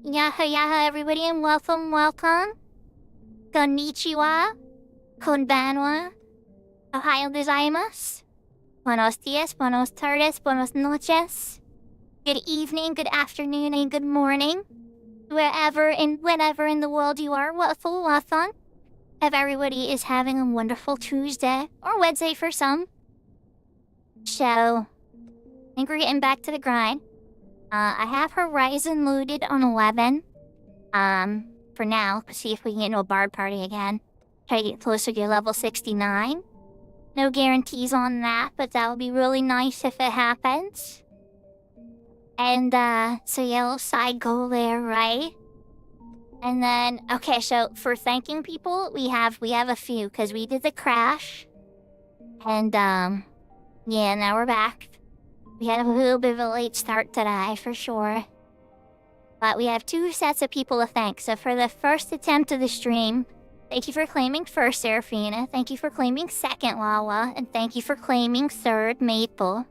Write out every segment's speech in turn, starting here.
Yaha everybody and welcome. Konnichiwa. Konbanwa. Ohayo gozaimasu. Buenos dias, buenos tardes, buenos noches. Good evening, good afternoon, and good morning. Wherever and whenever in the world you are, wathon. If everybody is having a wonderful Tuesday, or Wednesday for some. So, I think we're getting back to the grind. I have Horizon loaded on 11. For now, see if we can get into a bard party again. Try to get closer to level 69. No guarantees on that, but that would be really nice if it happens. And, so yeah, little side goal there, right? And then, okay, so for thanking people, we have a few, because we did the crash. And, yeah, now we're back. We had a little bit of a late start today, for sure. But we have 2 sets of people to thank. So for the first attempt of the stream, thank you for claiming first, Serafina. Thank you for claiming second, Wawa. And thank you for claiming third, Maple.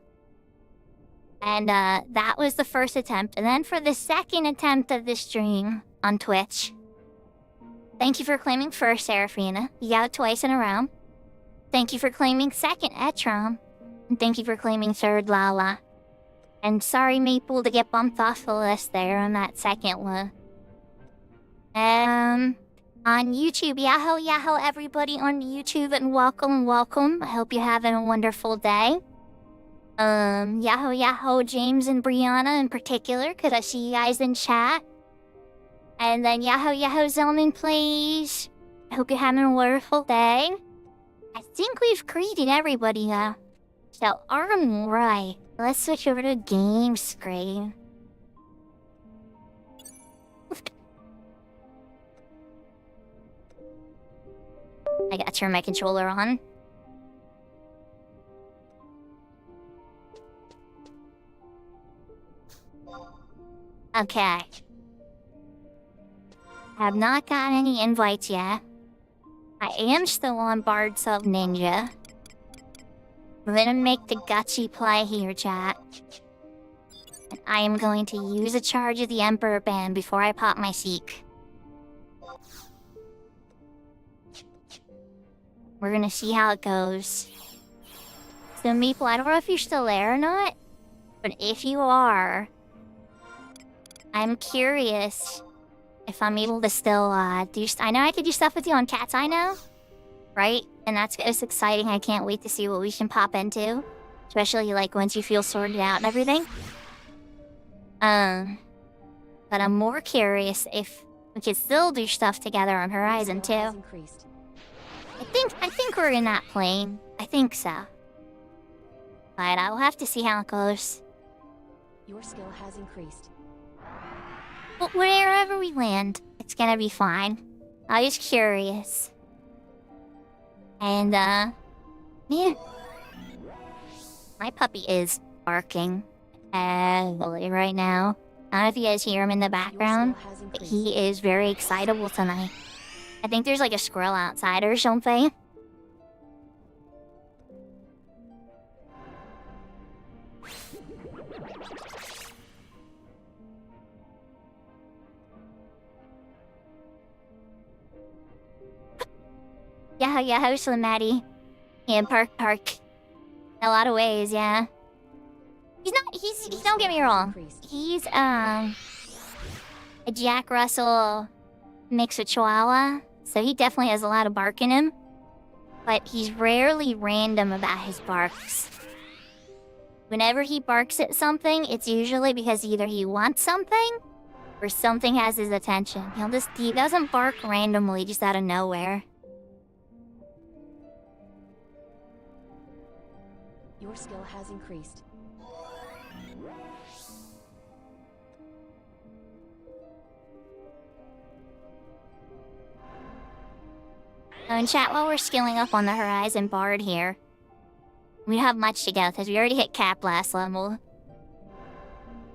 And that was the first attempt. And then for the second attempt of the stream on Twitch, thank you for claiming first, Serafina. You got it twice in a row. Thank you for claiming second, Etrom. And thank you for claiming third, Lala. And sorry, Maple, to get bumped off the list there on that second one. On YouTube, yaho everybody on YouTube, and welcome. I hope you're having a wonderful day. Yaho, James and Brianna in particular, because I see you guys in chat. And then yaho, Zelman Plays. I hope you're having a wonderful day. I think we've greeted everybody, though. So, alright, let's switch over to game screen. I gotta turn my controller on. Okay. I have not got any invites yet. I am still on Bard Sub Ninja. I'm gonna make the gutsy play here, chat. And I am going to use a charge of the Emperor Band before I pop my Seek. We're gonna see how it goes. So, Meeple, I don't know if you're still there or not, but if you are, I'm curious if I'm able to still, do... I know I could do stuff with you on Cat's Eye now, right? And it's exciting. I can't wait to see what we can pop into. Especially, like, once you feel sorted out and everything. But I'm more curious if we could still do stuff together on Horizon, too. I think we're in that plane. I think so. But I'll have to see how it goes. Your skill has increased. But wherever we land, it's gonna be fine. I was curious. And, yeah. My puppy is barking heavily right now. I don't know if you guys hear him in the background, but he is very excitable tonight. I think there's like a squirrel outside or something. Yeah, Slim Maddie. Yeah, park. In a lot of ways, yeah. He's don't get me wrong. He's, a Jack Russell mix with Chihuahua, so he definitely has a lot of bark in him. But he's rarely random about his barks. Whenever he barks at something, it's usually because either he wants something, or something has his attention. He doesn't bark randomly, just out of nowhere. Your skill has increased. In chat, while we're skilling up on the Horizon Bard here, we don't have much to go because we already hit cap last level.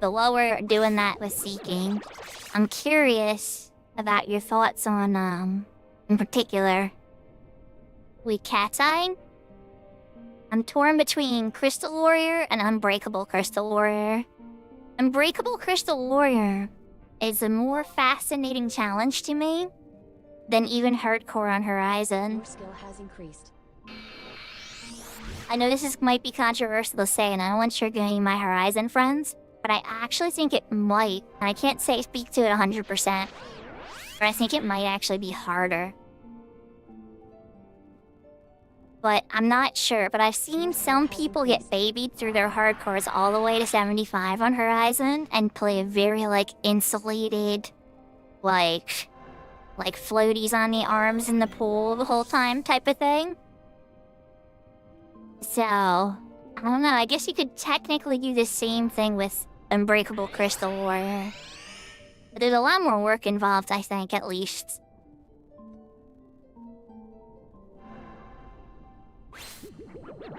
But while we're doing that with Seeking, I'm curious about your thoughts on, in particular, with Cat's Eye. I'm torn between Crystal Warrior and Unbreakable Crystal Warrior. Unbreakable Crystal Warrior is a more fascinating challenge to me than even hardcore on Horizon. Your skill has increased. I know might be controversial to say, and I don't want to trigger any of my Horizon friends, but I actually think it might, and I can't speak to it 100%, but I think it might actually be harder. But I'm not sure, but I've seen some people get babied through their hardcores all the way to 75 on Horizon and play a very, insulated, like floaties on the arms in the pool the whole time type of thing. So, I don't know, I guess you could technically do the same thing with Unbreakable Crystal Warrior. But there's a lot more work involved, I think, at least.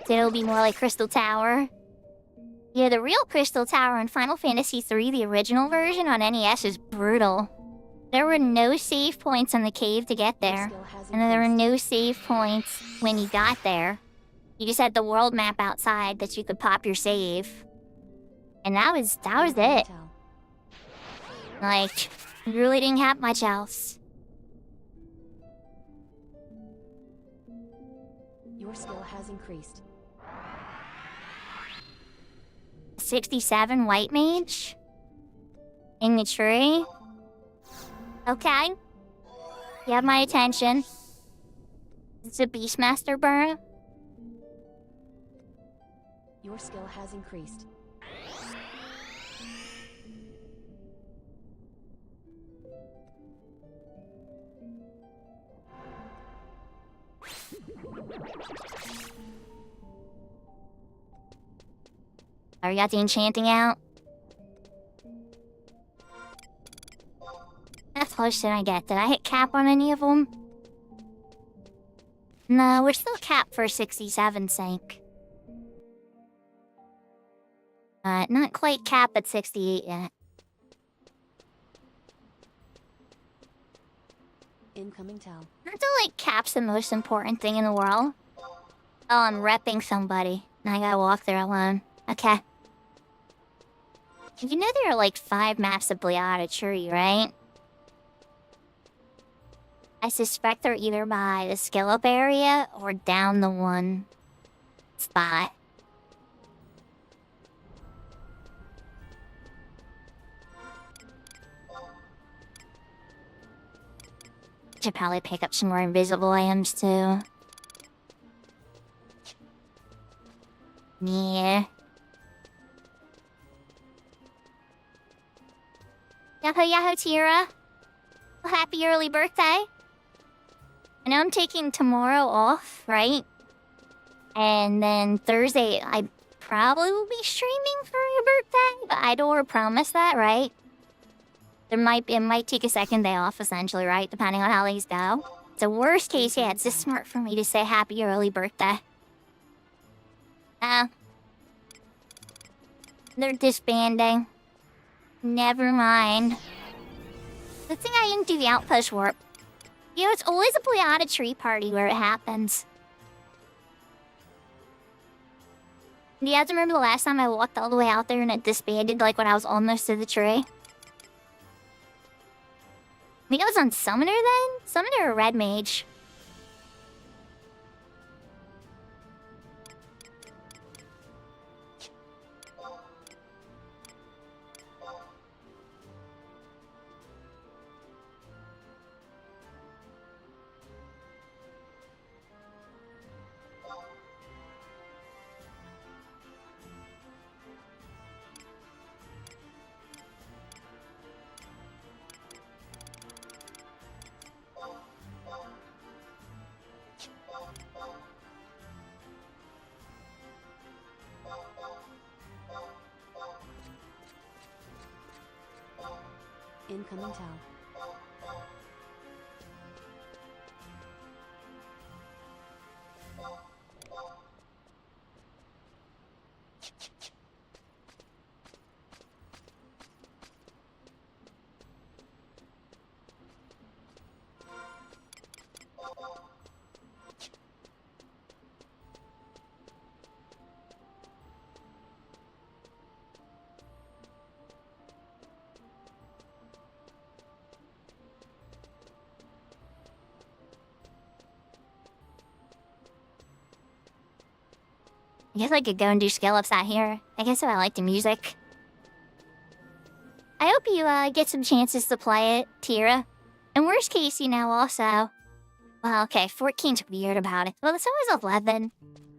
So it'll be more like Crystal Tower. Yeah, the real Crystal Tower in Final Fantasy III, the original version on NES, is brutal. There were no save points in the cave to get there. And then there were no save points when you got there. You just had the world map outside that you could pop your save. And that was it. You really didn't have much else. Your skill has increased. 67 White Mage? In the tree? Okay. You have my attention. It's a Beastmaster burn. Your skill has increased. Are you got the enchanting out? How close did I get? Did I hit cap on any of them? No, we're still capped for 67 sync. Not quite capped at 68 yet. Incoming tell. Not to cap's the most important thing in the world. Oh, I'm repping somebody. Now I gotta walk there alone. Okay. You know there are 5 maps of Bleada Tree, right? I suspect they're either by the skill up area or down the one spot. Should probably pick up some more invisible items too. Yeah. Yahoo Yahoo Tira. Well, happy early birthday. I know I'm taking tomorrow off, right? And then Thursday I probably will be streaming for your birthday, but I don't promise that, right? It might take a second day off, essentially, right? Depending on how these go. So worst case, yeah, it's just smart for me to say happy early birthday. They're disbanding. Never mind. Good thing I didn't do the outpost warp. You know, it's always a Bleada Tree party where it happens. Do you guys remember the last time I walked all the way out there and it disbanded, when I was almost to the tree? I think I was on Summoner then? Summoner or Red Mage? Incoming tell. I guess I could go and do skill ups out here. I guess I like the music. I hope you get some chances to play it, Tira. And worst case, also. Well, okay, 14's weird about it. Well, it's always 11.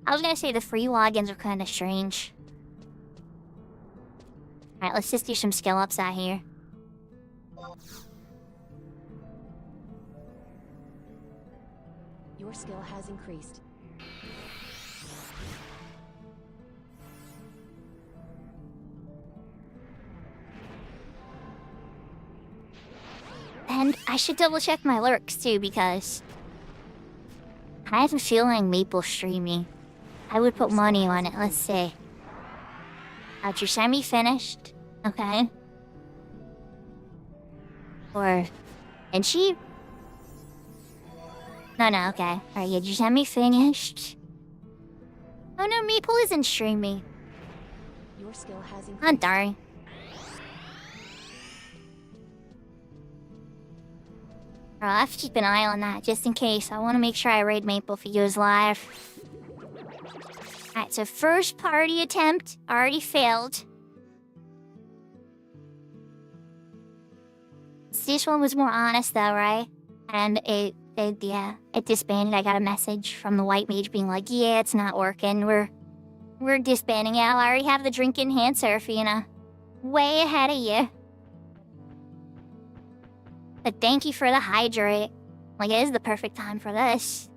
I was gonna say the free logins are kind of strange. Alright, let's just do some skill ups out here. Your skill has increased. And I should double check my lurks too, because I have a feeling Maple's streaming. I would put money on it. Let's see. Your semi-finished. Okay. Or... And she... No, okay. Alright, yeah, your semi-finished. Oh no, Maple isn't streaming. Your skill has increased. Oh, darn. I'll have to keep an eye on that, just in case. I want to make sure I raid Maple if he goes live. Alright, so first party attempt already failed. This one was more honest though, right? And it disbanded. I got a message from the white mage being like, yeah, it's not working. We're disbanding it. I already have the drink enhancer, Fina. Way ahead of you. But thank you for the hydrate. Like, it is the perfect time for this.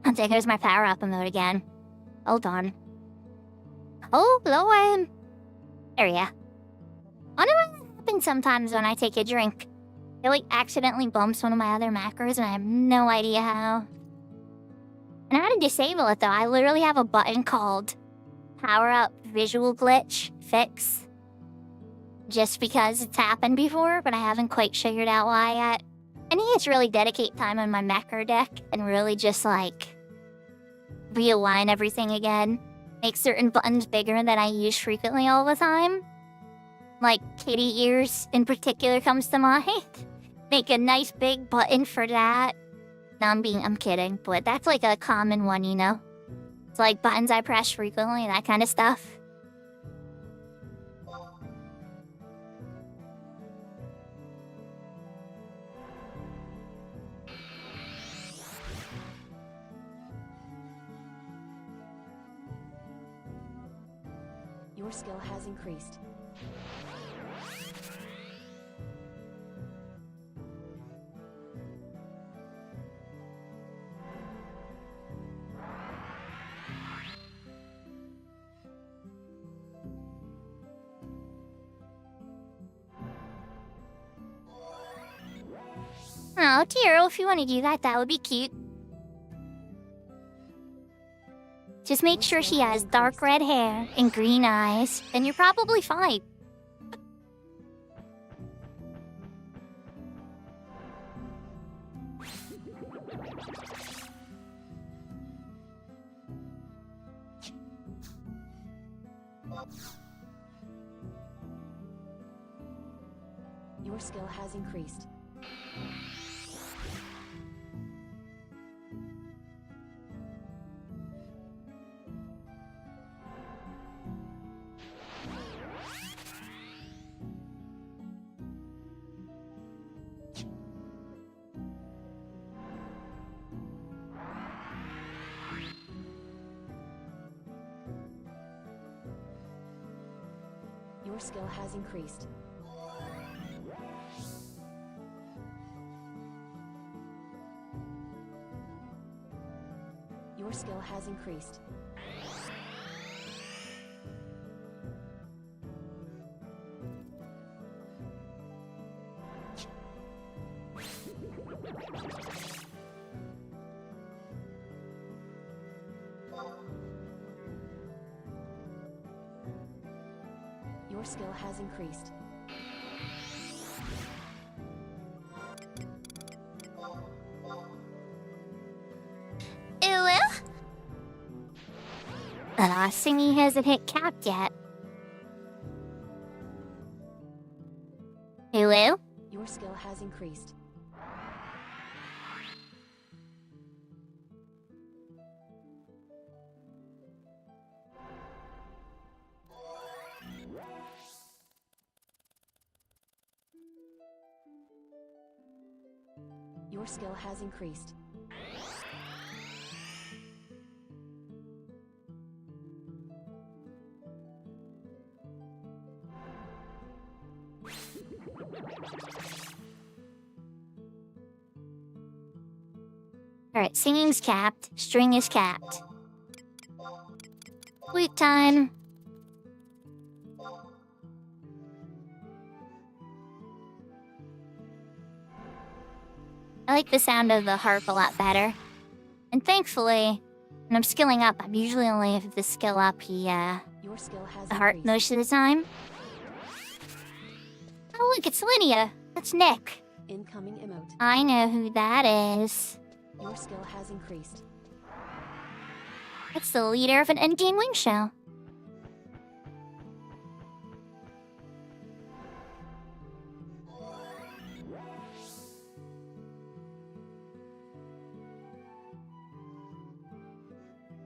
And there goes my power-up mode again. Hold on. Oh, hello, there we go. I wonder what happens sometimes when I take a drink. It, like, accidentally bumps one of my other macros, and I have no idea how. And I had to disable it, though. I literally have a button called Power-Up Visual Glitch Fix. Just because it's happened before, but I haven't quite figured out why yet. I need to really dedicate time on my macro deck and really just, like, realign everything again. Make certain buttons bigger that I use frequently all the time. Like, kitty ears in particular comes to mind. Make a nice big button for that. No, I'm kidding, but that's like a common one, you know? It's like buttons I press frequently, that kind of stuff. Your skill has increased. Oh, Tiro, if you want to do that, that would be cute. Just make sure she has dark red hair and green eyes, and you're probably fine. Your skill has increased. Your skill has increased. Your skill has increased. Your skill has increased. The last thing he hasn't hit capped yet. Hulu? Your skill has increased. Your skill has increased. Alright, singing's capped, string is capped. Flute time. I like the sound of the harp a lot better. And thankfully, when I'm skilling up, I'm usually only if the skill up Your skill has the harp increased. most of the time. Oh look, it's Lydia. That's Nick. Incoming emote. I know who that is. Your skill has increased. That's the leader of an endgame wing show.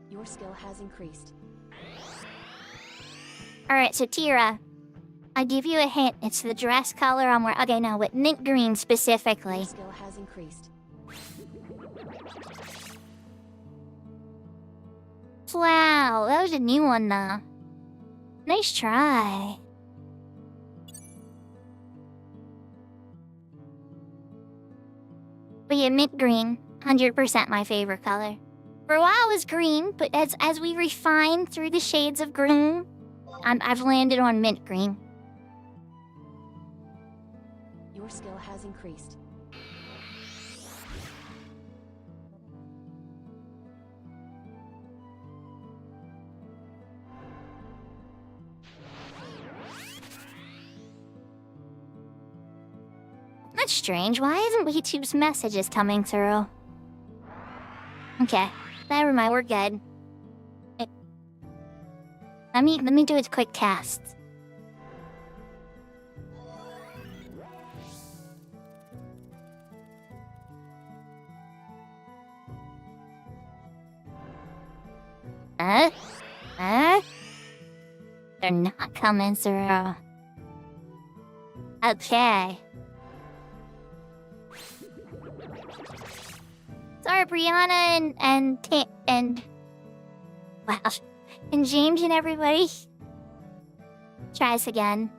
Your skill has increased. Alright, so Tira, I give you a hint. It's the dress color I'm wearing. Okay, no, with mint green specifically. Your skill has increased. Wow, that was a new one though. Nice try. But yeah, mint green, 100% my favorite color. For a while it was green, but as we refine through the shades of green, I've landed on mint green. Your skill has increased. That's strange. Why isn't YouTube's messages coming through? Okay, never mind. We're good. Let me do a quick cast. They're not coming through. Okay. Sorry, Brianna and wow, and James and everybody. Try this again.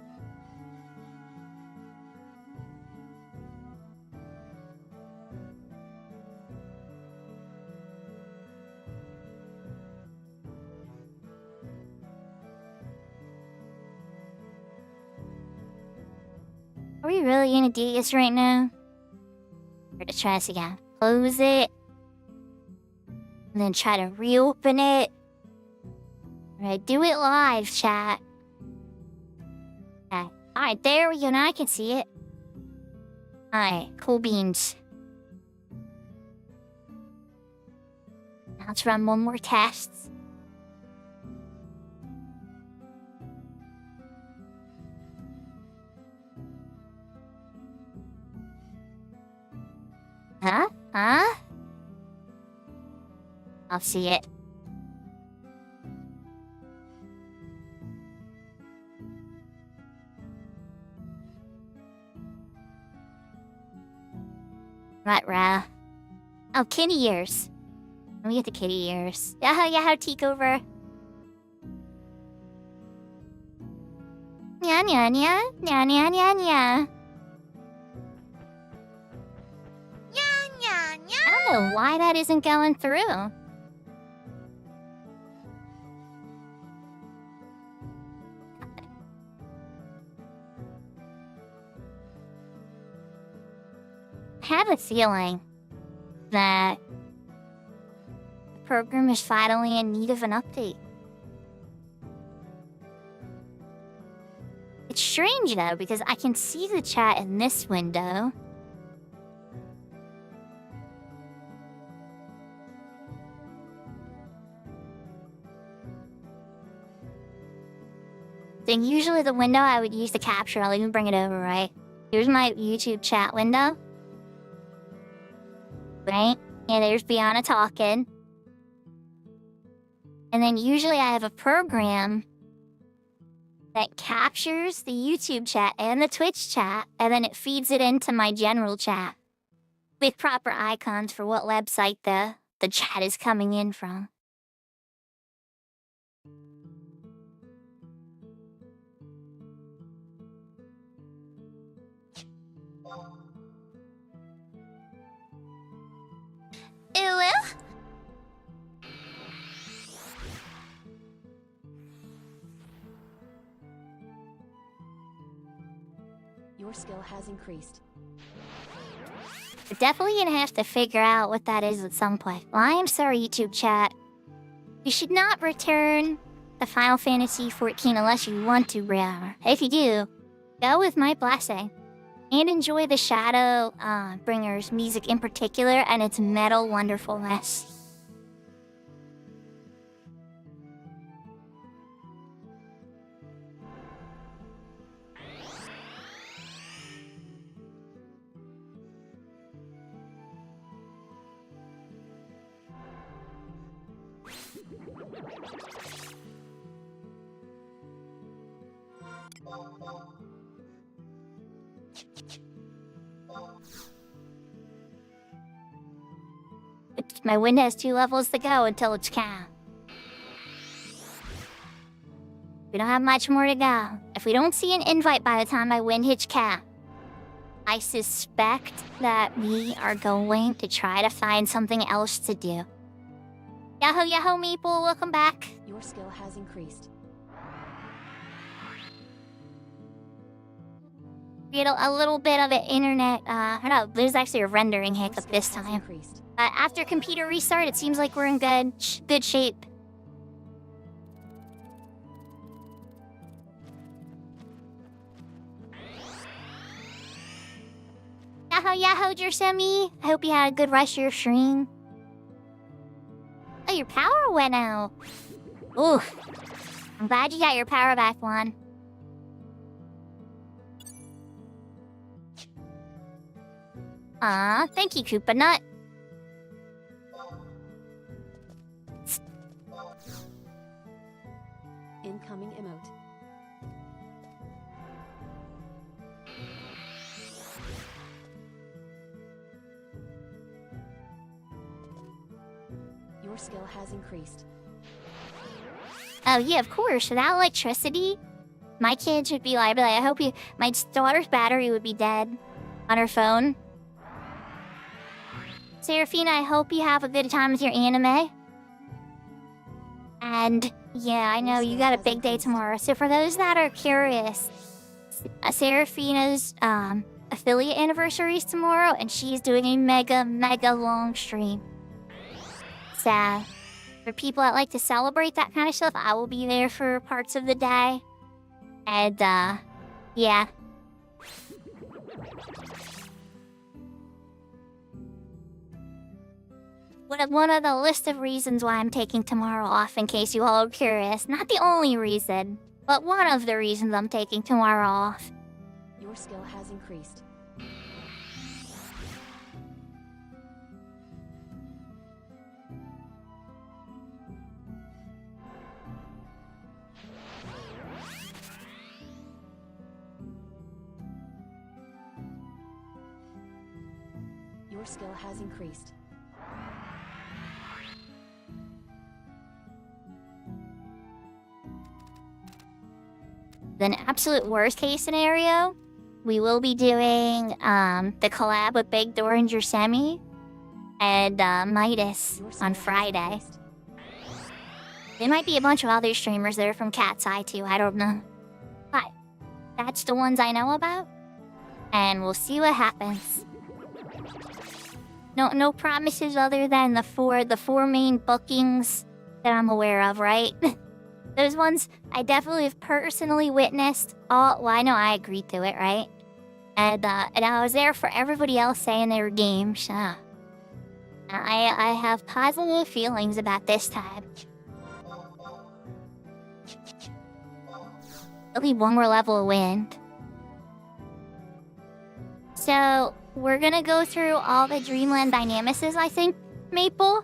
Are we really gonna do this right now? Or to try this again. Close it. And then try to reopen it. Alright, do it live, chat. Okay. Alright, there we go. Now I can see it. Alright, cool beans. Now let's run one more test. Huh? Huh? I'll see it. Right, Ra. Oh, kitty ears. Let me get the kitty ears. Yeah, take over. Nya, nya, nya. Nya, nya, nya, nya. I don't know why that isn't going through. I have a feeling that the program is finally in need of an update. It's strange though, because I can see the chat in this window. Then usually the window I would use to capture, I'll even bring it over, right? Here's my YouTube chat window. Right? And there's Bianna talking. And then usually I have a program that captures the YouTube chat and the Twitch chat, and then it feeds it into my general chat with proper icons for what website the chat is coming in from. Ew. Your skill has increased. We're definitely gonna have to figure out what that is at some point. Well, I am sorry, YouTube chat. You should not return the Final Fantasy XIV unless you want to, Brianna. If you do, go with my blessing. And enjoy the Shadow Bringer's music in particular and its metal wonderfulness. My wind has 2 levels to go until it's calm. We don't have much more to go. If we don't see an invite by the time my wind hits cap, I suspect that we are going to try to find something else to do. Yahoo, yahoo, Meeple, welcome back. Your skill has increased. We had a little bit of an internet, no, there's actually a rendering Your hiccup skill this has time. increased. After computer restart, it seems like we're in good shape. Yahoo, yahoo, Jersemi. I hope you had a good rest of your stream. Oh, your power went out. Ooh. I'm glad you got your power back, Juan. Aw, thank you, Koopa Nut. Incoming emote. Your skill has increased. Oh, yeah, of course. Without electricity, my kids would be like, I'd be like, I hope you... My daughter's battery would be dead on her phone. Seraphina, I hope you have a good time with your anime. And, yeah, I know you got a big day tomorrow. So for those that are curious, Seraphina's affiliate anniversary is tomorrow, and she's doing a mega long stream. So, for people that like to celebrate that kind of stuff, I will be there for parts of the day. And, yeah. One of the list of reasons why I'm taking tomorrow off, in case you all are curious. Not the only reason, but one of the reasons I'm taking tomorrow off. Your skill has increased. Your skill has increased. Then absolute worst case scenario, we will be doing the collab with Big Door and Jersemi and Midas Your skill on has Friday. increased. There might be a bunch of other streamers there from Cat's Eye too, I don't know. But that's the ones I know about. And we'll see what happens. No promises other than the four main bookings that I'm aware of, right? Those ones I definitely have personally witnessed. Well, I know I agreed to it, right? And I was there for everybody else saying they were game, so... I have positive feelings about this time. There'll be one more level of wind. So, we're gonna go through all the Dreamland Dynamics, I think, Maple.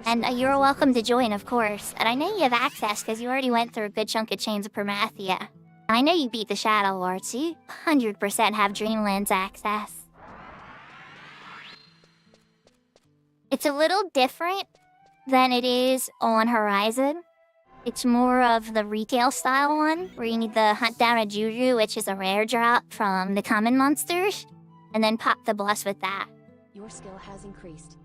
And you're welcome to join, of course. And I know you have access because you already went through a good chunk of Chains of Promathia. I know you beat the Shadow Lord, so you 100% have Dreamland's access. It's a little different than it is on Horizon. It's more of the retail style one, where you need to hunt down a Juju, which is a rare drop from the common monsters, and then pop the bless with that. Your skill has increased.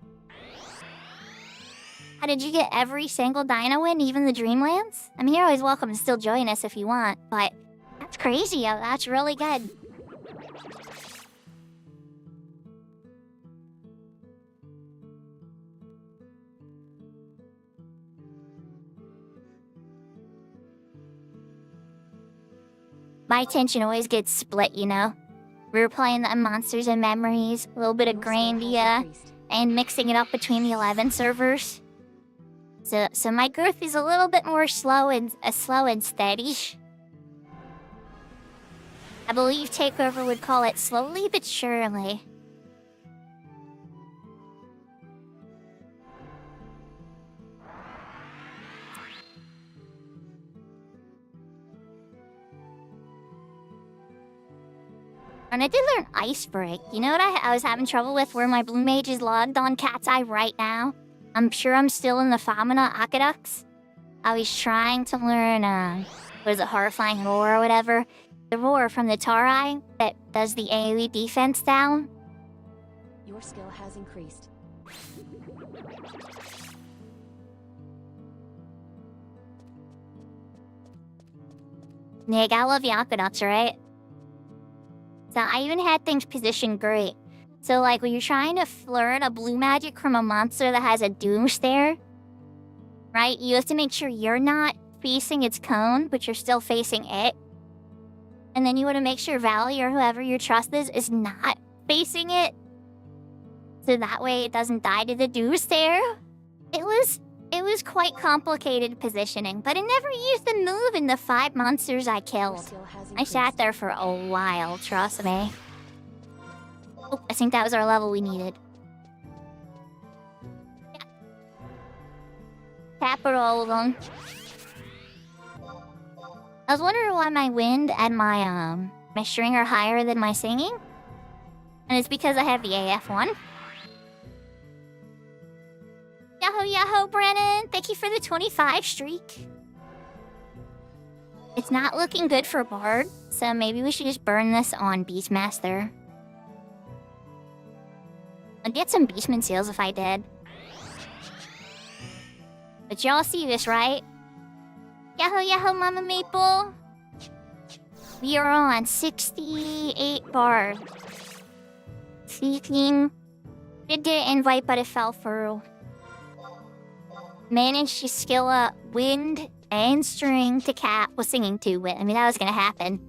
How did you get every single dino win, even the Dreamlands? I mean, you're always welcome to still join us if you want, but that's crazy. That's really good. My attention always gets split, you know? We were playing the Monsters and Memories, a little bit of Your skill has Grandia, increased. and mixing it up between the 11 servers. So my growth is a little bit more slow and steady. I believe Takeover would call it slowly but surely. And I did learn Ice Break. You know what I was having trouble with where my Blue Mage is logged on Cat's Eye right now? I'm sure I'm still in the Famina Aqueducts. I was trying to learn, what is it, Horrifying Roar or whatever? The roar from the Tarai that does the AoE defense down. Your skill has increased. Nick, I love the Aqueducts, right? So I even had things positioned great. So like when you're trying to learn a blue magic from a monster that has a doom stare, right? You have to make sure you're not facing its cone, but you're still facing it. And then you want to make sure Valley or whoever your trust is not facing it. So that way it doesn't die to the doom stare. It was quite complicated positioning, but it never used the move in the 5 monsters I Your killed. skill has I sat increased. there for a while, trust me. Oh, I think that was our level we needed. Yeah. Capital them. I was wondering why my wind and my string are higher than my singing. And it's because I have the AF1. Yahoo, yahoo, Brennan! Thank you for the 25 streak. It's not looking good for Bard, so maybe we should just burn this on Beastmaster. I'd get some Beastman seals if I did. But y'all see this, right? Yahoo, yahoo, Mama Maple! We are on 68 Bard. Seeking. Did get an invite, but it fell through. Managed to skill up wind and string to Cat was singing to it. I mean, that was gonna happen.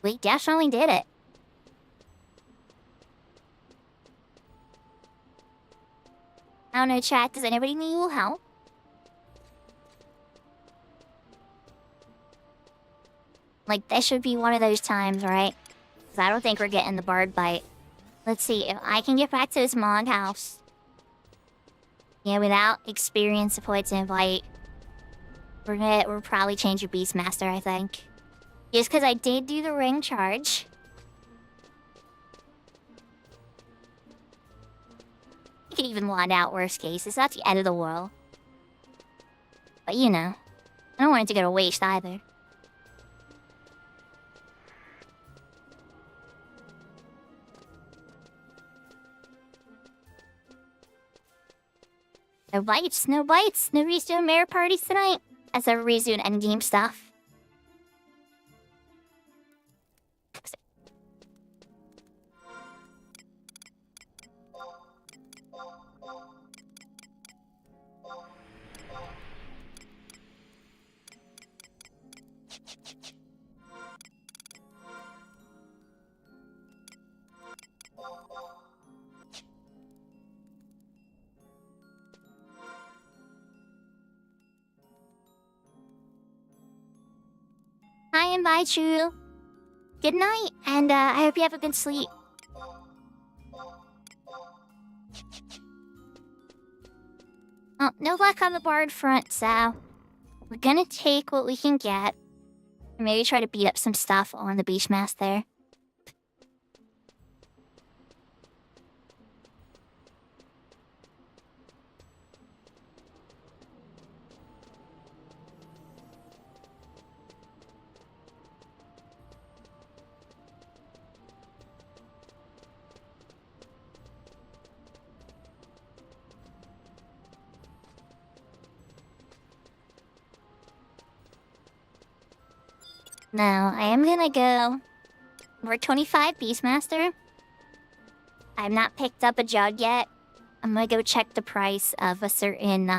We definitely did it. I don't know, chat. Does anybody need a little help? Like, this should be one of those times, right? Because I don't think we're getting the Bard bite. Let's see, if I can get back to this Mog House. Yeah, without experience points invite. We'll probably change your Beastmaster, I think. Just because I did do the ring charge. You could even wand out worst case. It's not the end of the world. But you know, I don't want it to go to waste either. No bites, no bites. Nobody's doing mayor parties tonight. As everybody's doing endgame stuff. I invite you. Good night, and I hope you have a good sleep. Oh, no luck on the bard front, so we're gonna take what we can get. And maybe try to beat up some stuff on the Beastmaster. Now, I am gonna go. We're 25 Beastmaster. I've not picked up a jug yet. I'm gonna go check the price of a certain,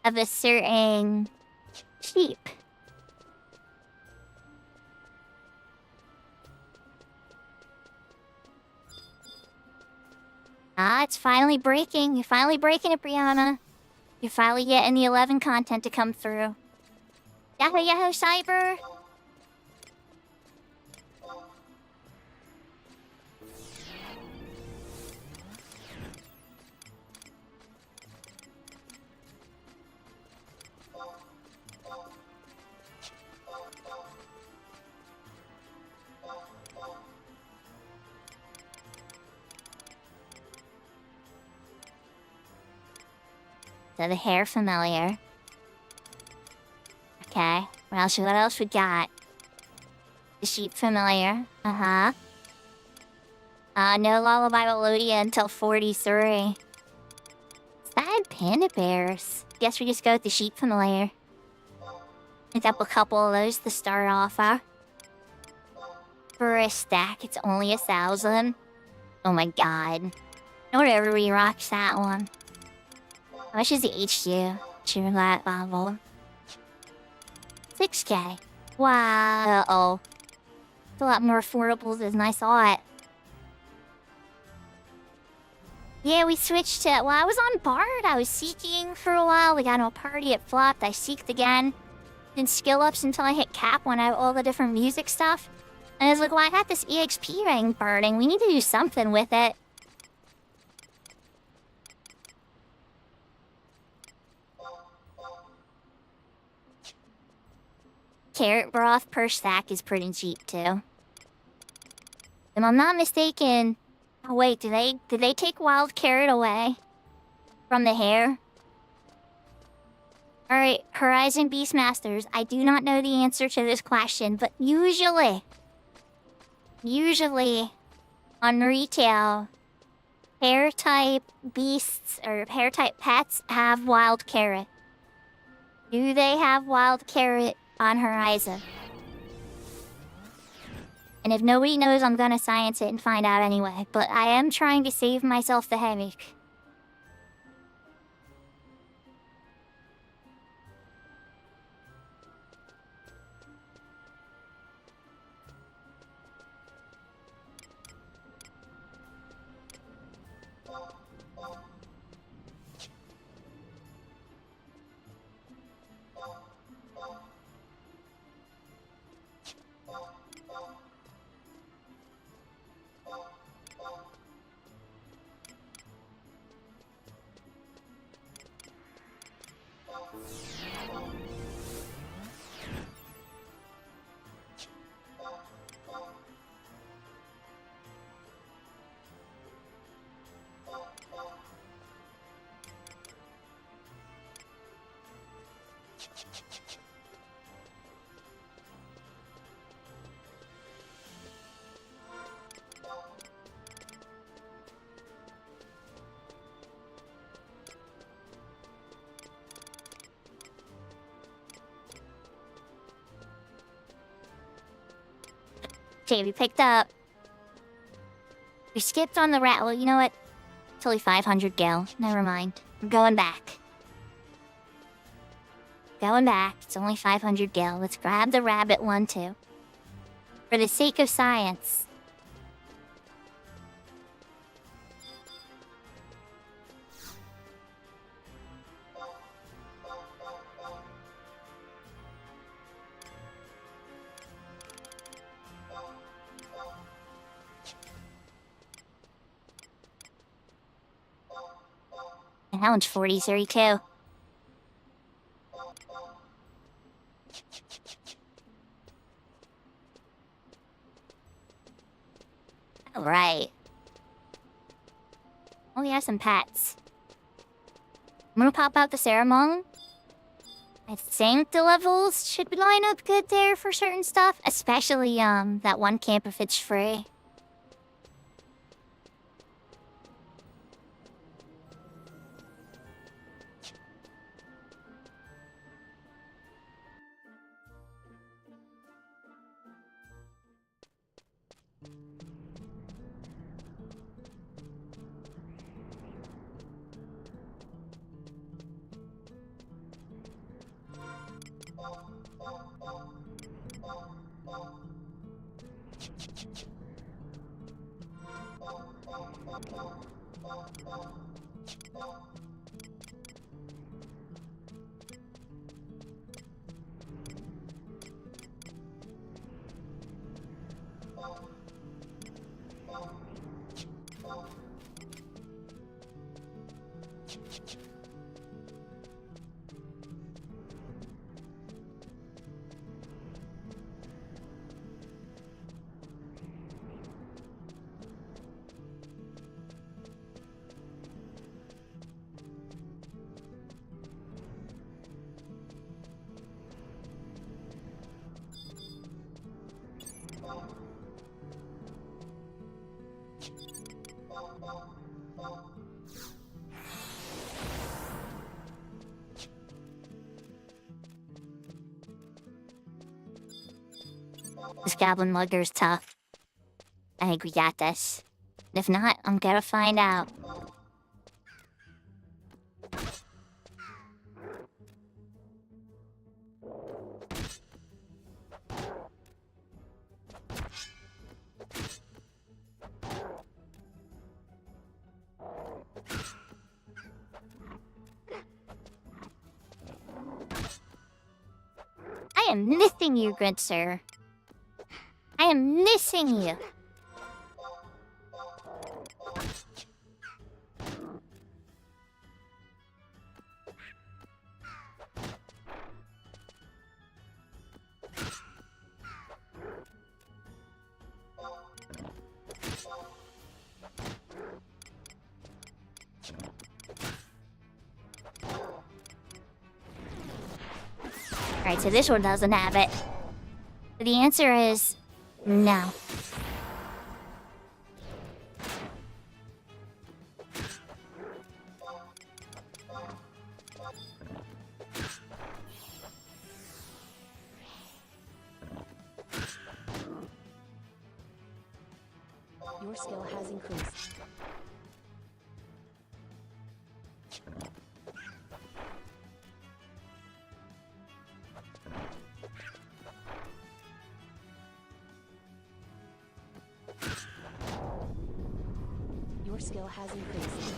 of a certain sheep. Ah, it's finally breaking. You're finally breaking it, Brianna. You're finally getting the 11 content to come through. Yahoo, Yahoo, Cyber! So the hair familiar. Okay. What else we got? The sheep familiar. Uh-huh. No lullaby Melodia until 43. Sad panda bears. Guess we just go with the sheep familiar. Pick up a couple of those to start off, huh? For a stack, it's only 1,000. Oh my god. Whatever, we rocks that one. How much is the HU? Sure, that level. 6k. Wow. Uh-oh. It's a lot more affordable than I thought. Yeah, we switched to... Well, I was on Bard. I was seeking for a while. We got no party. It flopped. I seeked again. Did skill ups until I hit cap when I have all the different music stuff. And I was like, well, I got this EXP ring burning. We need to do something with it. Carrot broth per stack is pretty cheap too. If I'm not mistaken... Oh wait, did they take wild carrot away? From the hair? Alright, Horizon Beastmasters, I do not know the answer to this question, but usually, on retail, hair type beasts or hair type pets have wild carrot. Do they have wild carrot on Horizon? And if nobody knows, I'm gonna science it and find out anyway. But I am trying to save myself the headache. Okay, we picked up. We skipped on the rat. Well, you know what? It's only 500 gil. Never mind. We're going back. Going back. It's only 500 gil. Let's grab the rabbit one, too. For the sake of science. That one's 42. Alright. Oh, we have some pets. I'm gonna pop out the ceremony. I think the levels should line up good there for certain stuff. Especially, that one camp if it's free. This goblin mugger's tough. I think we got this. If not, I'm gonna find out. I am missing you, good sir. I am missing you. Alright, so this one doesn't have it. The answer is no. Your skill has increased. Your skill has increased.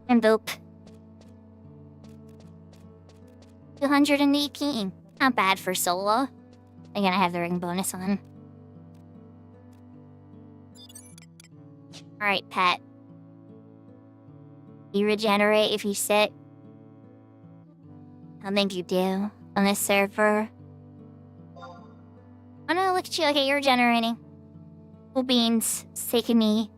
And boop. 218. Not bad for solo. Again, I have the ring bonus on. Alright, pet. You regenerate if you sit. I don't think you do on this server. Oh no, look at you. Okay, you're regenerating. Cool beans. It's taking me.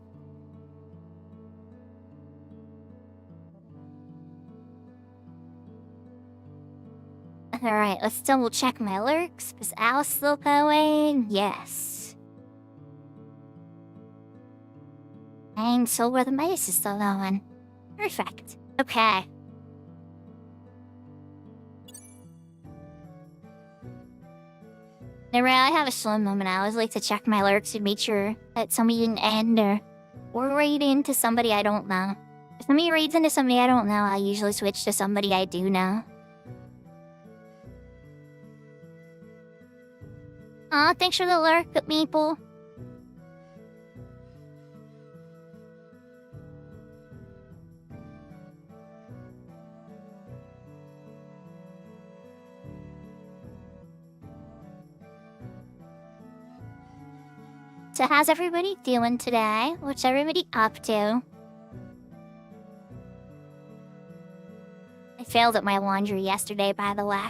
Alright, let's double check my lurks. Is Alice still going? Yes. And so where the mice is still going. Perfect. Okay. Whenever I have a slow moment, I always like to check my lurks and make sure that somebody didn't end or raid into somebody I don't know. If somebody raids into somebody I don't know, I usually switch to somebody I do know. Aw, thanks for the lurk, Meeple. So how's everybody doing today? What's everybody up to? I failed at my laundry yesterday, by the way.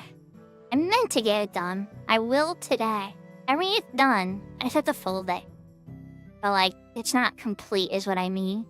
I meant to get it done. I will today. I mean, it's done. I just have to fold it. But, like, it's not complete is what I mean.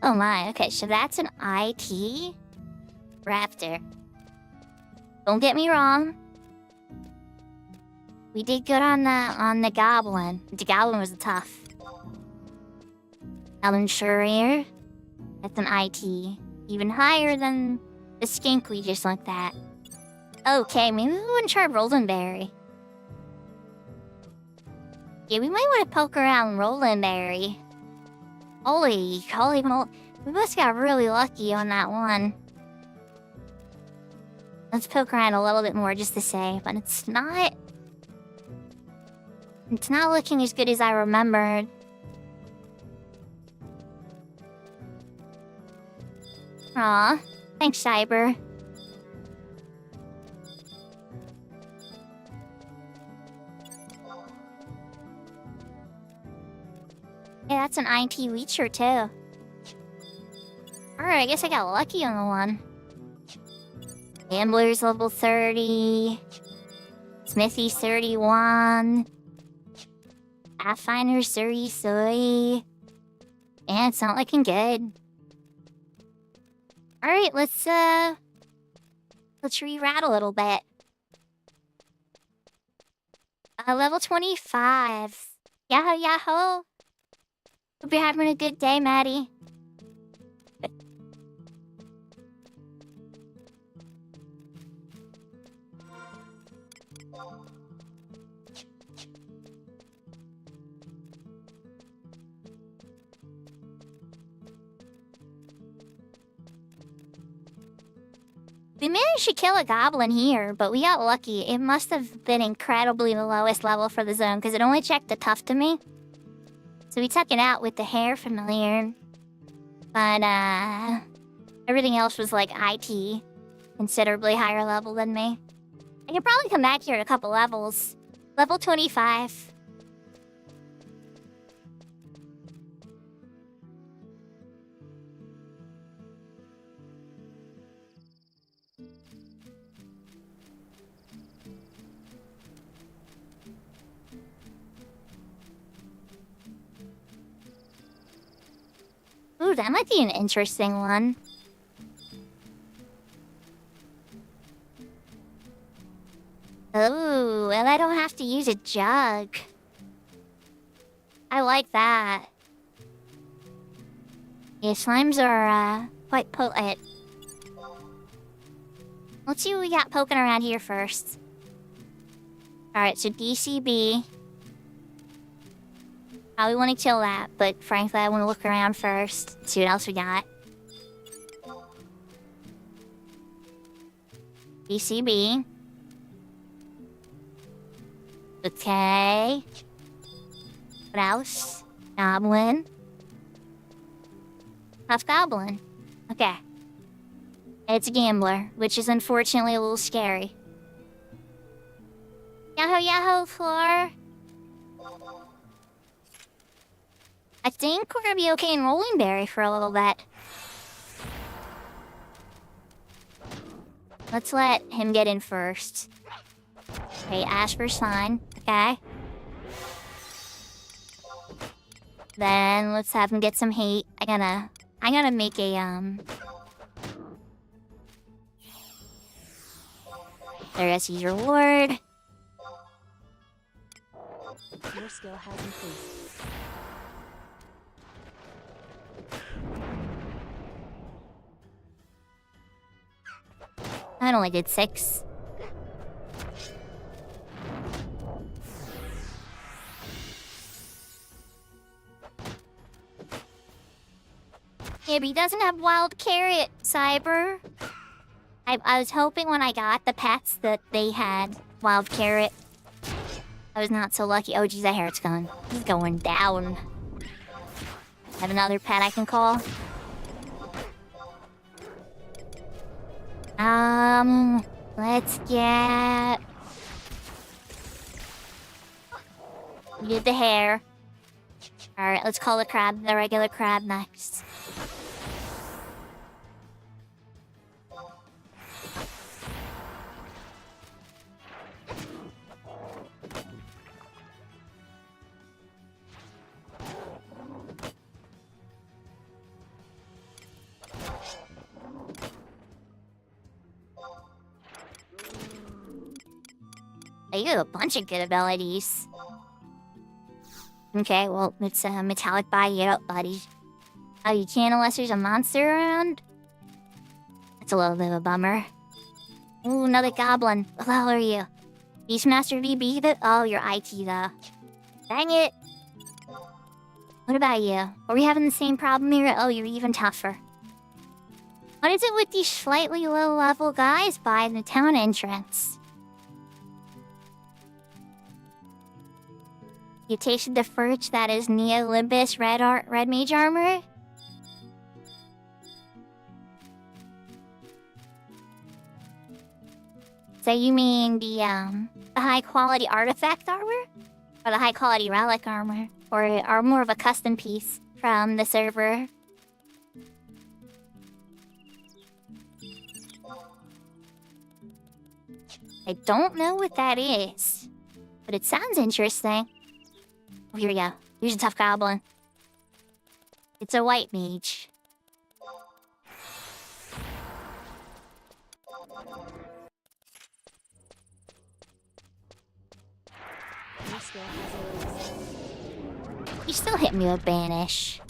Oh my, okay, so that's an IT Raptor. Don't get me wrong. We did good on the Goblin. The Goblin was tough. Goblin Courier. That's an IT. Even higher than the skink we just looked at. Okay, maybe we wouldn't try Rolandberry. Yeah, we might want to poke around Rolandberry. Holy moly. We must got really lucky on that one. Let's poke around a little bit more just to say, but it's not looking as good as I remembered. Aw, thanks, Cyber. Yeah, that's an IT Leecher, too. Alright, I guess I got lucky on the one. Gambler's level 30. Smithy's 31. Pathfinder's 33. Yeah, it's not looking good. Alright, let's reroute a little bit. Level 25. Yahoo, yahoo! Hope you're having a good day, Maddie. We managed to kill a goblin here, but we got lucky. It must have been incredibly the lowest level for the zone, because it only checked the tough to me. So we took it out with the hair familiar. But, everything else was like IT. Considerably higher level than me. I could probably come back here at a couple levels. Level 25. Ooh, that might be an interesting one. Ooh, and I don't have to use a jug. I like that. Yeah, slimes are, quite potent. Let's see what we got poking around here first. Alright, so DCB. Probably want to kill that, but frankly, I want to look around first. See what else we got. DCB. Okay. What else? Goblin. Half Goblin. Okay. It's a gambler, which is unfortunately a little scary. Yahoo, yahoo, floor. I think we're gonna be okay in Rollingberry for a little bit. Let's let him get in first. Okay, Asper's fine. Okay. Then let's have him get some hate. I gotta make a There's his reward. Your skill has increased. I only did 6. Yeah, but he doesn't have wild carrot, Cyber. I was hoping when I got the pets that they had wild carrot. I was not so lucky. Oh, geez, that hair's gone. He's going down. Have another pet I can call? Let's get... We did the hair. Alright, let's call the crab, the regular crab next. You have a bunch of good abilities. Okay, well, it's a metallic bio, buddy. Oh, you can't unless there's a monster around? That's a little bit of a bummer. Ooh, another goblin. What the hell are you? Beastmaster VB? Oh, you're IT, though. Dang it! What about you? Are we having the same problem here? Oh, you're even tougher. What is it with these slightly low-level guys by the town entrance? You tasted the furch that is Neolimbus red mage armor? So you mean the high-quality artifact armor? Or the high-quality relic armor? Or more of a custom piece from the server? I don't know what that is, but it sounds interesting. Oh, here we go. Here's a tough goblin. It's a white mage. You still hit me with banish.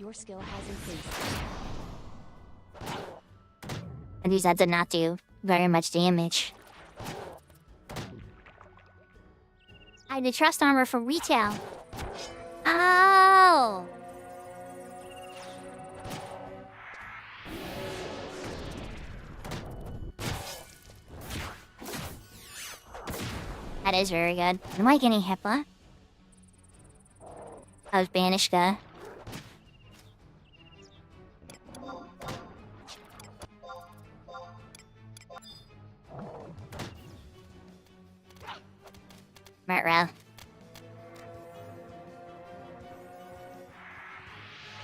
Your skill has increased. And these did not do very much damage. I did trust armor for retail. Oh! That is very good. Am I getting HIPAA? I was banished, guy. Right, row.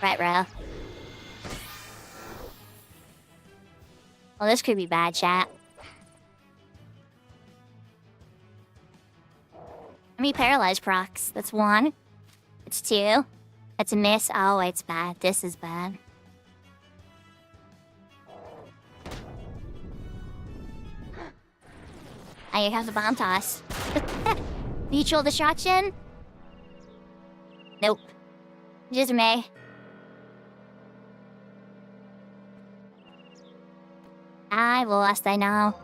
Right, row. Well, this could be bad, chat. How many paralyzed procs? That's 1. It's 2. That's a miss. Oh, it's bad. This is bad. I have the bomb toss. Mutual destruction? Nope. Just me. I lost, I know.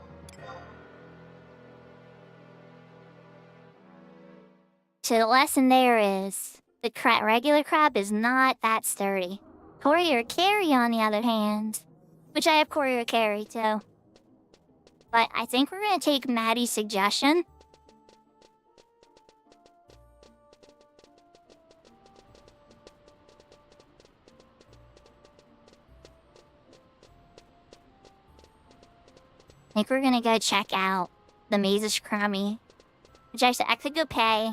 So the lesson there is, the regular crab is not that sturdy. Courier carry, on the other hand, which I have courier carry too. But I think we're gonna take Maddie's suggestion. I think we're gonna go check out the Maze's Crummy. Which I could go pay.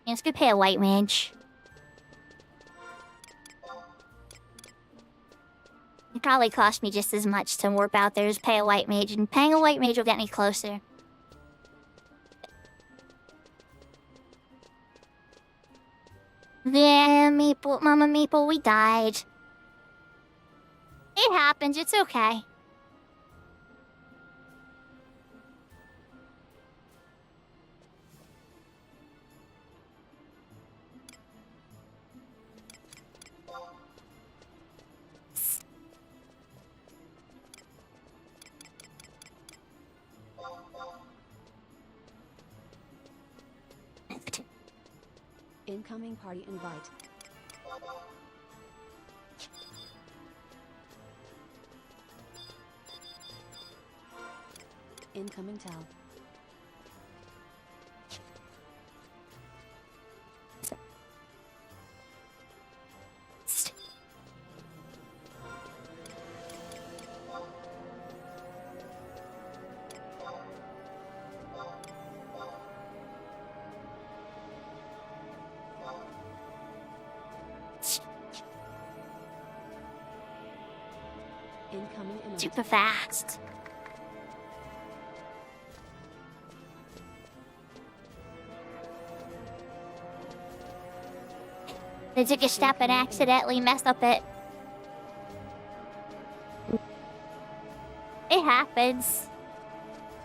Let's go pay a white mage. It probably cost me just as much to warp out there as pay a white mage, and paying a white mage will get me closer. Yeah, Maple, Mama Maple, we died. It happens, it's okay. Incoming party invite. Incoming tell. Incoming emote. Super fast. They took a step and accidentally messed up it. It happens.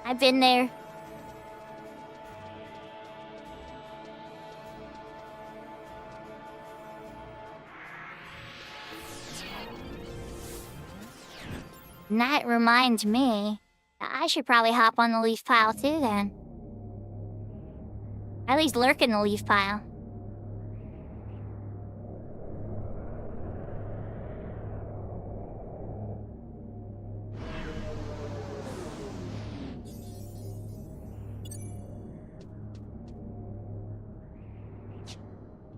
I've been there. And that reminds me that I should probably hop on the leaf pile too then. At least lurk in the leaf pile.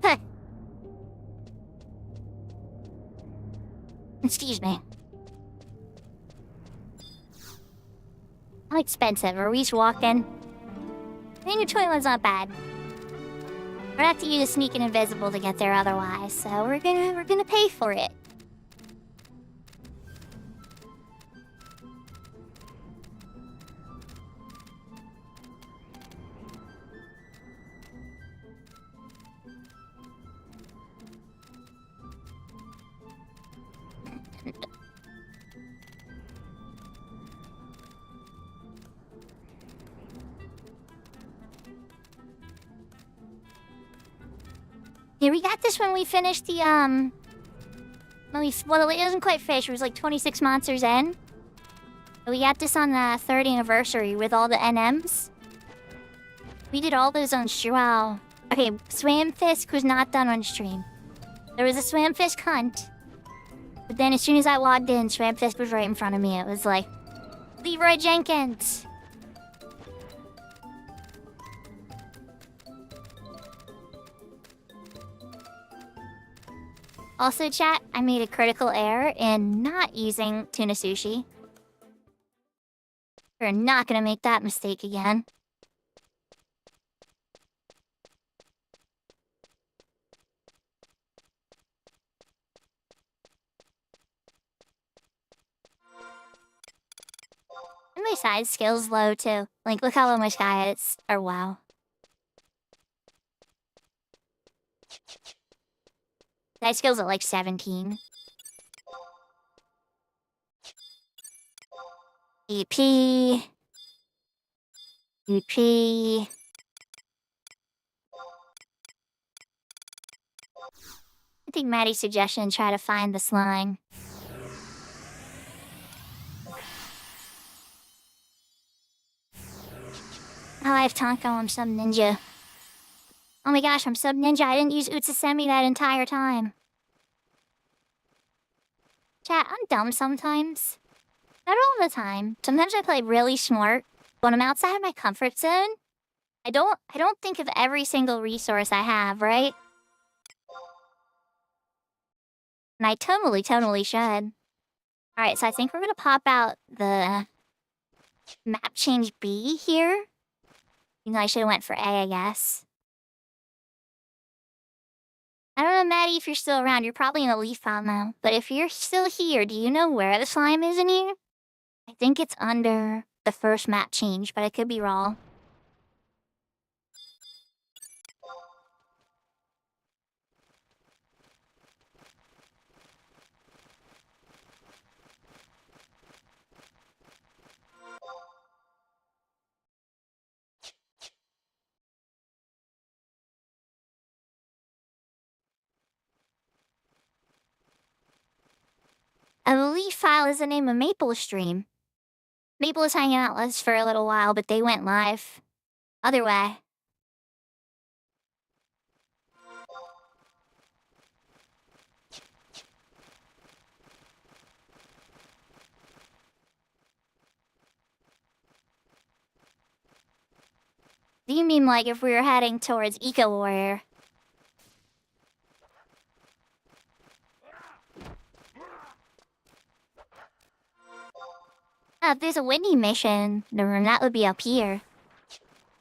Huh. Excuse me. How expensive? Are we just walking? I think the toilet's not bad. We'd have to use sneaking invisible to get there otherwise, so we're gonna pay for it. Yeah, we got this when we finished the, well, it wasn't quite finished. It was like 26 monsters in. But we got this on the 3rd anniversary with all the NMs. We did all those on stream. Wow. Okay, Swamfisk was not done on stream. There was a Swamfisk hunt. But then as soon as I logged in, Swamfisk was right in front of me. It was like, Leroy Jenkins! Also, chat, I made a critical error in not using tuna sushi. We're not gonna make that mistake again. And my side skill's low too. Like, look how low my sky is. Or wow. Side skill's at like 17. EP. EP. I think Maddie's suggestion, try to find the slime. Oh, I have Tonko, I'm sub ninja. Oh my gosh, I'm sub ninja. I didn't use Utsasemi that entire time. Chat, I'm dumb sometimes. Not all the time. Sometimes I play really smart. When I'm outside of my comfort zone, I don't think of every single resource I have, right? And I totally should. Alright, so I think we're gonna pop out the map change B here. You know, I should have went for A, I guess. I don't know, Maddie, if you're still around. You're probably in a leaf pile now. But if you're still here, do you know where the slime is in here? I think it's under the first map change, but I could be wrong. I believe File is the name of Maple Stream. Maple was hanging out with us for a little while, but they went live. Other way. Do you mean like if we were heading towards Eco Warrior? If there's a windy mission, then that would be up here.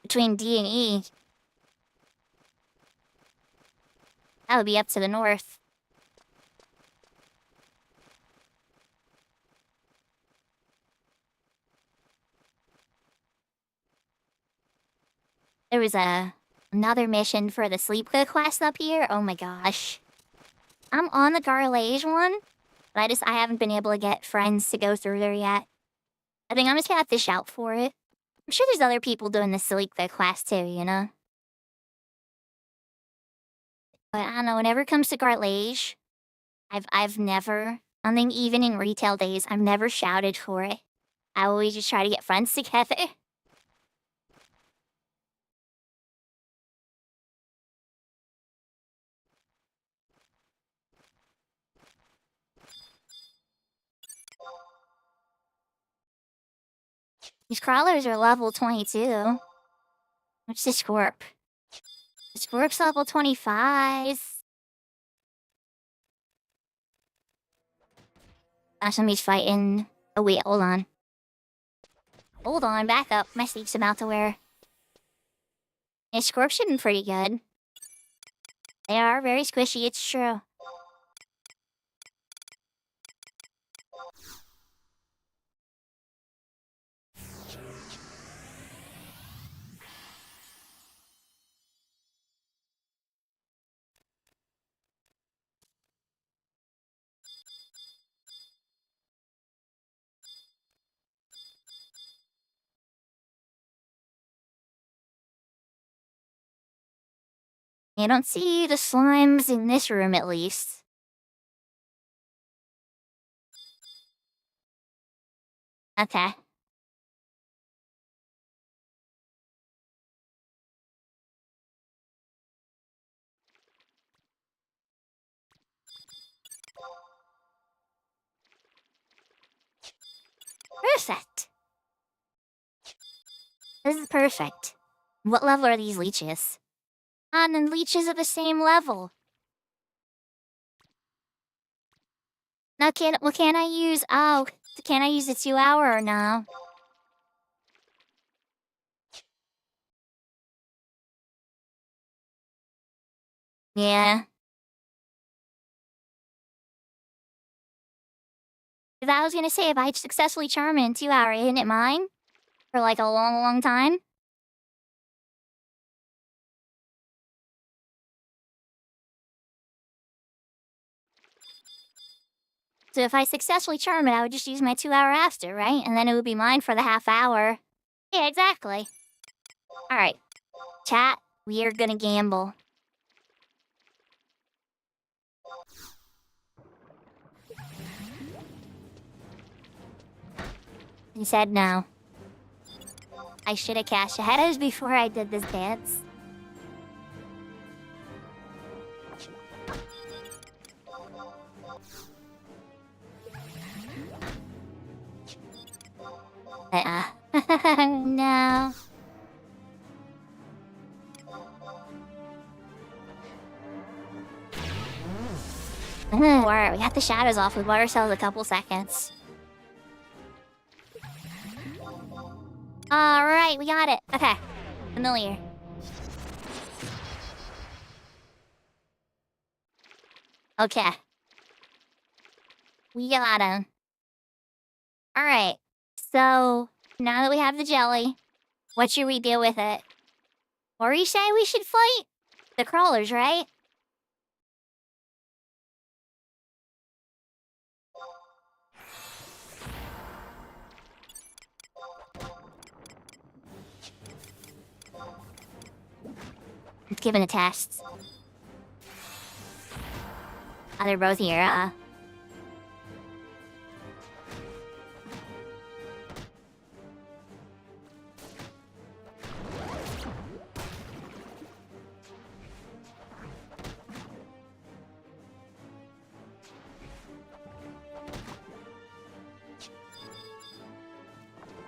Between D and E. That would be up to the north. There was another mission for the sleep quest up here. Oh my gosh. I'm on the Garlage one, but I haven't been able to get friends to go through there yet. I think I'm just gonna have to shout for it. I'm sure there's other people doing the sleep quest too, you know? But I don't know, whenever it comes to Garlage, I've never, I think even in retail days, I've never shouted for it. I always just try to get friends together. These crawlers are level 22. What's the Scorp? The Scorp's level 25. Somebody's fighting. Oh wait, hold on. Hold on, back up. My sleep's about to wear. Yeah, Scorp's shooting pretty good. They are very squishy, it's true. I don't see the slimes in this room, at least. Okay. Perfect. This is perfect. What level are these leeches? And the leeches are the same level. Now what can I use? Oh, can I use the 2 hour or no? Yeah. 'Cause I was gonna say, if I successfully charm it in 2 hour, isn't it mine? For like a long, long time? So if I successfully charm it, I would just use my 2 hour after, right? And then it would be mine for the half hour. Yeah, exactly. Alright. Chat, we are gonna gamble. He said no. I should have cashed ahead before I did this dance. No. Alright, we got the shadows off. We bought ourselves a couple seconds. Alright, we got it. Okay. Familiar. Okay. We got him. Alright. So, now that we have the jelly, what should we do with it? What do you say we should fight? The crawlers, right? Let's give it a test. Oh, they're both here,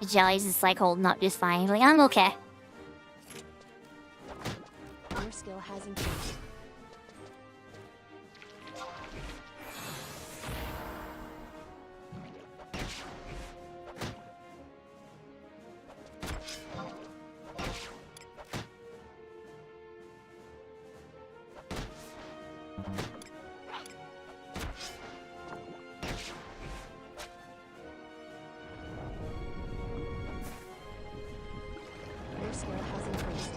The jelly's just like holding up just fine. Like, I'm okay. Your skill has increased.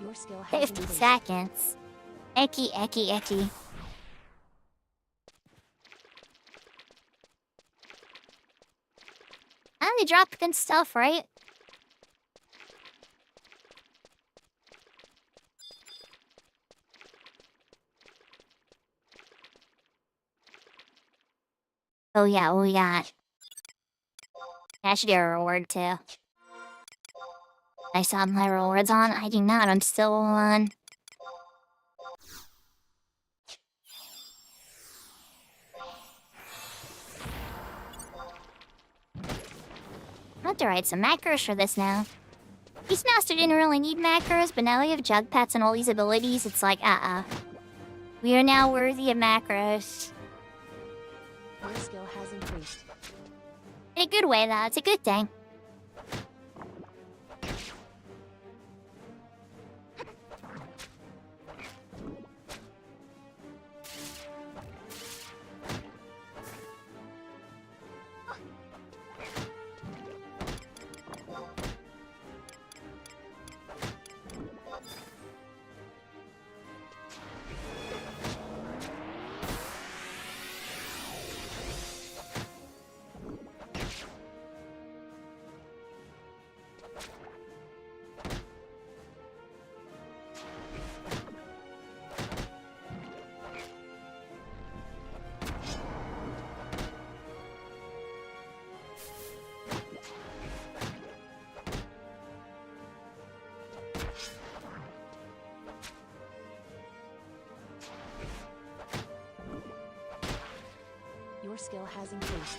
Your skill has 50 increased. seconds. Icky, icky, icky. And they drop good stuff, right? Oh yeah, oh yeah. I should get a reward too. I saw my rewards on. I do not. I'm still on. I have to write some macros for this now. Beastmaster didn't really need macros, but now we have jug pets and all these abilities. It's like, we are now worthy of macros. Your skill has increased. In a good way, though. It's a good thing. Your skill has increased.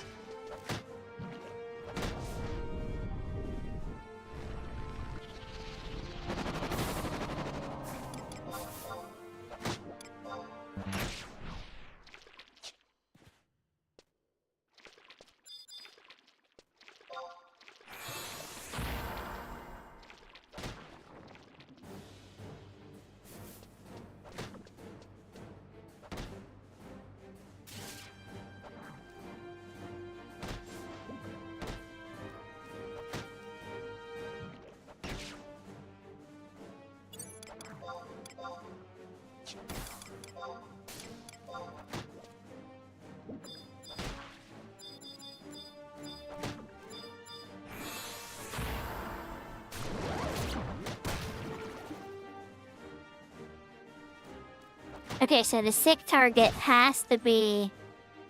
Okay, so the sick target has to be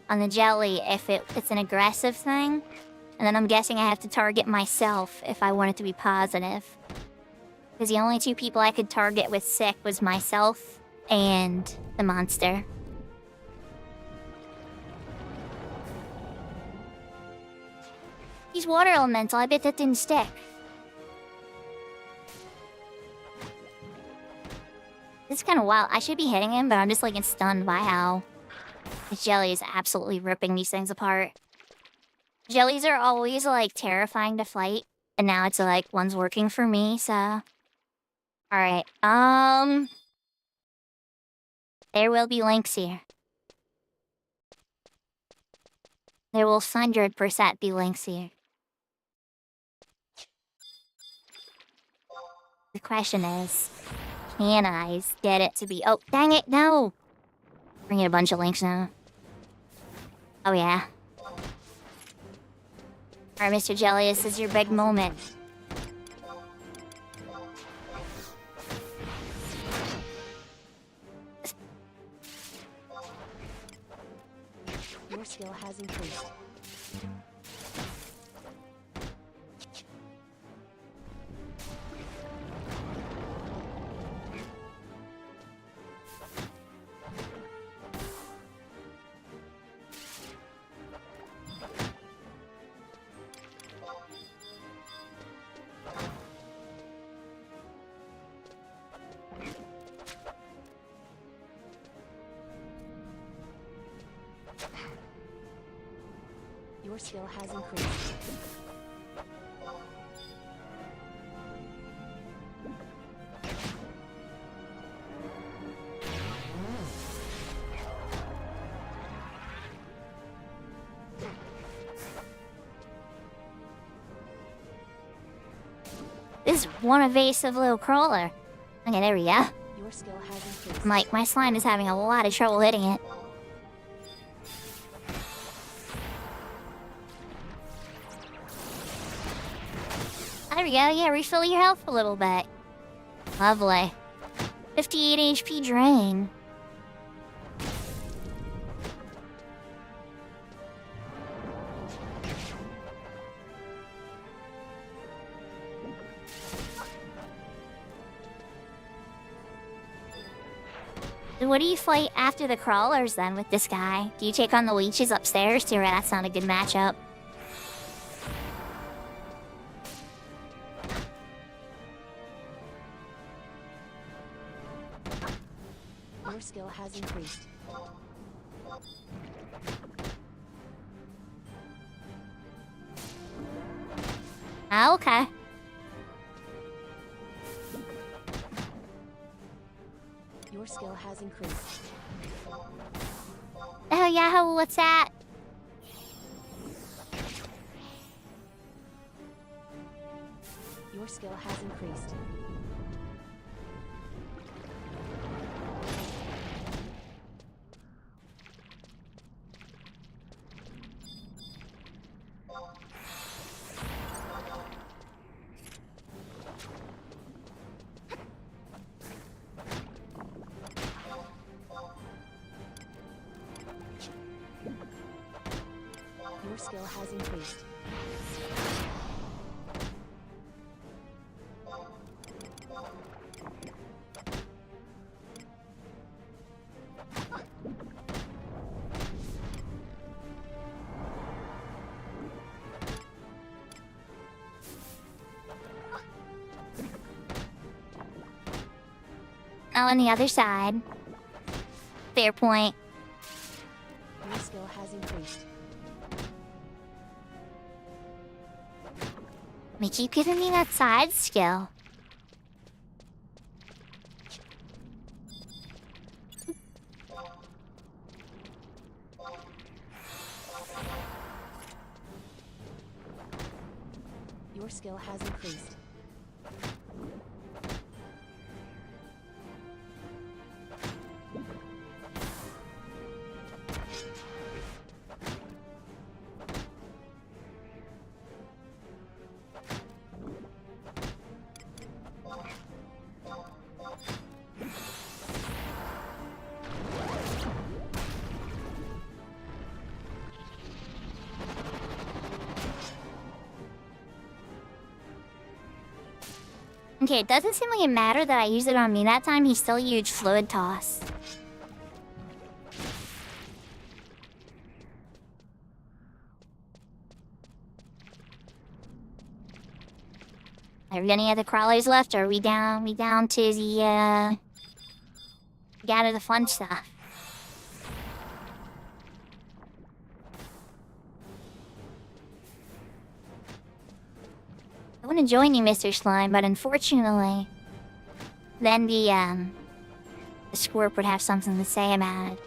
on the jelly if it's an aggressive thing. And then I'm guessing I have to target myself if I want it to be positive. Because the only two people I could target with sick was myself and the monster. He's water elemental, I bet that didn't stick. This is kind of wild. I should be hitting him, but I'm just like stunned by how this jelly is absolutely ripping these things apart. Jellies are always like terrifying to fight, and now it's like one's working for me, so. Alright, there will be links here. There will 100% be links here. The question is, can I get it to be... Oh, dang it, no! Bring in a bunch of links now. Oh, yeah. Alright, Mr. Jelly, this is your big moment. Your skill has increased. Your skill has increased. This is one evasive little crawler. Okay, there we go. Your skill has increased. My slime is having a lot of trouble hitting it. There we go, yeah, refill your health a little bit. Lovely. 58 HP drain. What do you fight after the crawlers then with this guy? Do you take on the leeches upstairs too? Right, that's not a good matchup. Your skill has increased. Ah, okay. Your skill has increased. Oh, Yahoo, what's that? Your skill has increased. Your skill has increased. Now on the other side. Fair point. Your skill has increased. They keep giving me that side skill. Your skill has increased. Okay, it doesn't seem like it mattered that I used it on me. That time he still used Fluid Toss. Are we any other crawlers left? Or are we down to the gather the fun stuff? I want to join you, Mr. Slime, but unfortunately, then the Squirp would have something to say about it.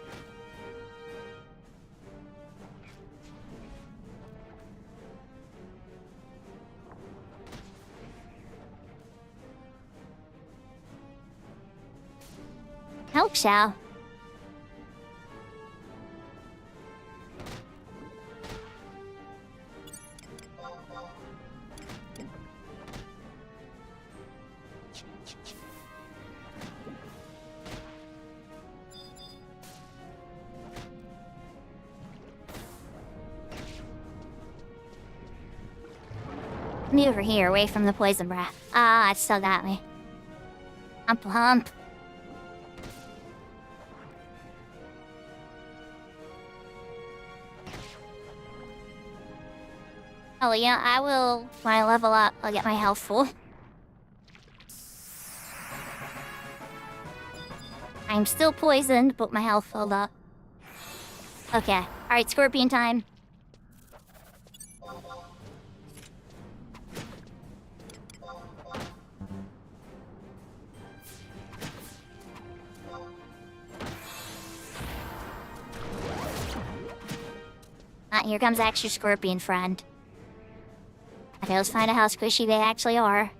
Hope so. Me over here, away from the poison breath. Ah, it still got me. Hump. Oh yeah, I will, when I level up, I'll get my health full. I'm still poisoned, but my health filled up. Okay, alright, scorpion time. Here comes extra scorpion friend. Okay, let's find out how squishy they actually are.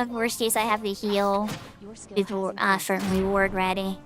Worst case, I have the heal Your skill before, has for increased. reward ready.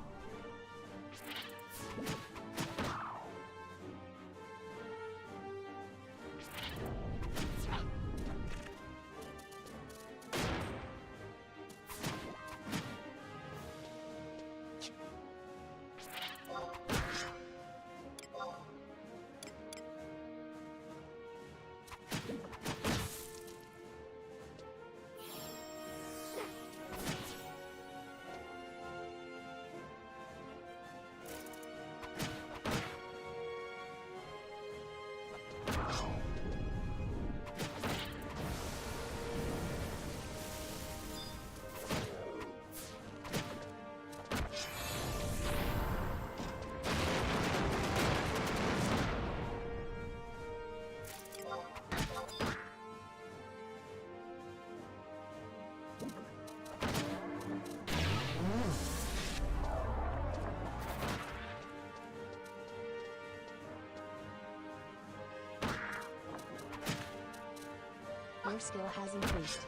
Your skill has increased.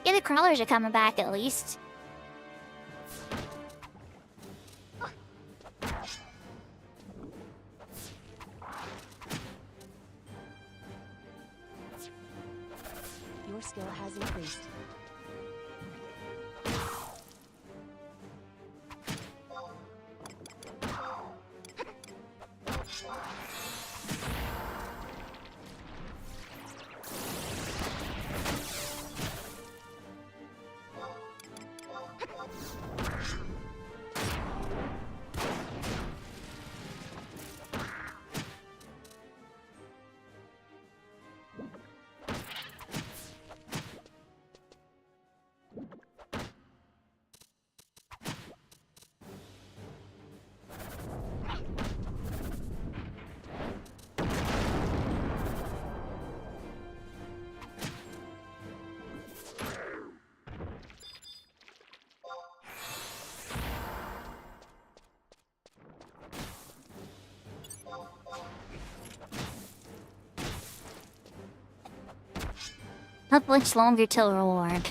Yeah, the crawlers are coming back at least. Your skill has increased. Not much longer till reward.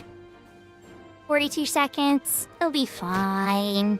42 seconds. It'll be fine.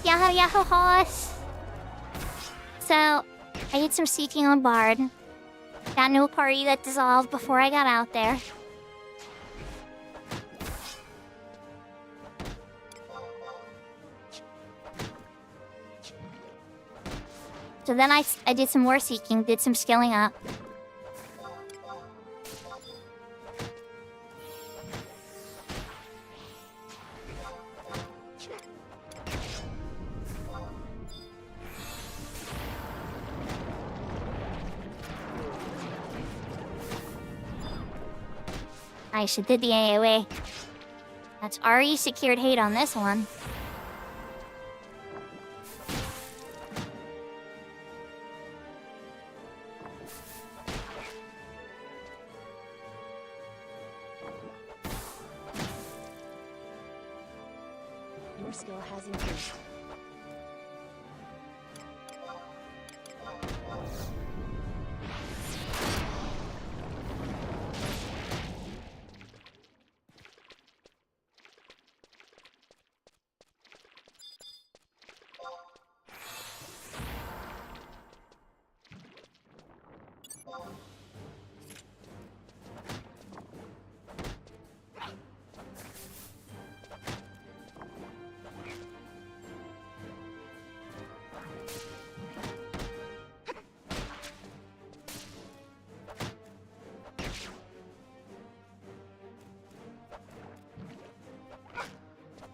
Yahoo Yahoo horse! So, I did some seeking on Bard. Got no party that dissolved before I got out there. So then I did some more seeking, did some skilling up. I should did the AOA. That's already secured hate on this one. Your skill has increased.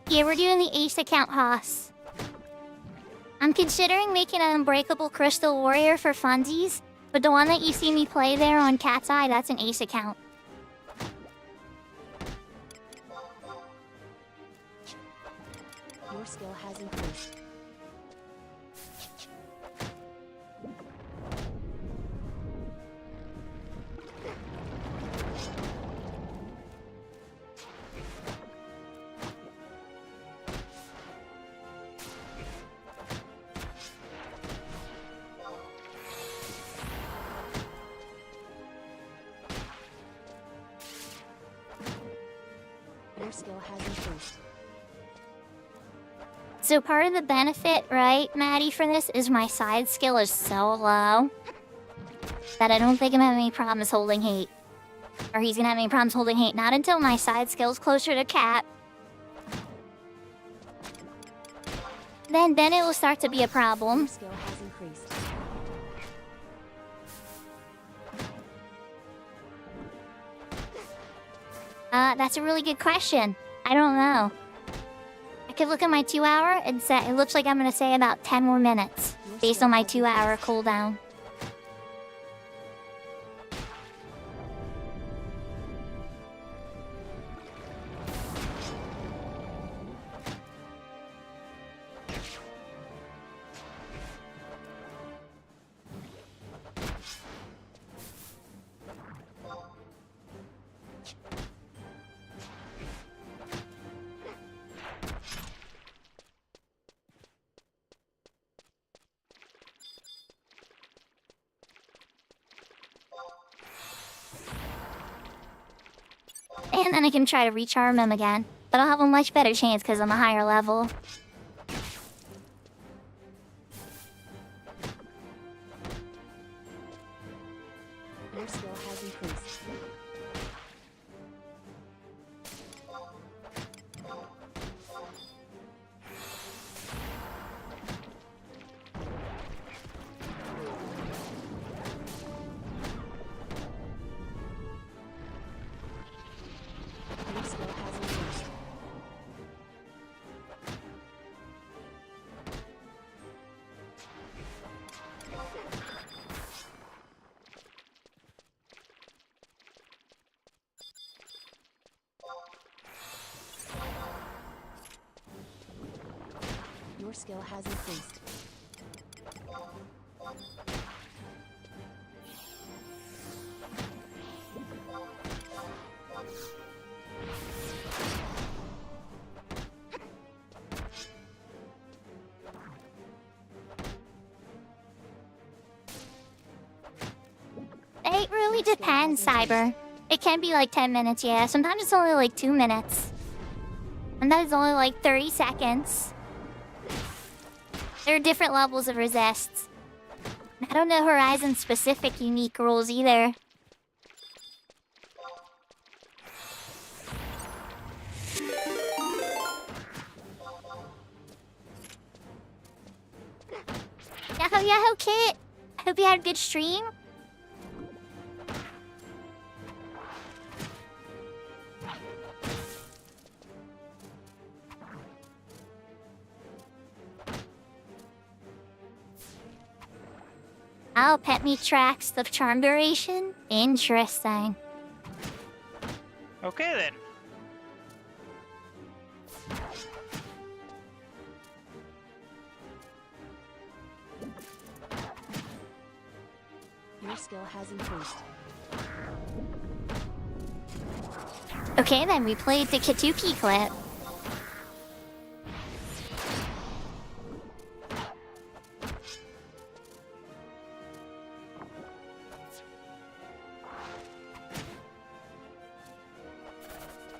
Yeah, we're doing the Ace account Haas. I'm considering making an Unbreakable Crystal Warrior for funsies, but the one that you see me play there on Cat's Eye, that's an Ace account. Your skill has increased. Your skill has increased. So part of the benefit, right, Maddie, for this is my side skill is so low that I don't think I'm having any problems holding hate. Or he's gonna have any problems holding hate. Not until my side skill's closer to Cat. Then it will start to be a Your problem. skill has increased. That's a really good question. I don't know. I could look at my 2 hour and say it looks like I'm gonna say about 10 more minutes based on my 2 hour cooldown. And then I can try to recharm him again. But I'll have a much better chance because I'm a higher level. Your skill has increased. Your skill has increased. Your skill has increased. It really depends, Cyber. It can be like 10 minutes, yeah. Sometimes it's only like 2 minutes. Sometimes it's only like 30 seconds. There are different levels of resists. I don't know Horizon's specific unique rules either. Yahoo Yahoo Kit! I hope you had a good stream. Oh, pet me tracks the charm duration? Interesting. Okay then. Your skill has increased. Okay, then we played the Katuki clip.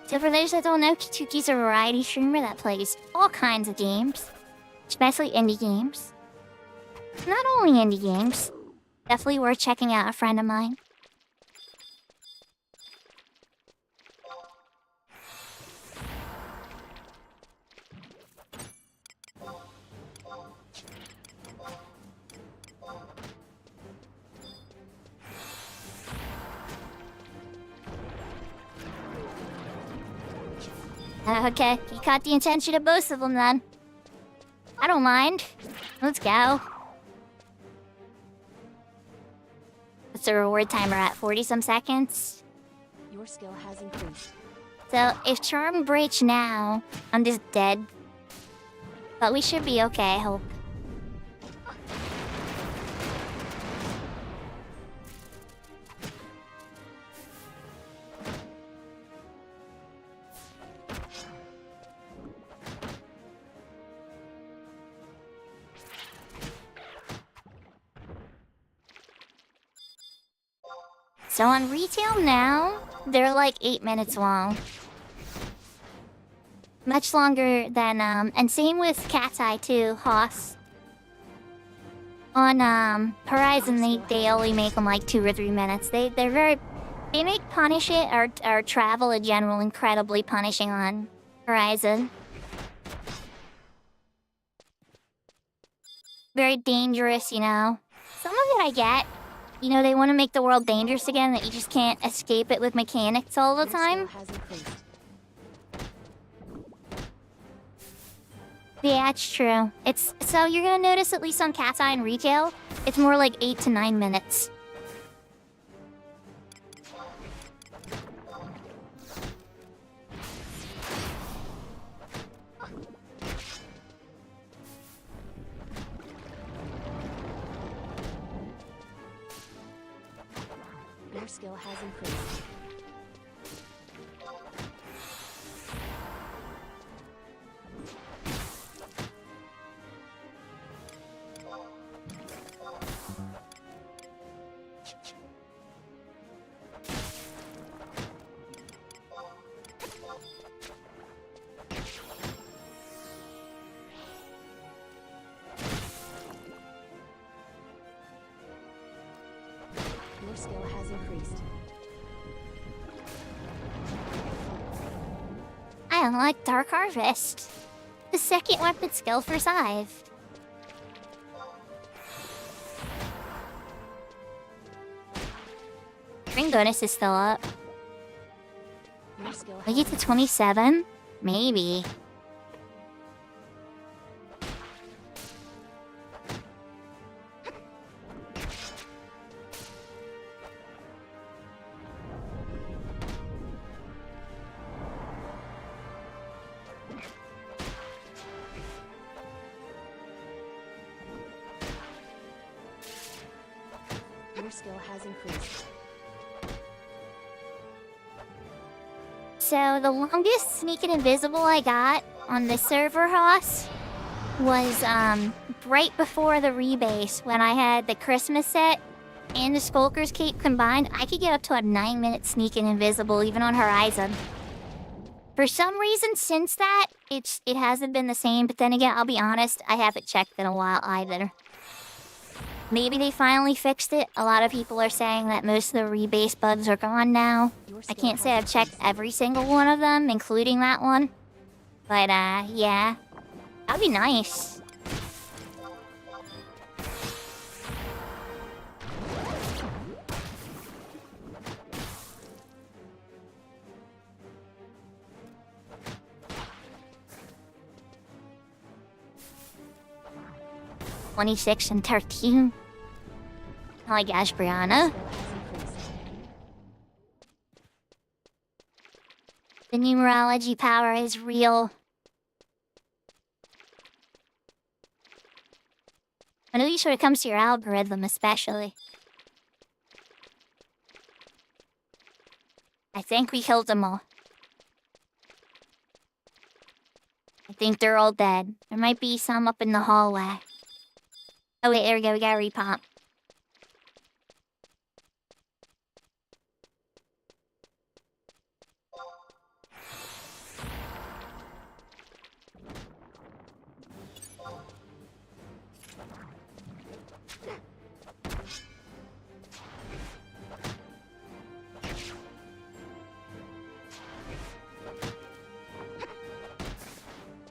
So for those that don't know, Katuki's a variety streamer that plays all kinds of games, especially indie games. Not only indie games, definitely worth checking out, a friend of mine. Okay, you caught the attention of both of them then. I don't mind. Let's go. What's the reward timer at? 40-some seconds? Your skill has increased. So, if Charm breaks now, I'm just dead. But we should be okay, I hope. So on retail now, they're like 8 minutes long. Much longer than, and same with Cat's Eye too, Hoss. On, Horizon, they only make them like 2 or 3 minutes. They make Punish It, or travel in general, incredibly punishing on Horizon. Very dangerous, you know. Some of it I get. You know, they want to make the world dangerous again, that you just can't escape it with mechanics all the time. Yeah, it's true. So you're gonna notice, at least on Cat's Eye and retail, it's more like 8 to 9 minutes. Your skill has increased. Your skill has increased. I unlocked Dark Harvest, the second weapon skill for Scythe. Ring bonus is still up. Your skill I get to 27? Maybe. Your skill has increased. So the longest sneaking invisible I got on the server house was right before the rebase, when I had the Christmas set and the Skulker's Cape combined. I could get up to a 9-minute sneaking invisible even on Horizon. For some reason since that, it hasn't been the same, but then again, I'll be honest, I haven't checked in a while either. Maybe they finally fixed it. A lot of people are saying that most of the rebase bugs are gone now. I can't say I've checked every single one of them, including that one. But, yeah. That'd be nice. (26 and 13. I like Ashbriana. The numerology power is real. I know you sort of comes to your algorithm, especially. I think we killed them all. I think they're all dead. There might be some up in the hallway. Oh wait, there we go, we got a repomp.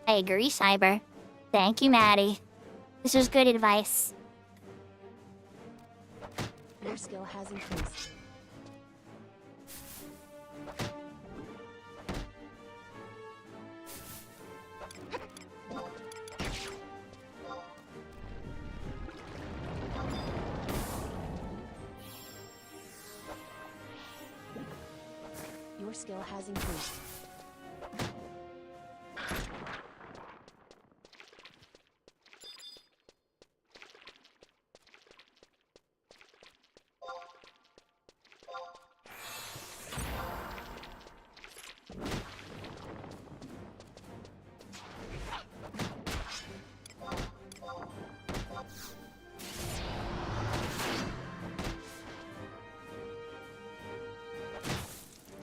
I agree, Cyber. Thank you, Maddie. This was good advice. Your skill has increased. skill has increased.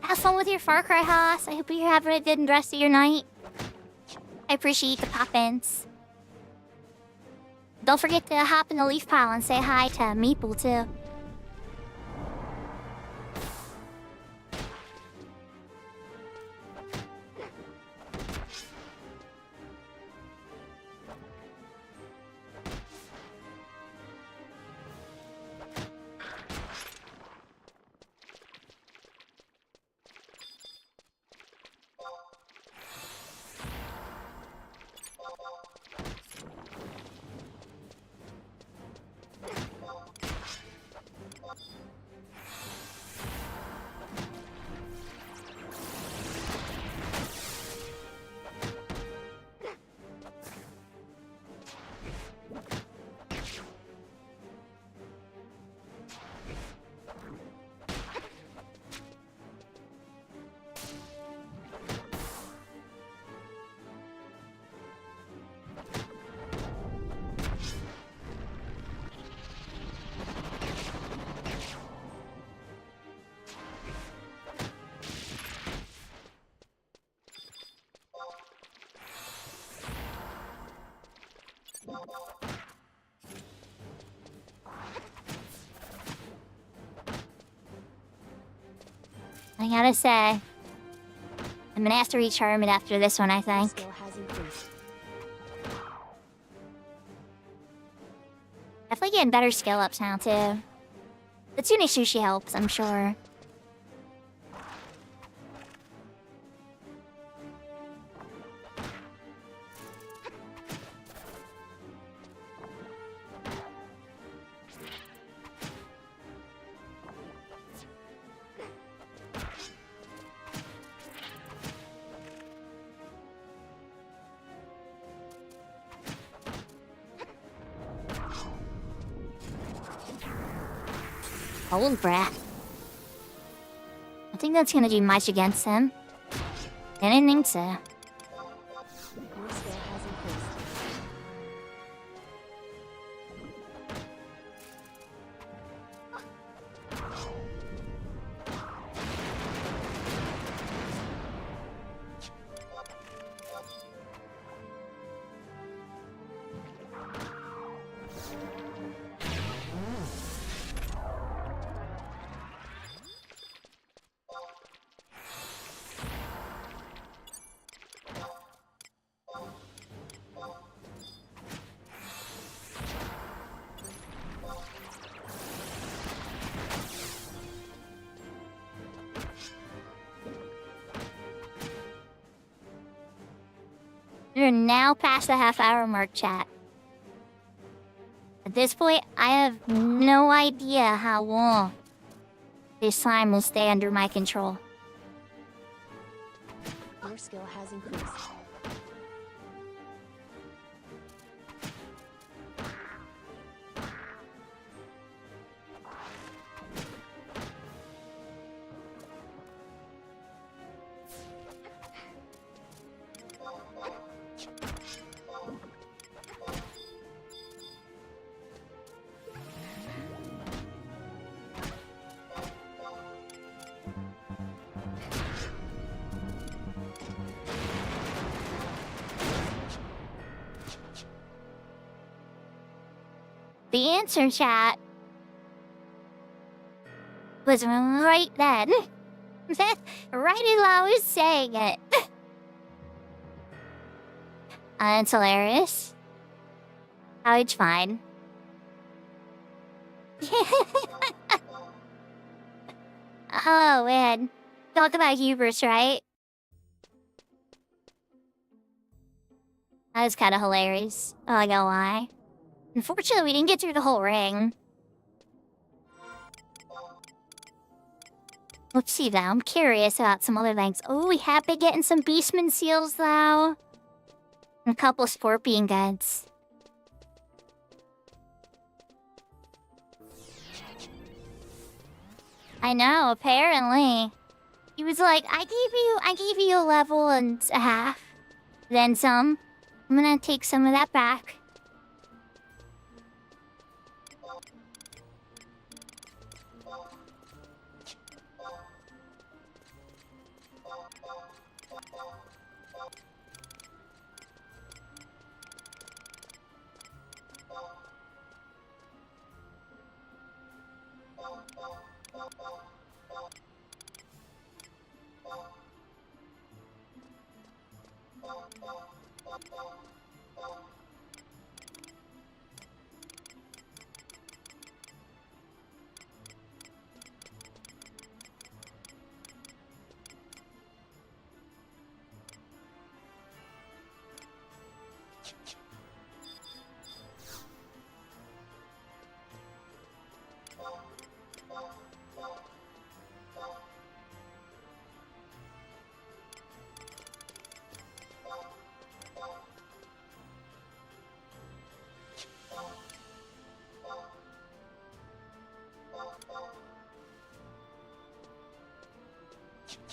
Have fun with your Far Cry house. I hope you're having a good rest of your night. I appreciate the pop-ins. Don't forget to hop in the leaf pile and say hi to Meeple too. I gotta say, I'm gonna have to reach Hermit after this one, I Your think. skill has increased. Definitely getting better skill ups now, too. The tuna sushi helps, I'm sure. Hold breath. I think that's gonna do much against him. I didn't think so. Your skill has increased. We're now past the half-hour mark, chat. At this point, I have no idea how long this slime will stay under my control. Your skill has increased. The answer, chat, was right then. Right as I was saying it. It's hilarious. Oh, it's fine. Oh, man. Talk about hubris, right? That was kind of hilarious. Oh, I gotta lie. Unfortunately, we didn't get through the whole ring. Let's see though. I'm curious about some other things. Oh, we have been getting some Beastman seals though. And a couple scorpion guns. I know, apparently. He was like, I gave you a level and a half. Then some. I'm gonna take some of that back.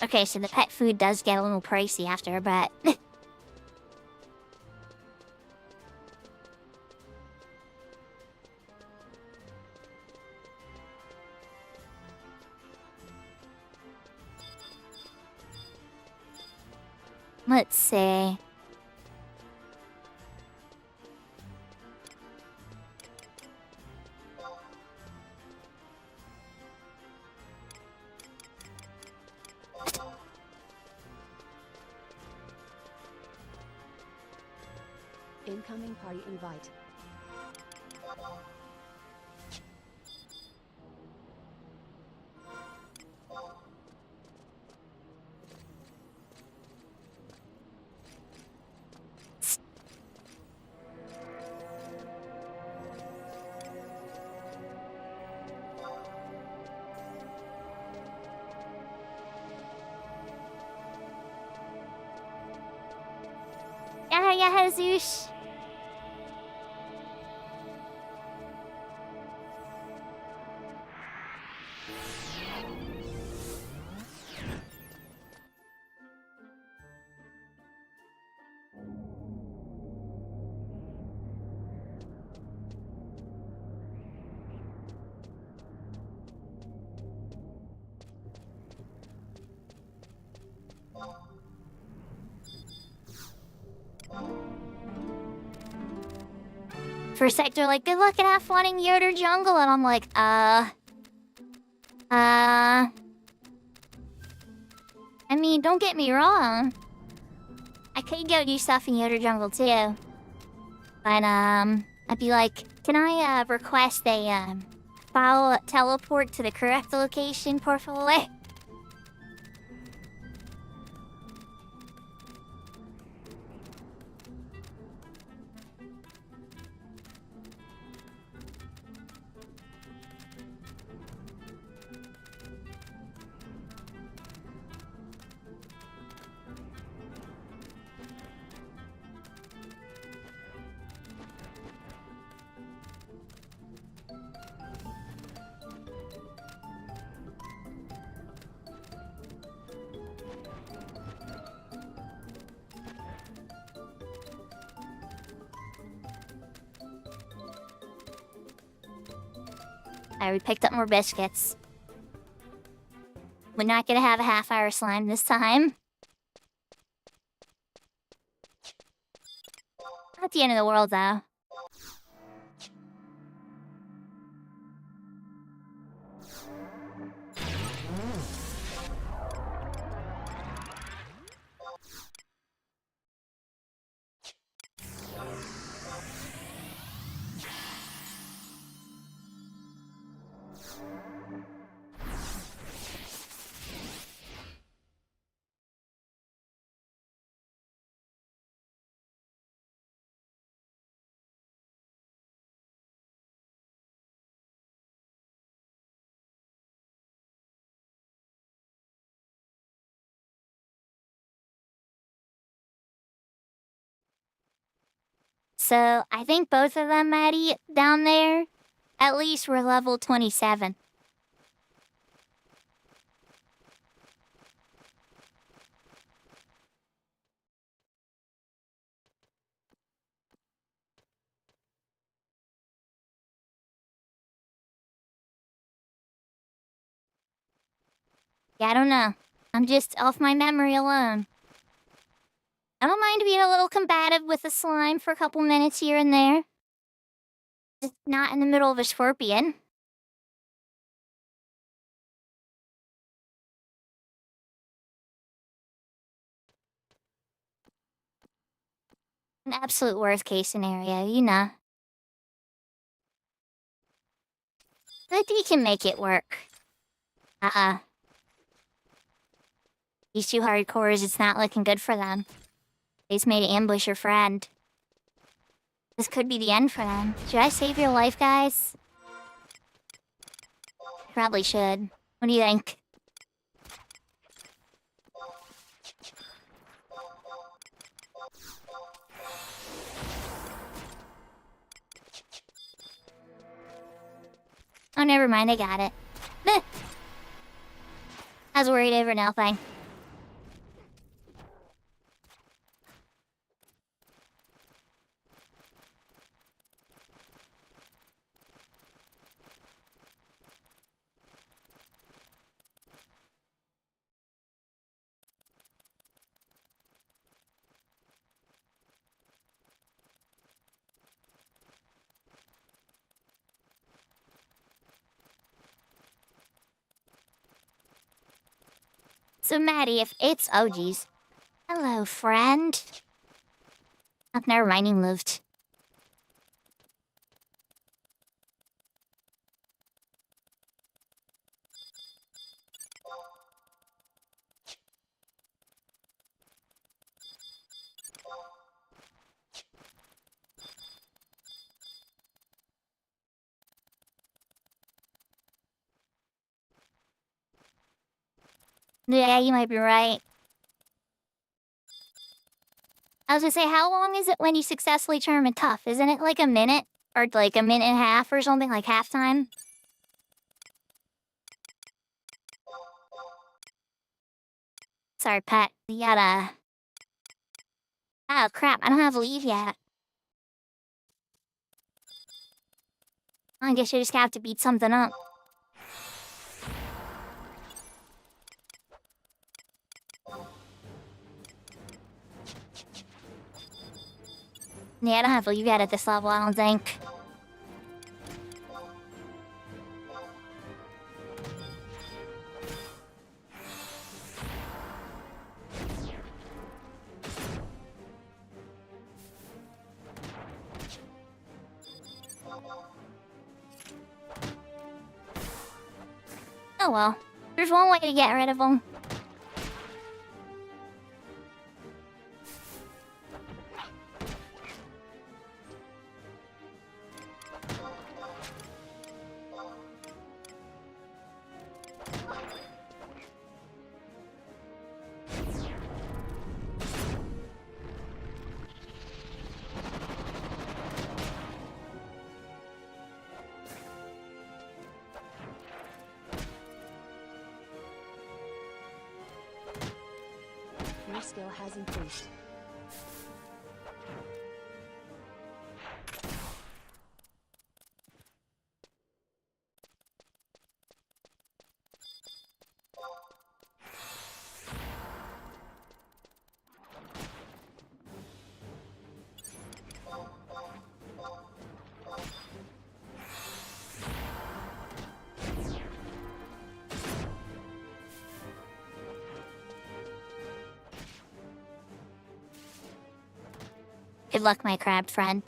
Okay, so the pet food does get a little pricey after, but... Let's see... Incoming party invite. Yeah, Jesus. For a sec, they're like, good luck and have fun in Yoder Jungle, and I'm like, I mean, don't get me wrong. I could go do stuff in Yoder Jungle too. But, I'd be like, can I, request a, file teleport to the correct location, por favor? We picked up more biscuits. We're not gonna have a half-hour slime this time. Not the end of the world, though. So I think both of them, Maddie, down there, at least were level 27. Yeah, I don't know. I'm just off my memory alone. I don't mind being a little combative with the slime for a couple minutes here and there. Just not in the middle of a scorpion. An absolute worst case scenario, you know. But we can make it work. These two hardcores, it's not looking good for them. They just made an ambush your friend. This could be the end for them. Should I save your life, guys? Probably should. What do you think? Oh, never mind, I got it. I was worried over nothing. So, Maddie, if it's OGs. Hello, friend. Oh, never mind, he moved. Yeah, you might be right. I was gonna say, how long is it when you successfully turn a tough? Isn't it like a minute? Or like a minute and a half or something, like halftime? Sorry, pet. You gotta... Oh, crap, I don't have leave yet. I guess you just have to beat something up. Yeah, I don't have leave yet at this level, I don't think. Oh well. There's one way to get rid of them. Your skill has increased. Good luck, my crab friend.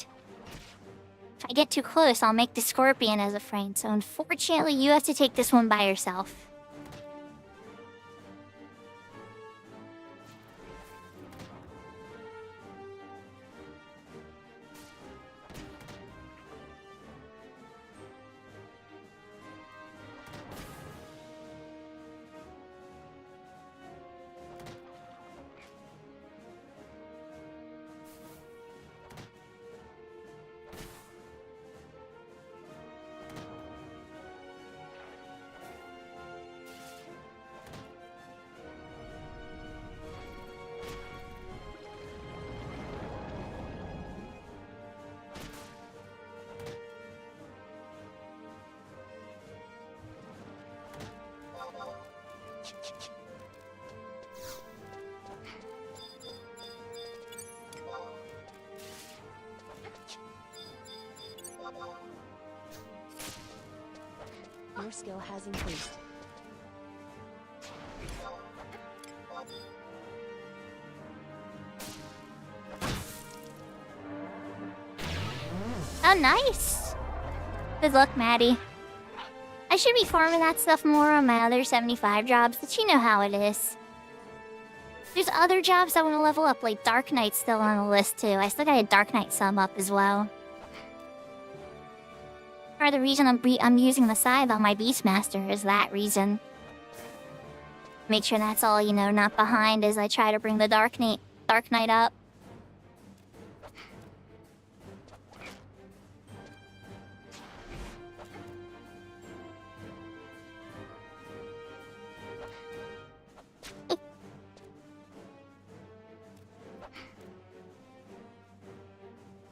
If I get too close, I'll make the scorpion as a friend, so unfortunately you have to take this one by yourself. Your skill has increased. Oh, nice. Good luck, Maddie. I should be farming that stuff more on my other 75 jobs, but you know how it is. There's other jobs I want to level up, like Dark Knight's still on the list too. I still got a Dark Knight sum up as well. Part of the reason I'm using the scythe on my Beastmaster is that reason. Make sure that's all, not behind as I try to bring the Dark Knight up.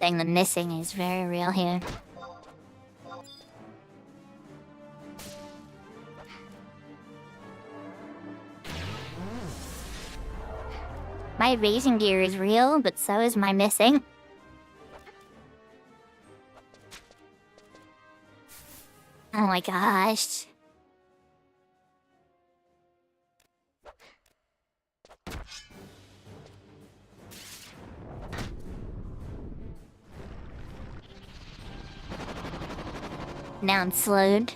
Dang, the missing is very real here. My evasion gear is real, but so is my missing. Oh my gosh. Now I'm slowed.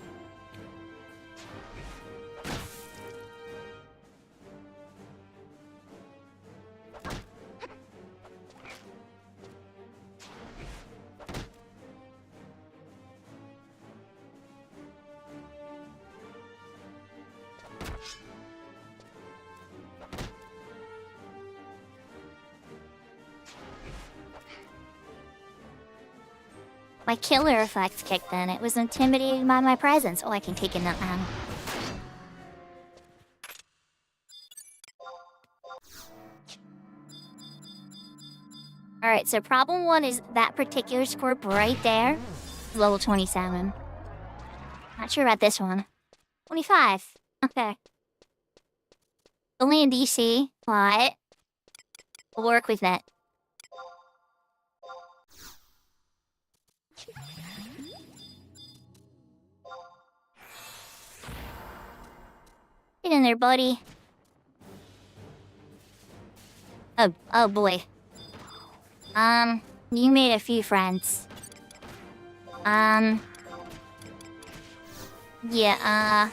My killer effect kicked in. It was intimidated by my presence. Oh, I can take it now. Alright, so problem one is that particular scorp right there. Level 27. Not sure about this one. 25. Okay. Only in DC, but we'll work with that. Get in there, buddy. Oh boy. You made a few friends. Yeah,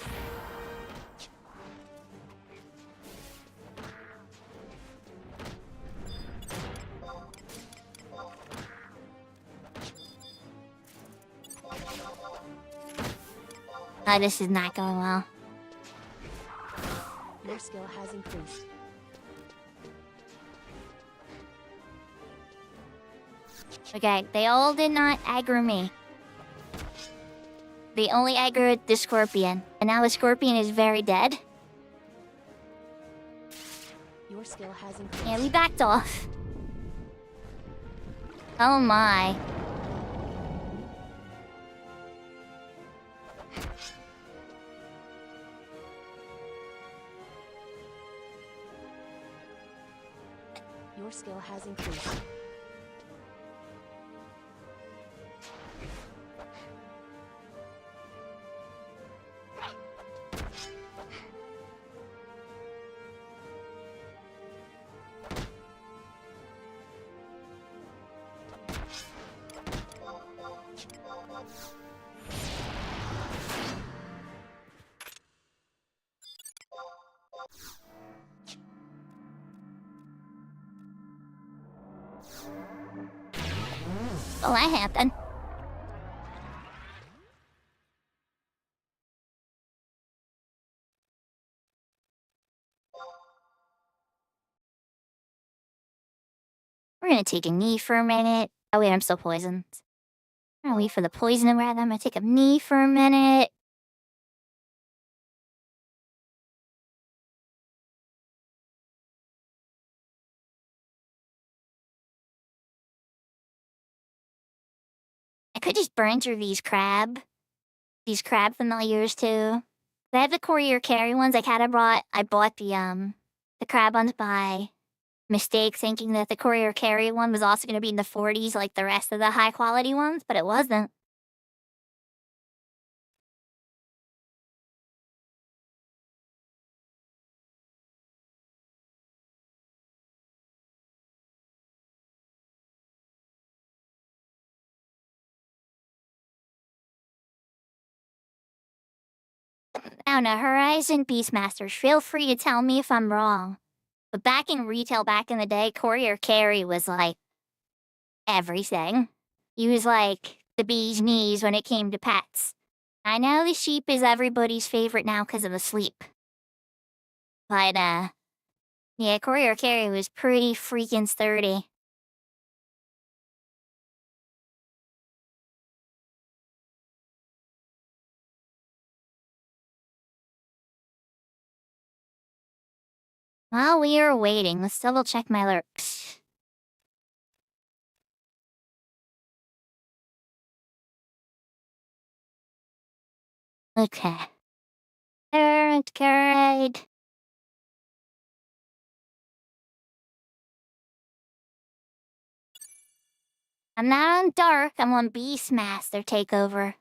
oh, this is not going well. Your skill has increased. Okay, they all did not aggro me. They only aggroed the scorpion, and now the scorpion is very dead. Your skill has increased. Yeah, we backed off. Oh my. Your skill has increased. Well, that happened. We're gonna take a knee for a minute. Oh wait, I'm still poisoned. I'm gonna wait for the poison to rather. I'm gonna take a knee for a minute. I could just burn through these crab familiars too. I have the courier carry ones. I bought the crab ones by mistake, thinking that the courier carry one was also going to be in the 40s like the rest of the high quality ones, but it wasn't. I don't know, Horizon Beastmasters, feel free to tell me if I'm wrong. But back in retail, back in the day, Courier Carry was like everything. He was like the bee's knees when it came to pets. I know the sheep is everybody's favorite now because of the sleep. But, yeah, Courier Carry was pretty freaking sturdy. While we are waiting, let's double check my lurks. Okay. Alright. I'm not on Dark, I'm on Beastmaster Takeover.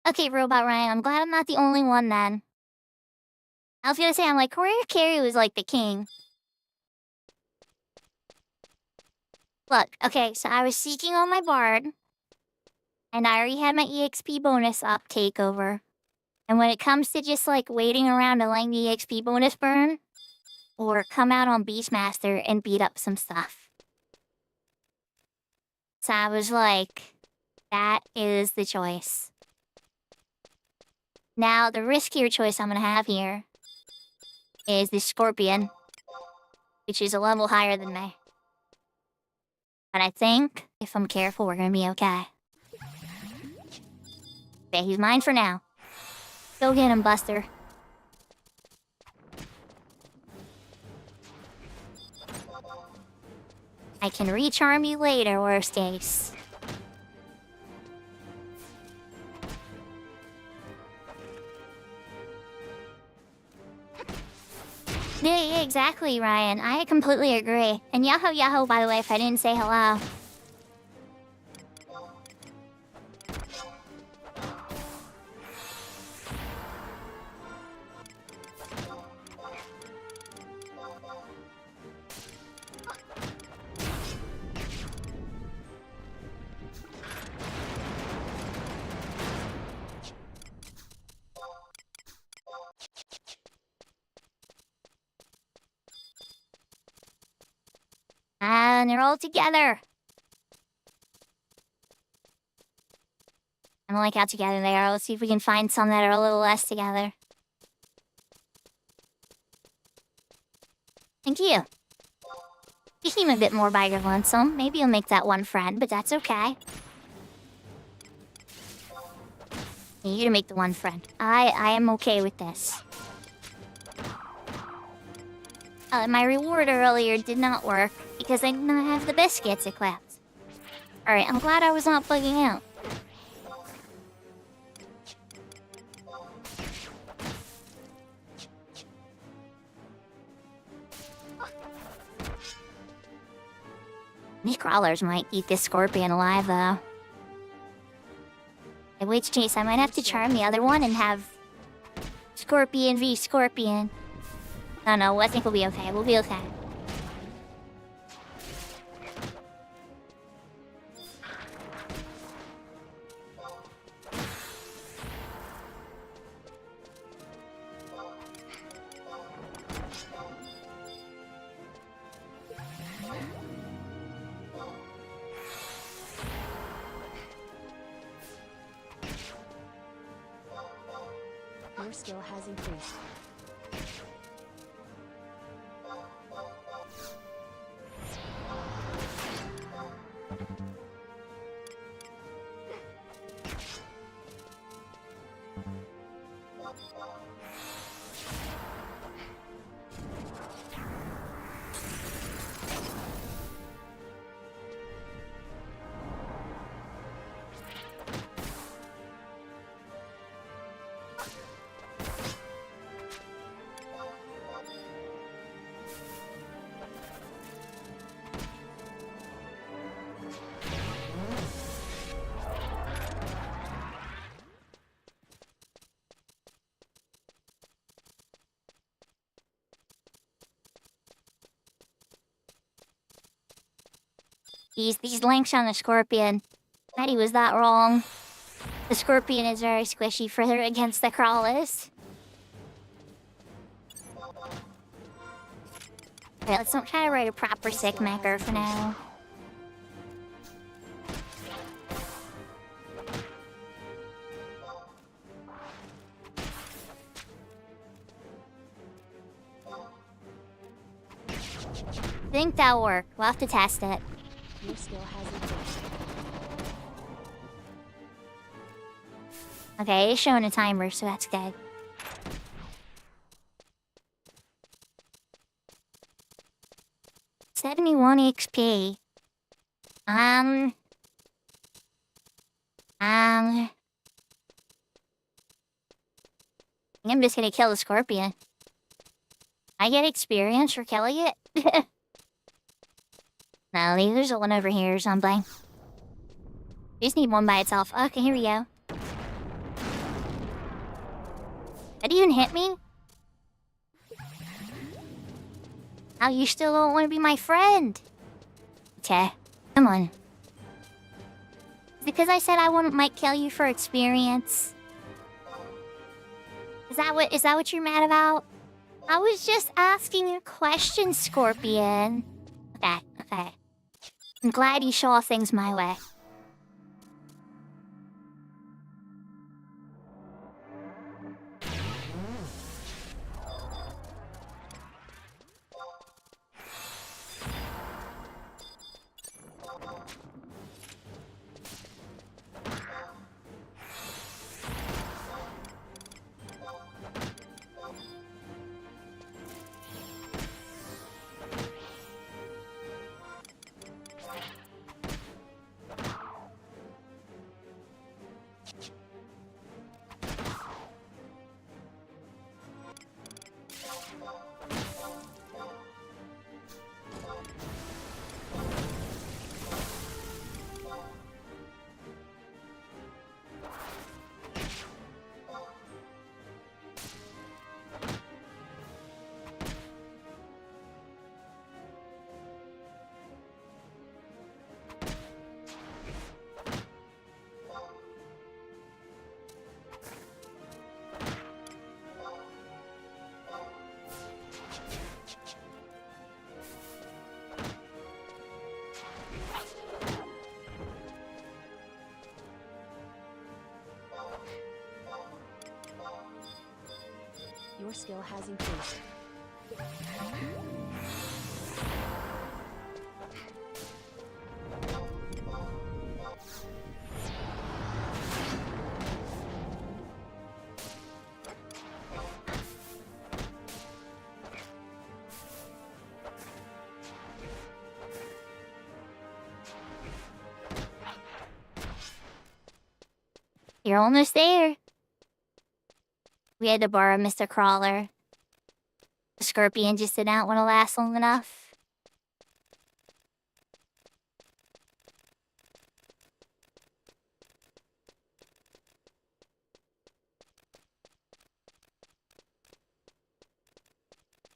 Okay, Robot Ryan, I'm glad I'm not the only one then. I was gonna say, I'm like, Courier Carry was like the king. Look, okay, so I was seeking on my Bard, and I already had my EXP bonus up Takeover. And when it comes to just like waiting around to letting the EXP bonus burn, or come out on Beastmaster and beat up some stuff. So I was like, that is the choice. Now, the riskier choice I'm gonna have here is the Scorpion, which is a level higher than me. But I think, if I'm careful, we're gonna be okay. Okay, he's mine for now. Go get him, Buster. I can recharm you later, worst case. Yeah, exactly, Ryan. I completely agree. And Yahoo, by the way, if I didn't say hello. And they're all together. I don't like how together they are. Let's see if we can find some that are a little less together. Thank you. You seem a bit more by your lonesome. Maybe you'll make that one friend, but that's okay. You to make the one friend. I am okay with this. My reward earlier did not work because I did not have the biscuits equipped. Alright, I'm glad I was not bugging out. These crawlers might eat this scorpion alive, though. In which case, I might have to charm the other one and have Scorpion v Scorpion. No, I think we'll be okay. We'll be okay. Your skill has increased. These links on the scorpion Maddie was that wrong. The scorpion is very squishy further against the crawlers. Okay, let's not try to write a proper sick maker for now. I think that'll work. We'll have to test it. Your skill has increased. Okay, it's showing a timer, so that's good. $71 XP. I think I'm just gonna kill the scorpion. I get experience for killing it? No, there's one over here or something. Just need one by itself. Okay, here we go. That even hit me? Now you still don't want to be my friend. Okay, come on. Is it because I said might kill you for experience? Is that what you're mad about? I was just asking a question, Scorpion. Okay. I'm glad you saw things my way. Your skill has increased. You're almost there. We had to borrow Mr. Crawler. The scorpion just did not want to last long enough.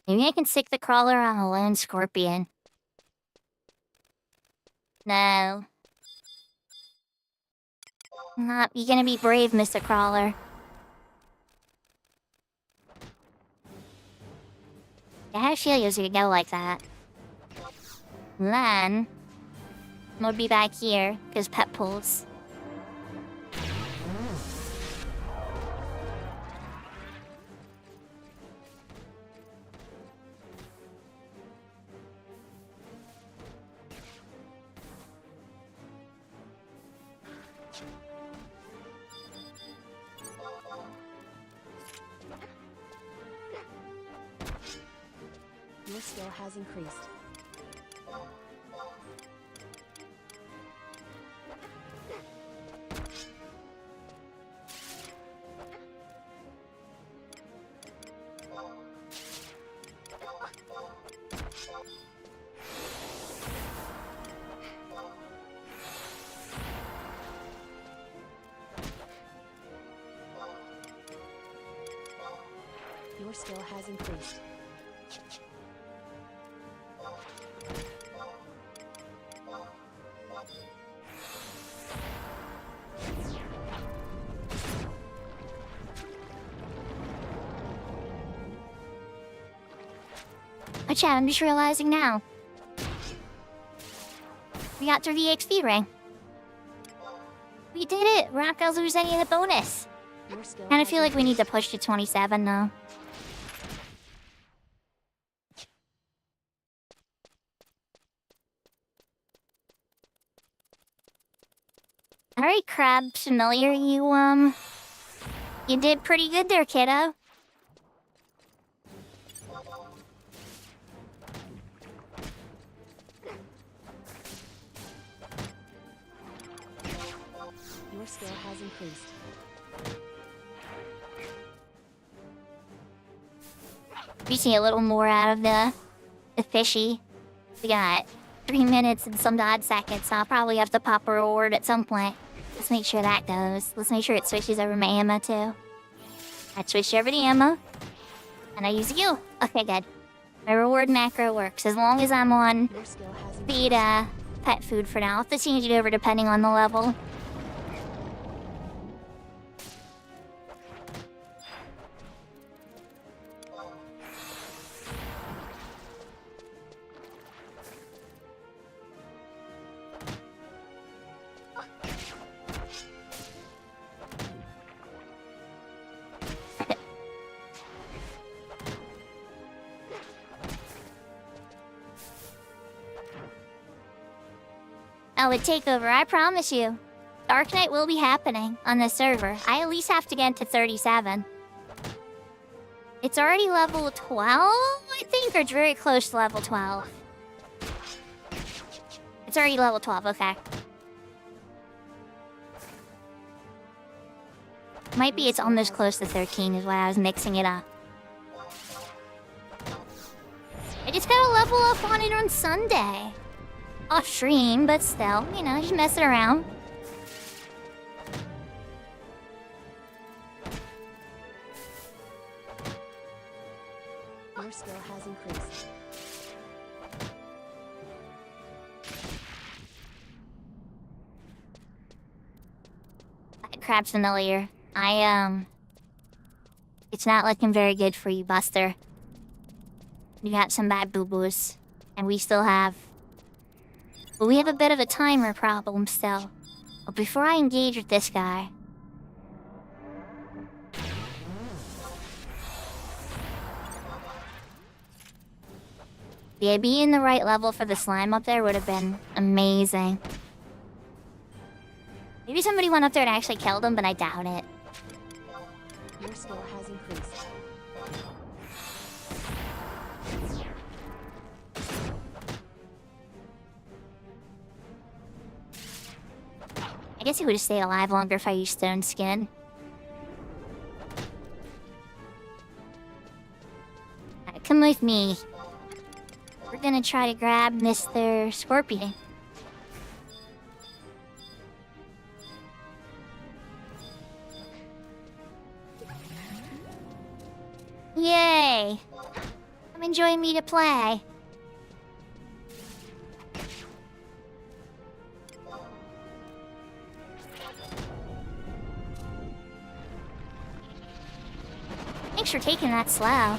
Maybe I can stick the crawler on a lone scorpion. No. Not. You're gonna be brave, Mr. Crawler. I have Shelios who go like that. And then we'll be back here because pet pulls. Your skill has increased. Your skill has increased. Oh, chat, I'm just realizing now. We got through the XP ring. We did it! We're not gonna lose any of the bonus. Your skill Kinda has feel like we need to increased. push to 27 though. Alright, Crab Familiar, you did pretty good there, kiddo. Your skill has increased. We see a little more out of the fishy. We got 3 minutes and some odd seconds, so I'll probably have to pop a reward at some point. Let's make sure that goes. Let's make sure it switches over my ammo too. I switched over to ammo. And I use you. Okay, good. My reward macro works as long as I'm on Your skill has increased. feed pet food for now. I'll have to change it over depending on the level. Oh, a takeover, I promise you. Dark Knight will be happening on the server. I at least have to get to 37. It's already level 12, I think, or it's very close to level 12. It's already level 12, okay. Might be it's almost close to 13 is why I was mixing it up. I just gotta level up on it on Sunday. Off stream, but still, you know, just messing around. Your skill has increased. Crab's familiar. It's not looking very good for you, Buster. You got some bad boo-boos. And we still have... Well, we have a bit of a timer problem still. But before I engage with this guy... Yeah, being the right level for the slime up there would have been amazing. Maybe somebody went up there and actually killed him, but I doubt it. Your skill has increased. I guess he would have stayed alive longer if I used stone skin. Alright, come with me. We're gonna try to grab Mr. Scorpion. Yay! I'm enjoying me to play. Thanks for taking that slow.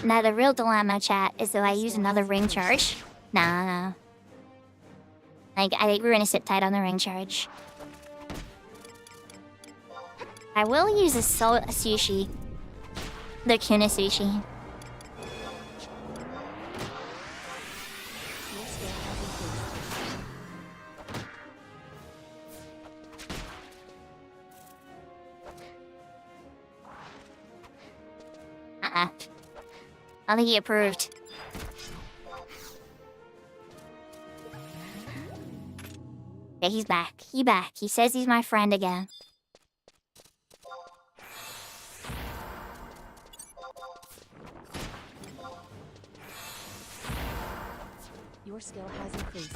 Now the real dilemma, chat, is do I use another ring charge? Nah. Like, I think we're gonna sit tight on the ring charge. I will use a sushi. The tuna sushi. Your skill has increased. I think he approved. Yeah, he's back. He back. He says he's my friend again. Your skill has increased.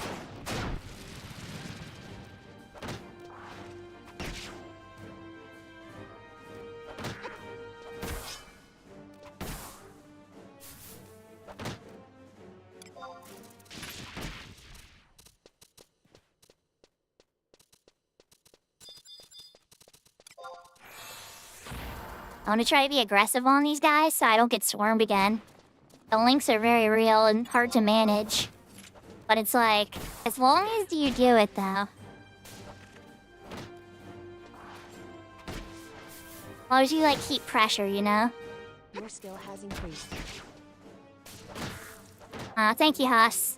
I want to try to be aggressive on these guys so I don't get swarmed again. The links are very real and hard to manage. But it's like, as long as you do it though. As long as you like keep pressure, you know? Your skill has increased. Thank you, Haas.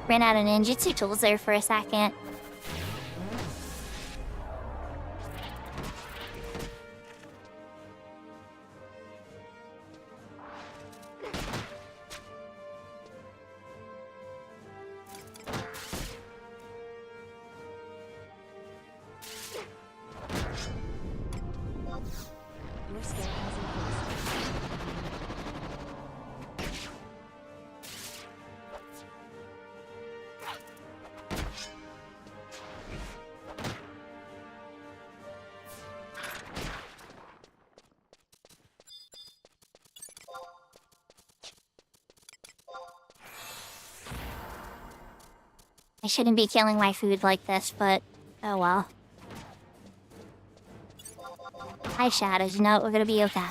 Ran out of ninjutsu tools there for a second. Your skill has increased. I shouldn't be killing my food like this, but oh well. Hi, Shadows. You know, we're gonna be okay.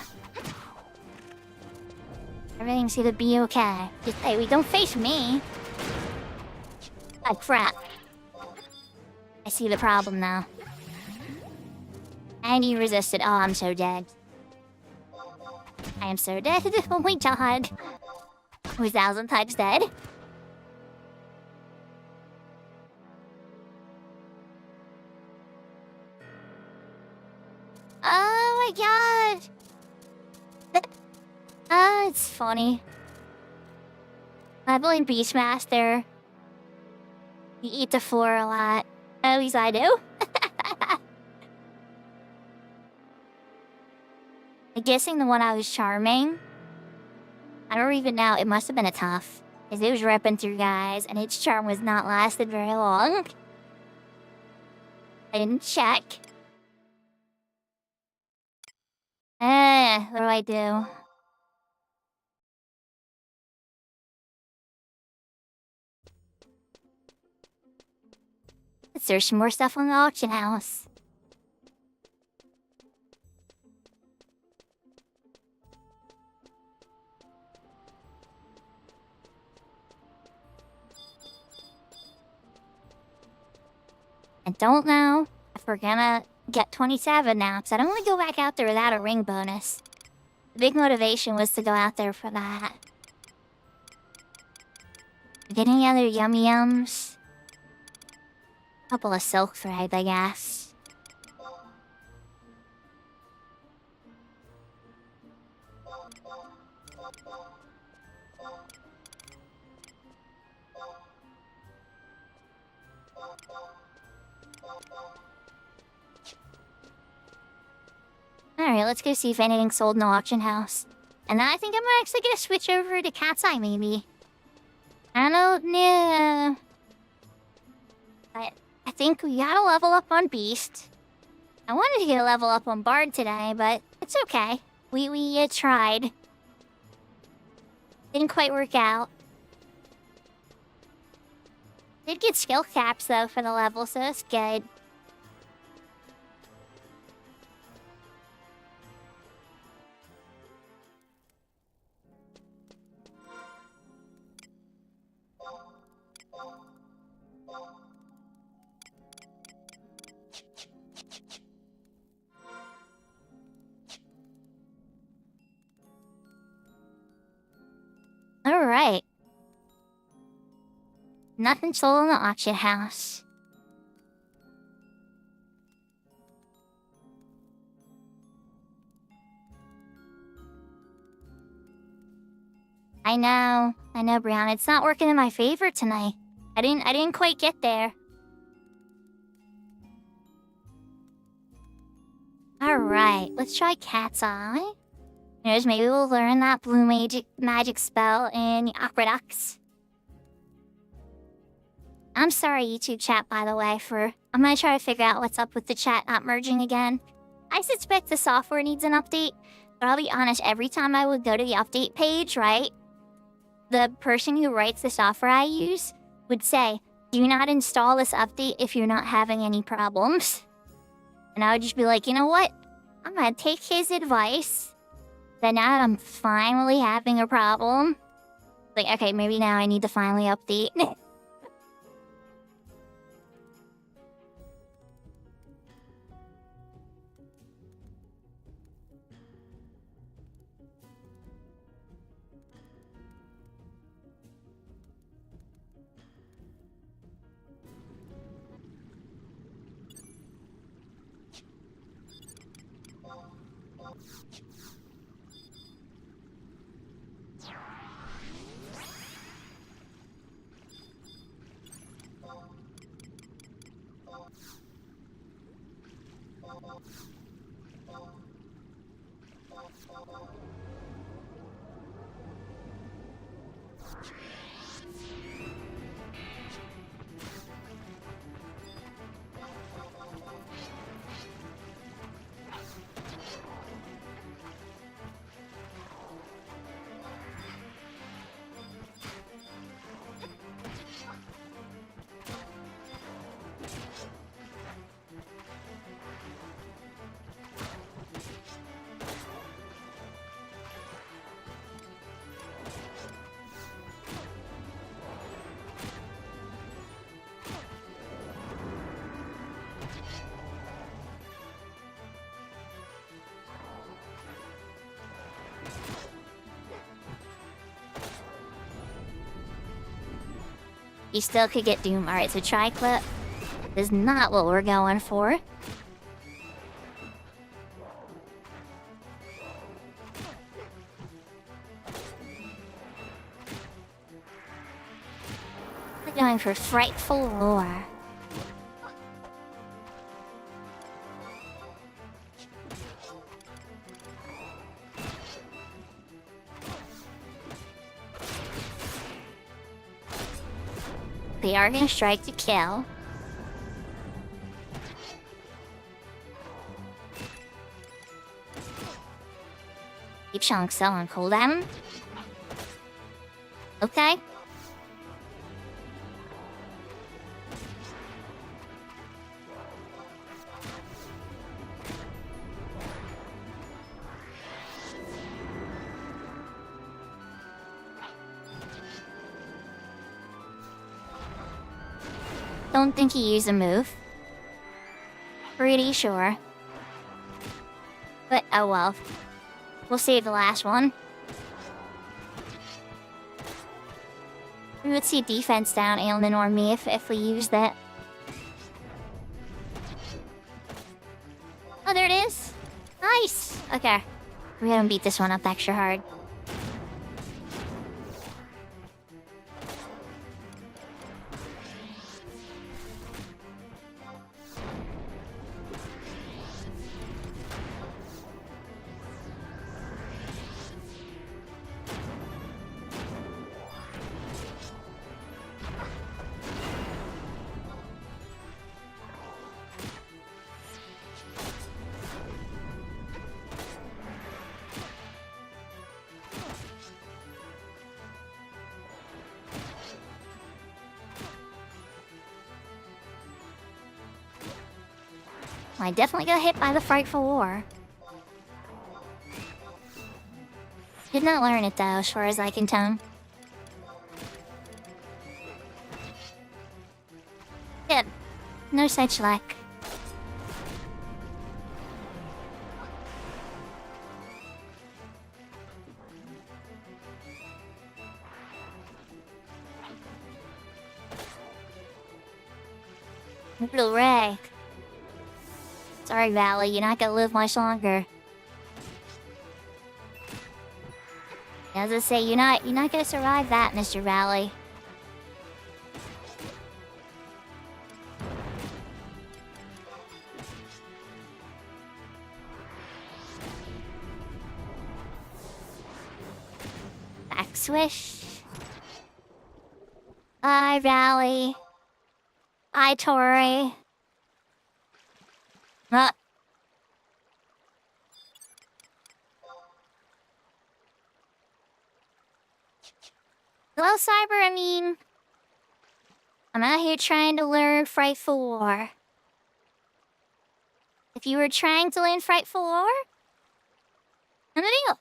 Everything's gonna be okay. Just, hey, we don't face me. Oh, crap. I see the problem now. And you resisted. Oh, I'm so dead. I am so dead. Oh my god. I was 1,000 times dead. Oh my god! Oh, it's funny. I blame Beastmaster. You eat the floor a lot. At least I do. I'm guessing the one I was charming. I don't even know. It must have been a tough. Because it was ripping through guys, and its charm was not lasted very long. I didn't check. What do I do? Let's search some more stuff on the auction house. I don't know if we're gonna get 27 now, because I don't want to go back out there without a ring bonus. The big motivation was to go out there for that. Get any other yummy yums? Couple of silk threads, I guess. Alright, let's go see if anything's sold in the auction house. And then I think I'm actually gonna switch over to Cat's Eye, maybe. I don't know. But I think we gotta level up on Beast. I wanted to get a level up on Bard today, but it's okay. We tried. Didn't quite work out. Did get skill caps, though, for the level, so that's good. Alright. Nothing sold in the auction house. I know, Brianna. It's not working in my favor tonight. I didn't quite get there. Alright, let's try Cat's Eye. Maybe we'll learn that blue magic spell in the Aqueducts. I'm sorry, YouTube chat, by the way, I'm gonna try to figure out what's up with the chat not merging again. I suspect the software needs an update, but I'll be honest, every time I would go to the update page, right? The person who writes the software I use would say, do not install this update if you're not having any problems. And I would just be like, you know what? I'm gonna take his advice. Then now that I'm finally having a problem, like, okay, maybe now I need to finally update. You still could get Doom. Alright, so Triclip is not what we're going for. We're going for Frightful Roar. They are gonna strike to kill. Keep showing cell on cooldown. Okay. Don't think he used a move. Pretty sure. But oh well. We'll save the last one. We would see defense down Ailman or me if we used that. Oh, there it is. Nice. Okay. We're gonna beat this one up extra hard. I definitely got hit by the Frightful War. Did not learn it though, as far as I can tell. Yep, no such luck. Mortal Ray. Sorry, Valley, you're not gonna live much longer. As I say, you're not gonna survive that, Mr. Valley. Back swish. Hi, Valley. Hi, Tori. Hello, Cyber. I mean, I'm out here trying to learn Frightful War. If you were trying to learn Frightful War, no deal.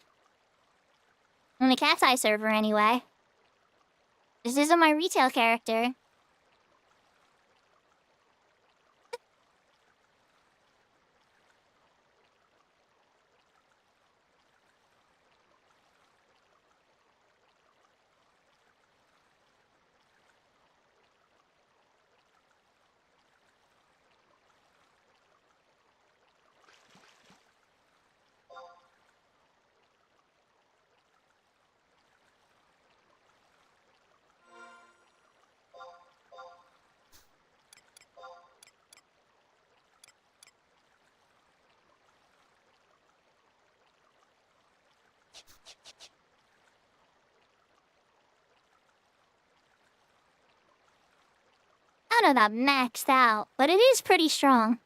On the Cat's Eye server, anyway. This isn't my retail character. I don't know about maxed out, but it is pretty strong.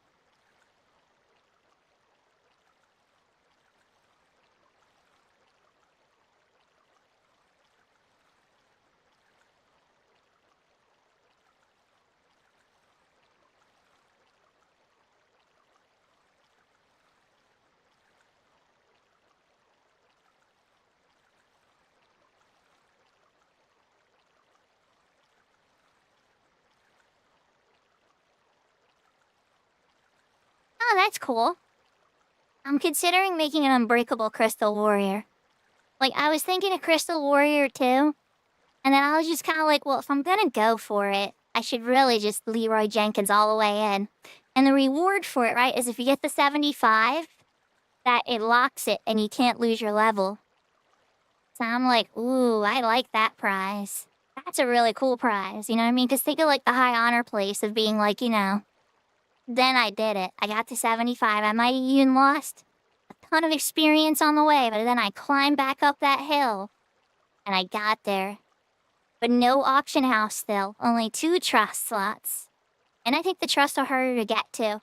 Oh, that's cool. I'm considering making an Unbreakable Crystal Warrior. Like, I was thinking of Crystal Warrior too. And then I was just kind of like, well, if I'm gonna go for it, I should really just Leroy Jenkins all the way in. And the reward for it, right, is if you get the 75, that it locks it and you can't lose your level. So I'm like, ooh, I like that prize. That's a really cool prize, you know what I mean? Because think of like the high honor place of being like, you know, then I did it. I got to 75. I might have even lost a ton of experience on the way, but then I climbed back up that hill. And I got there. But no auction house still. Only 2 trust slots. And I think the trusts are harder to get to.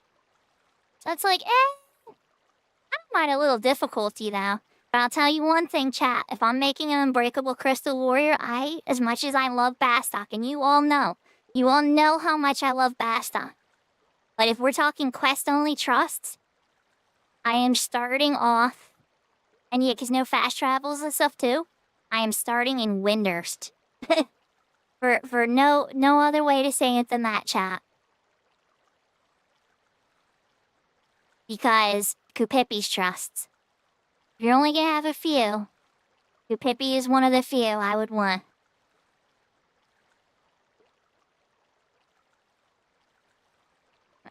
So it's like, I don't mind a little difficulty though. But I'll tell you one thing, chat. If I'm making an Unbreakable Crystal Warrior, as much as I love Bastok, and you all know how much I love Bastok. But if we're talking quest-only trusts, I am starting off, and yeah, because no fast travels and stuff too, I am starting in Windurst. for no other way to say it than that, chat. Because Kupipi's trusts. If you're only gonna have a few, Kupipi is one of the few I would want.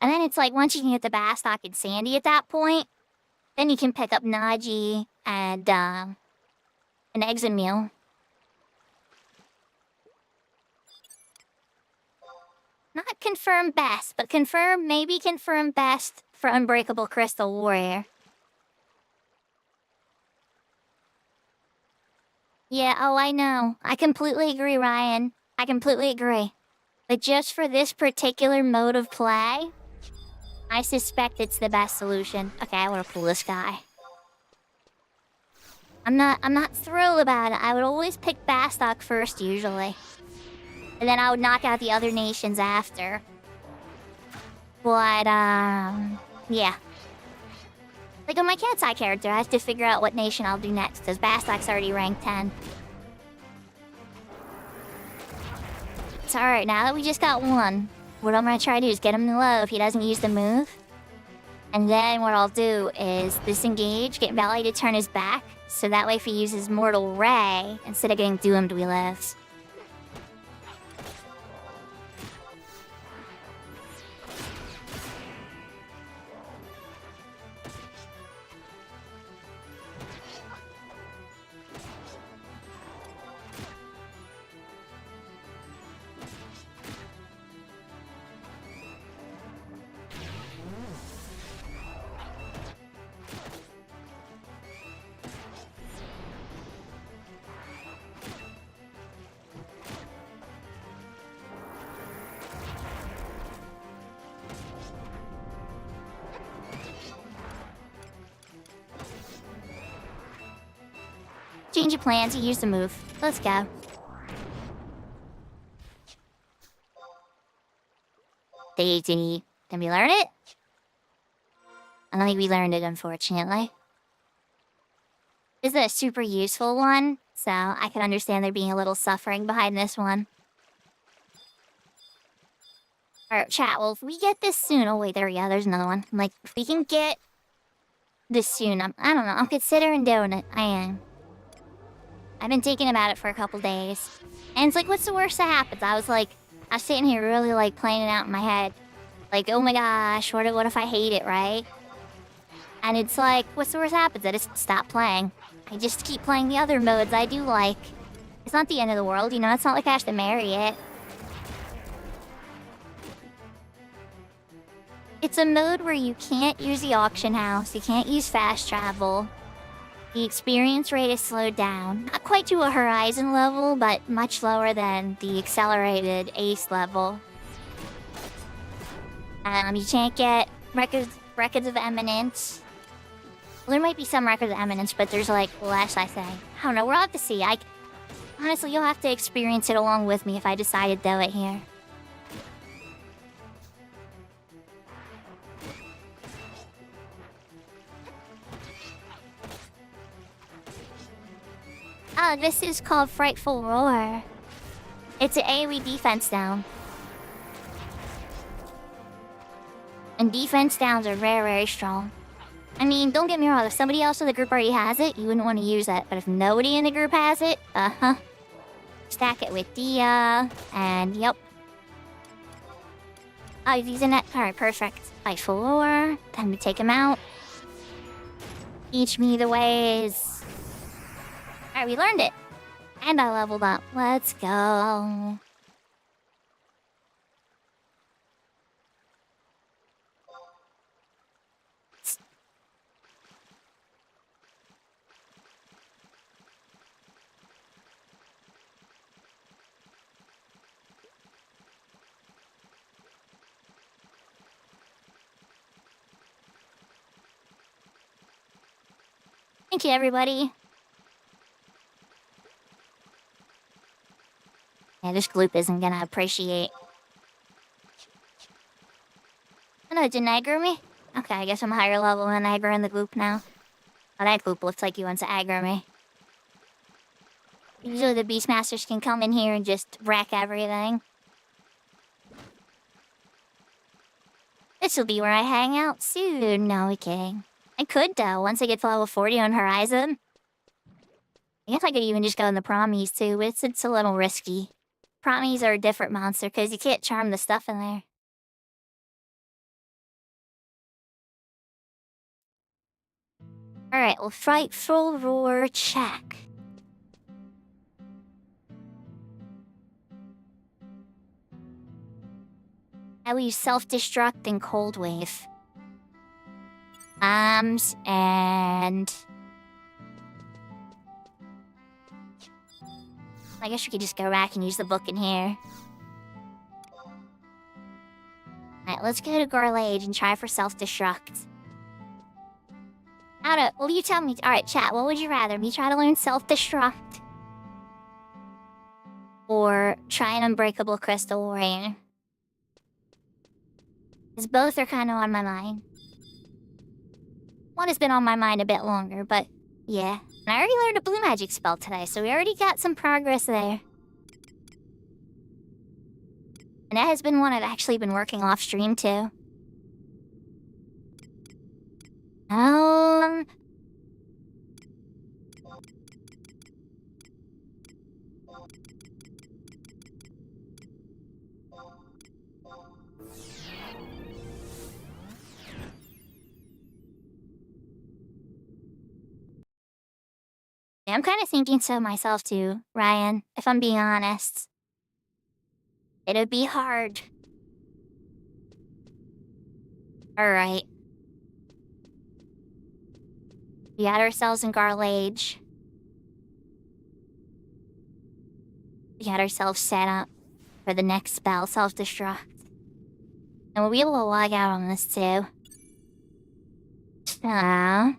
And then it's like, once you can get the Bastok and Sandy at that point, then you can pick up Naji and an Examil. Not confirmed best, but maybe confirmed best for Unbreakable Crystal Warrior. Yeah, oh, I know. I completely agree, Ryan. I completely agree. But just for this particular mode of play, I suspect it's the best solution. Okay, I want to pull this guy. I'm not thrilled about it. I would always pick Bastok first, usually. And then I would knock out the other nations after. But, yeah. Like, on my Cat's Eye character, I have to figure out what nation I'll do next, because Bastok's already ranked 10. It's alright, now that we just got one, what I'm gonna try to do is get him to low if he doesn't use the move. And then what I'll do is disengage, get Valley to turn his back, so that way if he uses Mortal Ray, instead of getting doomed, we lives. Change of plans, you use the move. Let's go. Did we learn it? I don't think we learned it, unfortunately. This is a super useful one, so I can understand there being a little suffering behind this one. Alright, chat, well, if we get this soon... Oh, wait, there we go, there's another one. Like, if we can get this soon, I don't know, I'm considering doing it. I am. I've been thinking about it for a couple days. And it's like, what's the worst that happens? I was sitting here really, like, playing it out in my head. Like, oh my gosh, what if I hate it, right? And it's like, what's the worst that happens? I just stop playing. I just keep playing the other modes I do like. It's not the end of the world, you know? It's not like I have to marry it. It's a mode where you can't use the auction house, you can't use fast travel. The experience rate is slowed down. Not quite to a Horizon level, but much lower than the accelerated Ace level. You can't get records of eminence. Well, there might be some records of eminence, but there's like less, I think. I don't know, we'll have to see. Honestly, you'll have to experience it along with me if I decide to do it here. Oh, this is called Frightful Roar. It's an AoE defense down. And defense downs are very, very strong. I mean, don't get me wrong, if somebody else in the group already has it, you wouldn't want to use it. But if nobody in the group has it, stack it with Dia, and yep. Oh, he's using it? Alright, perfect. Frightful Roar. Time to take him out. Teach me the ways. Alright, we learned it. And I leveled up. Let's go. Thank you, everybody. Yeah, this gloop isn't gonna appreciate. Oh no, it didn't aggro me? Okay, I guess I'm higher level than aggro in the gloop now. Oh, that gloop looks like he wants to aggro me. Usually the Beastmasters can come in here and just wreck everything. This'll be where I hang out soon. No, we kidding. I could, though, once I get to level 40 on Horizon. I guess I could even just go in the Promies, too, but it's a little risky. Promies are a different monster, because you can't charm the stuff in there. Alright, well, Frightful Roar check. I will use Self-Destruct and Cold Wave. And... I guess we could just go back and use the book in here. Alright, let's go to Garlage and try for Self-Destruct. Well, you tell me. Alright, chat, what would you rather? Me try to learn Self-Destruct? Or try an Unbreakable Crystal Warrior? Because both are kind of on my mind. One has been on my mind a bit longer, but yeah. And I already learned a blue magic spell today, so we already got some progress there. And that has been one I've actually been working off stream too. I'm kind of thinking so myself too, Ryan, if I'm being honest. It'd be hard. Alright. We got ourselves in Garlage. We got ourselves set up for the next spell, Self-Destruct. And we'll be able to log out on this too. So...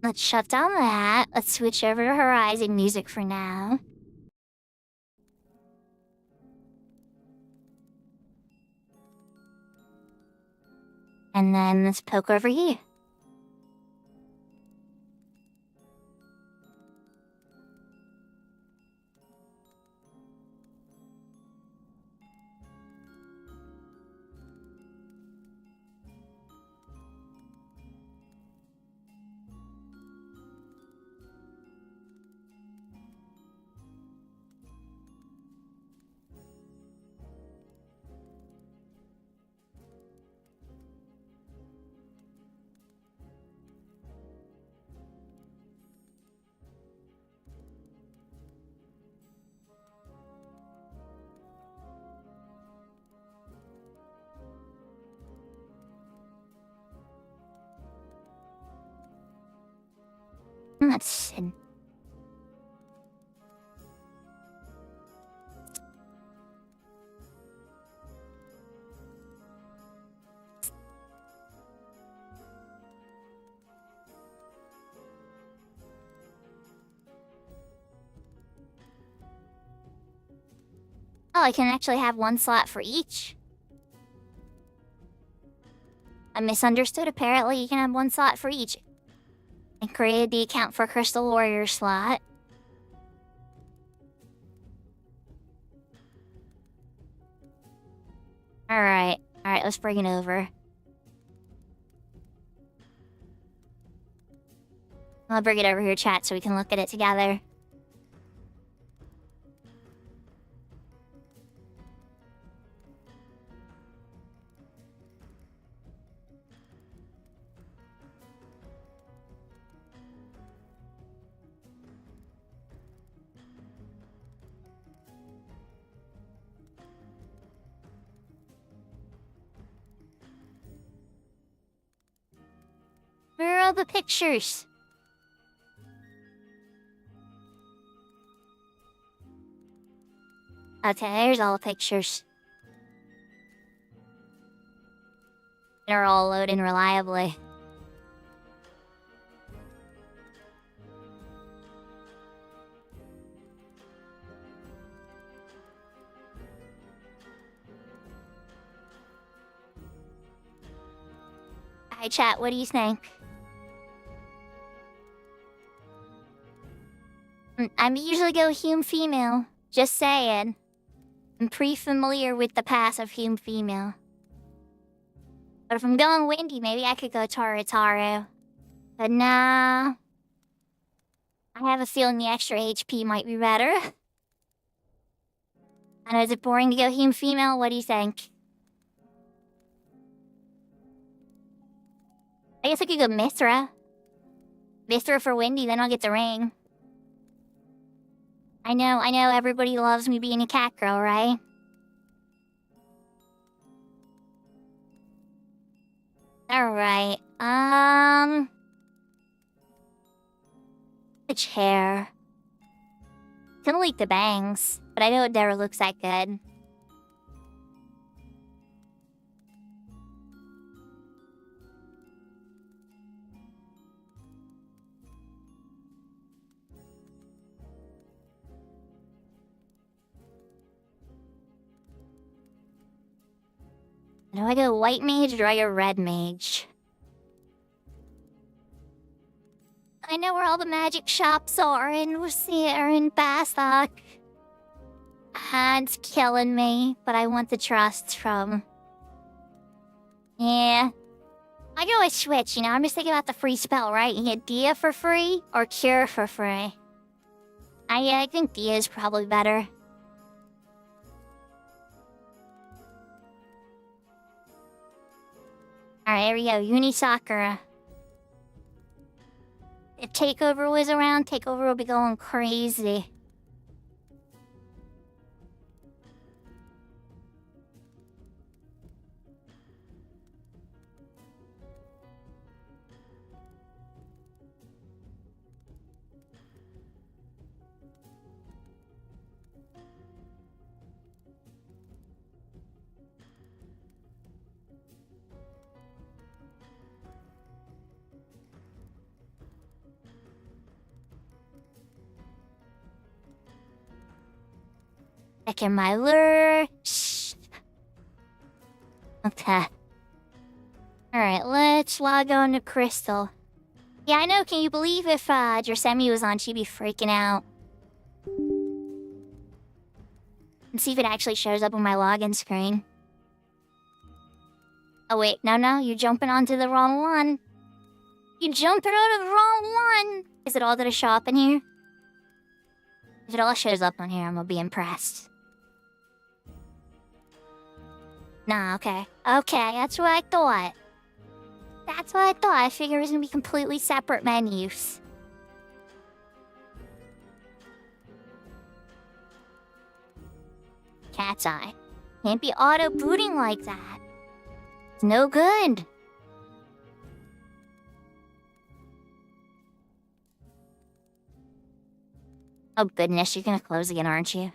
Let's shut down that. Let's switch over to Horizon music for now. And then let's poke over here. Let's see. Oh, I can actually have one slot for each. I misunderstood. Apparently, you can have one slot for each. I created the account for Crystal Warrior slot. Alright, let's bring it over. I'll bring it over here, chat, so we can look at it together. Where are all the pictures? Okay, there's all the pictures. They're all loading reliably. Hi chat, what do you think? I usually go hume-female. Just saying. I'm pretty familiar with the pass of hume-female. But if I'm going windy, maybe I could go Taru. But nah. I have a feeling the extra HP might be better. I know, is it boring to go hume-female? What do you think? I guess I could go Mithra. Mithra for windy, then I'll get the ring. I know, everybody loves me being a cat girl, right? Alright, which hair? Kinda like the bangs, but I know it never looks that good. Do I go white mage or do I go red mage? I know where all the magic shops are in Wuthia and Basthok. It's killing me, but I want the trust from... Yeah. I can always switch, you know, I'm just thinking about the free spell, right? You get Dia for free or Cure for free. I think Dia is probably better. Alright, here we go. Uni Sakura. If Takeover was around, Takeover would be going crazy. Checking my lure. Shh. Okay. Alright, let's log on to Crystal. Yeah, I know. Can you believe if Drasemi was on, she'd be freaking out. Let's see if it actually shows up on my login screen. Oh wait, no, you're jumping onto the wrong one. You jumping out of the wrong one! Is it all gonna show up in here? If it all shows up on here, I'm gonna be impressed. Nah, okay. Okay, that's what I thought. That's what I thought. I figured it was gonna be completely separate menus. Cat's eye. Can't be auto-booting like that. It's no good. Oh goodness, you're gonna close again, aren't you?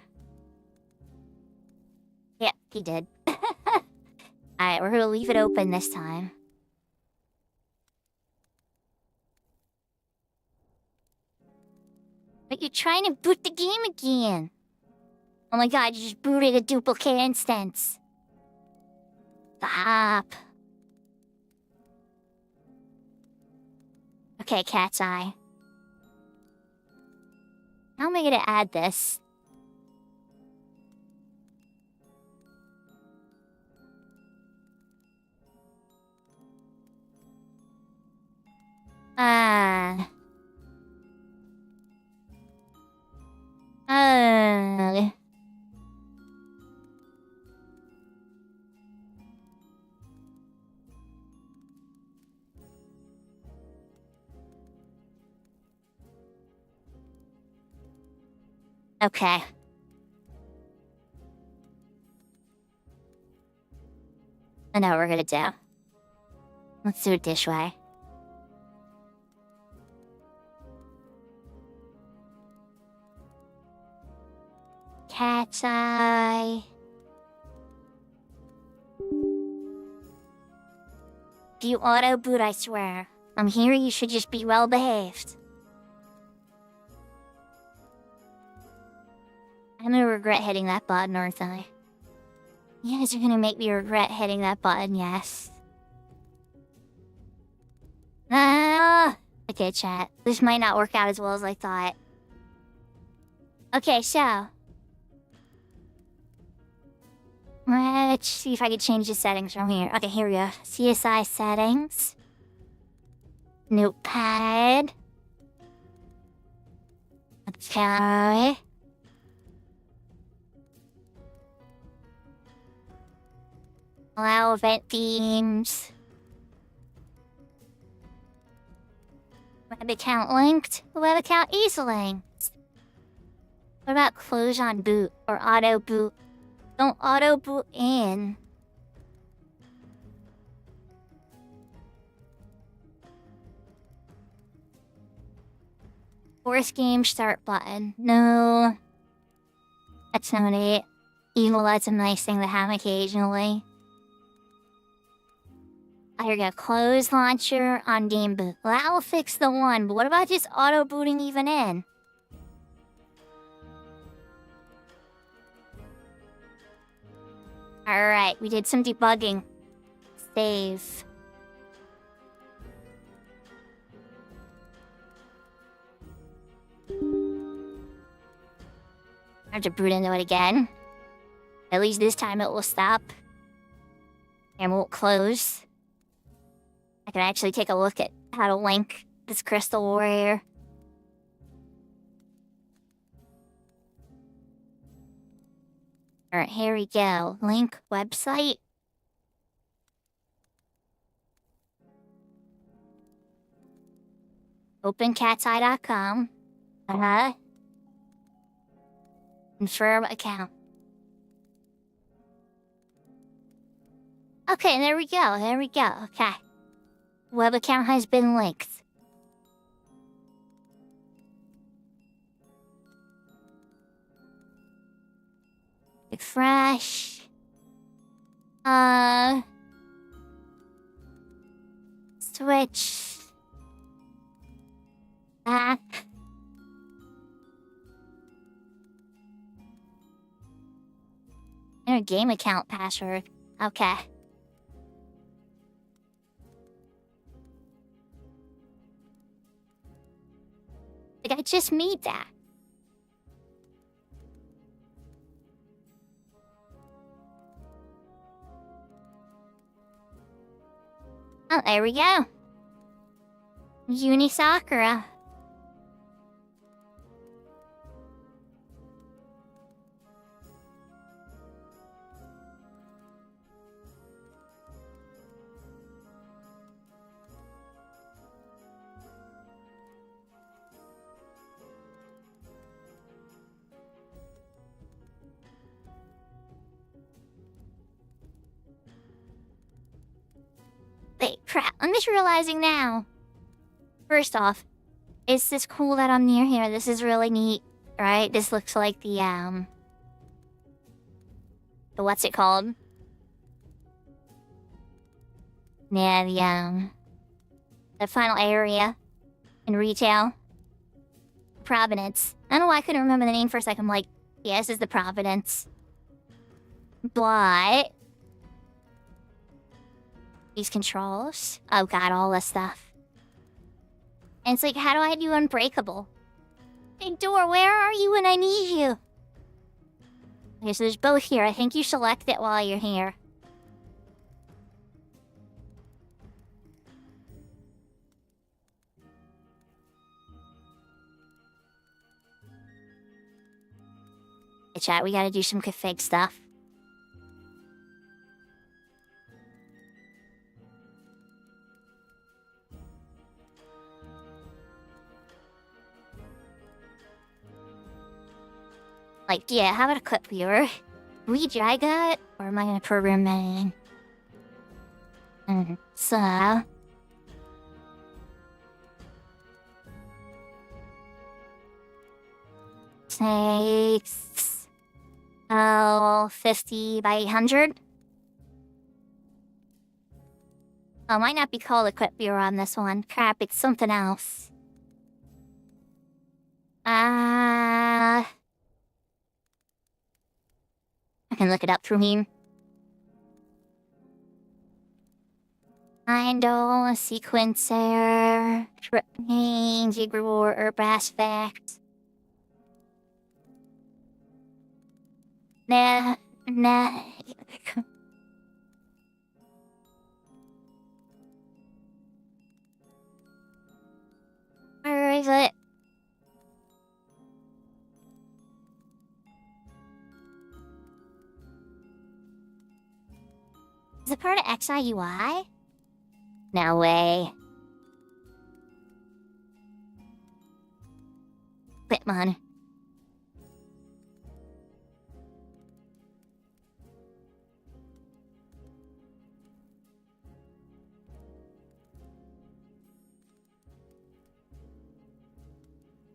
Yep, he did. Alright, we're gonna leave it open this time. But you're trying to boot the game again. Oh my god, you just booted a duplicate instance. Stop. Okay, cat's eye. How am I gonna add this? Okay. I know what we're gonna do. Let's do it this way. Cat's eye. If you auto boot, I swear. I'm here, you should just be well behaved. I'm gonna regret hitting that button, aren't I? You guys are gonna make me regret hitting that button, yes. Okay, chat. This might not work out as well as I thought. Okay, so. Let's see if I can change the settings from here. Okay, here we go. CSI settings. Notepad. Okay. Allow event themes. Web account linked. The web account is linked. What about close on boot or auto boot? Don't auto boot in. Force game start button. No. That's not it. Even though that's a nice thing to have occasionally. Here we go. Close launcher on game boot. Well, that will fix the one, but what about just auto booting even in? Alright, we did some debugging. Save. I have to boot into it again. At least this time it will stop. And won't close. I can actually take a look at how to link this Crystal Warrior. Alright, here we go. Link website. OpenCat'sEye.com. Confirm account. Okay, there we go. There we go. Okay. Web account has been linked. Refresh. Switch. Back. Your game account password. Okay. Like, I just made that. Oh, there we go. Uni Sakura. Wait, crap, I'm just realizing now. First off, it's this cool that I'm near here. This is really neat, right? This looks like the what's it called? Yeah, the final area in retail. Providence. I don't know why I couldn't remember the name for a second. I'm like, yeah, this is the Providence. But these controls. Oh god, all this stuff. And it's like, how do I do Unbreakable? Big door, where are you when I need you? Okay, so there's both here. I think you select it while you're here. Hey chat, we gotta do some config stuff. Like, yeah, how about a clip viewer? We drag it, or am I gonna program that in? So... Takes... 50 by 800? Oh, might not be called a clip viewer on this one. Crap, it's something else. I can look it up through here. Idle, sequencer, trip name, jig reward, or brass facts. Nah. Where is it? Is it part of XIUI? No way. Bitmon.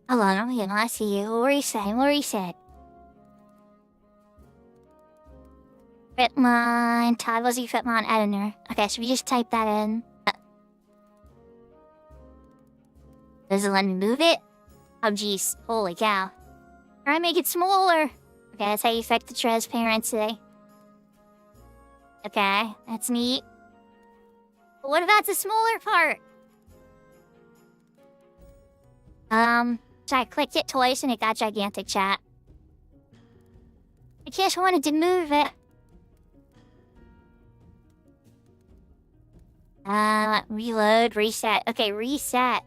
Hold on, I'm here. I see you. What are you saying? What are you saying? Fitmon, Todd was the Fitmon editor. Okay, should we just type that in? Does it let me move it? Oh jeez, holy cow. Try and make it smaller. Okay, that's how you affect the transparency. Okay, that's neat. But what about the smaller part? So I clicked it twice and it got gigantic, chat. I just wanted to move it. Reload, reset. Okay, reset.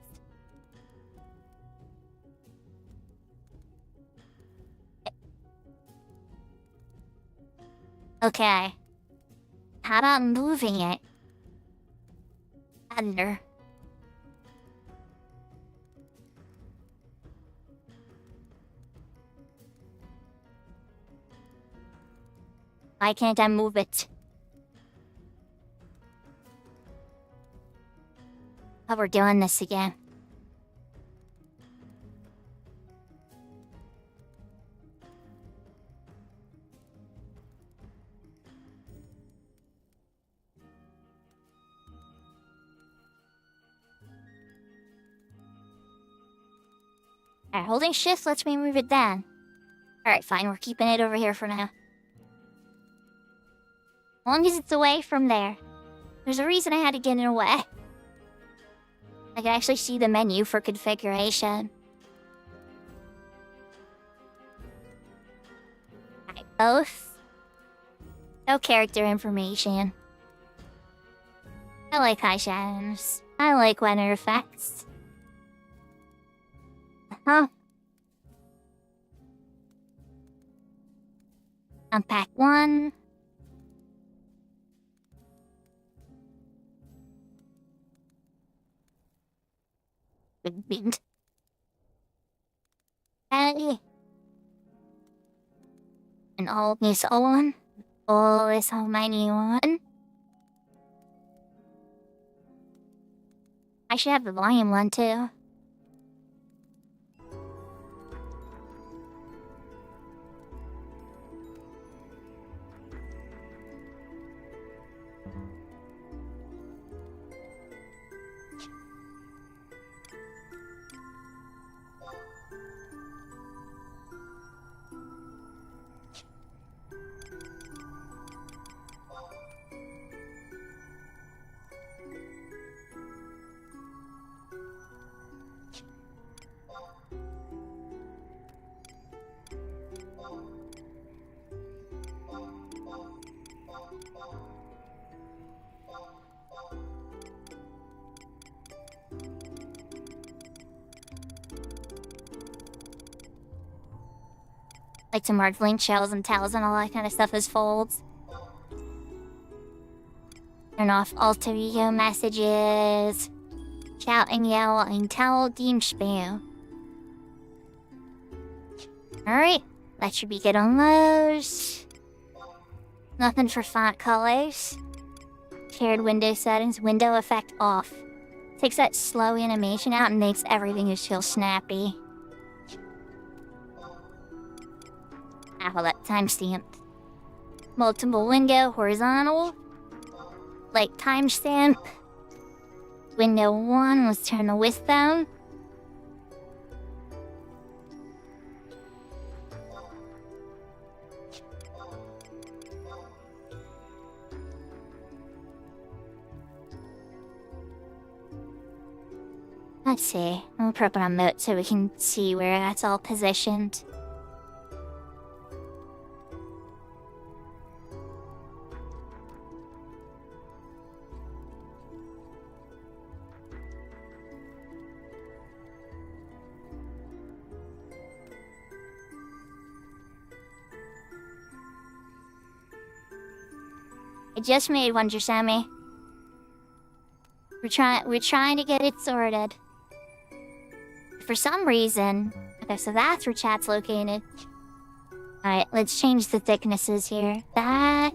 Okay. How about moving it? Under. Why can't I move it? Oh, we're doing this again. Alright, holding shift lets me move it down. Alright, fine, we're keeping it over here for now. long as it's away from there. There's a reason I had to get it away. I can actually see the menu for configuration. Alright, both. No character information. I like high shadows. I like weather effects. Huh? Unpack 1. Big. And all this on. All this on my new one. I should have the volume one too. Like to mark link shells and tails and all that kind of stuff as folds. Turn off alter ego messages. Shout and yell and tell Dean spam. Alright, that should be good on those. Nothing for font colors. Shared window settings, window effect off. Takes that slow animation out and makes everything just feel snappy. Ow, that timestamp. Multiple window, horizontal. Like timestamp. Window 1, let's turn the width down. Let's see. We'll put it on mode so we can see where that's all positioned. I just made one, Jasami. We're trying to get it sorted. For some reason... Okay, so that's where chat's located. Alright, let's change the thicknesses here. That...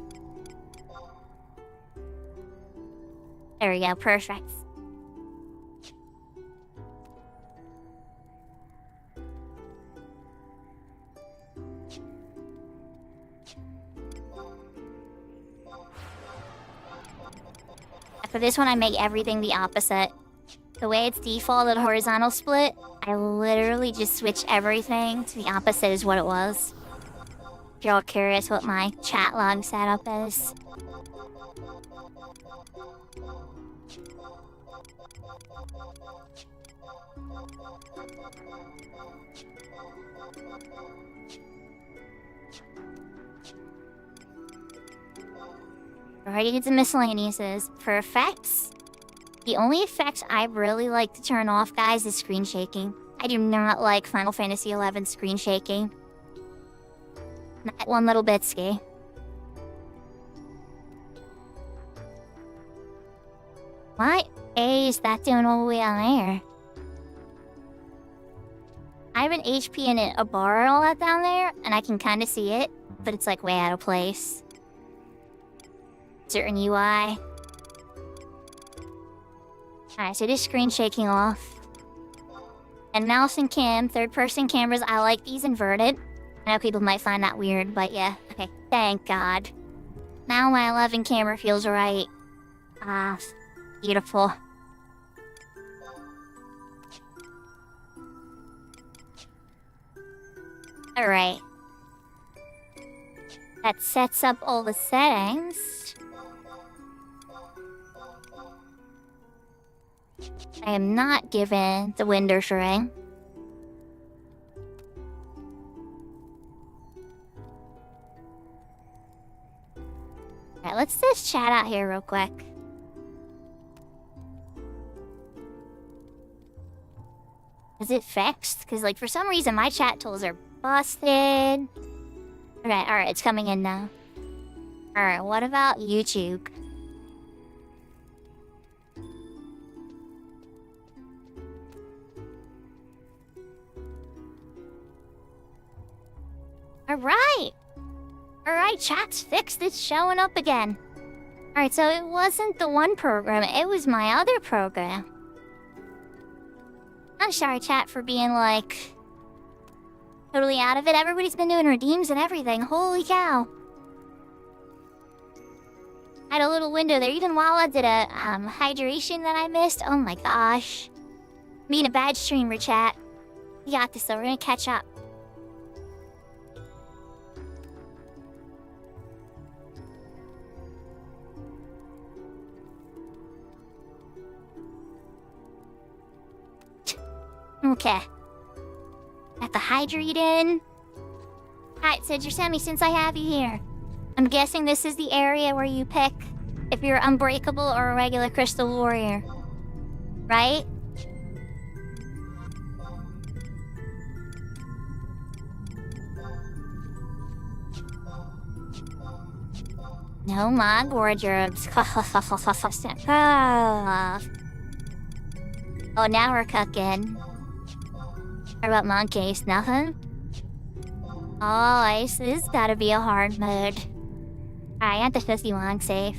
There we go, perfect. For this one, I make everything the opposite. The way it's defaulted horizontal split, I literally just switch everything to the opposite as what it was. If you're all curious what my chat log setup is. Already did some miscellaneouses. For effects, the only effects I really like to turn off, guys, is screen shaking. I do not like Final Fantasy XI screen shaking. Not one little bit, ski. What is that doing all the way down there? I have an HP and a bar and all that down there, and I can kind of see it, but it's like way out of place. Certain UI. Alright, so just screen shaking off. And mouse and cam, third-person cameras, I like these inverted. I know people might find that weird, but yeah. Okay, thank God. Now my 11 camera feels right. Ah, beautiful. Alright. That sets up all the settings. I am not given the Winder's ring. Alright, let's just chat out here real quick. Is it fixed? Because, like, for some reason my chat tools are busted. Alright, it's coming in now. Alright, what about YouTube? Alright, chat's fixed. It's showing up again. Alright, so it wasn't the one program, it was my other program. I'm sorry, chat, for being, like, totally out of it. Everybody's been doing redeems and everything. Holy cow. I had a little window there. Even while I did a hydration that I missed. Oh my gosh. Being a bad streamer, chat. We got this, though. We're gonna catch up. Okay. Got the hydrate in. Alright, so Jeremy, since I have you here, I'm guessing this is the area where you pick if you're unbreakable or a regular crystal warrior. Right? No, my wardrobes. Oh, now we're cooking. What about monkeys? Nothing? Oh, this has gotta be a hard mode. Alright, I got the 51 safe.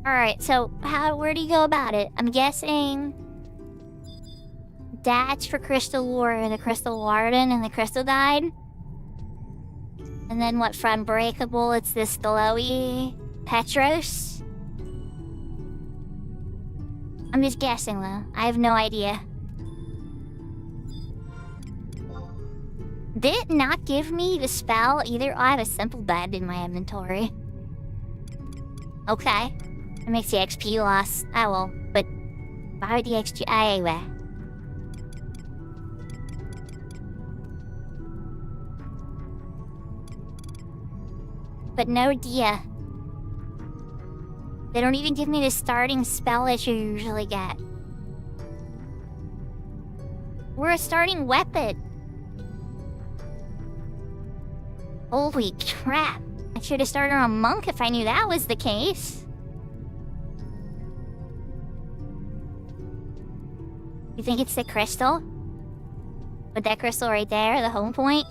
Alright, so where do you go about it? I'm guessing that's for Crystal Warrior, the Crystal Warden, and the Crystal Guide. And then what, for Unbreakable, it's this glowy Petros. I'm just guessing, though. I have no idea. Did it not give me the spell either? I have a simple bed in my inventory. Okay. It makes the XP loss. I will. But why would the XP... Anyway. But no idea. They don't even give me the starting spell that you usually get. We're a starting weapon. Holy crap. I should have started on Monk if I knew that was the case. You think it's the crystal? With that crystal right there, the home point?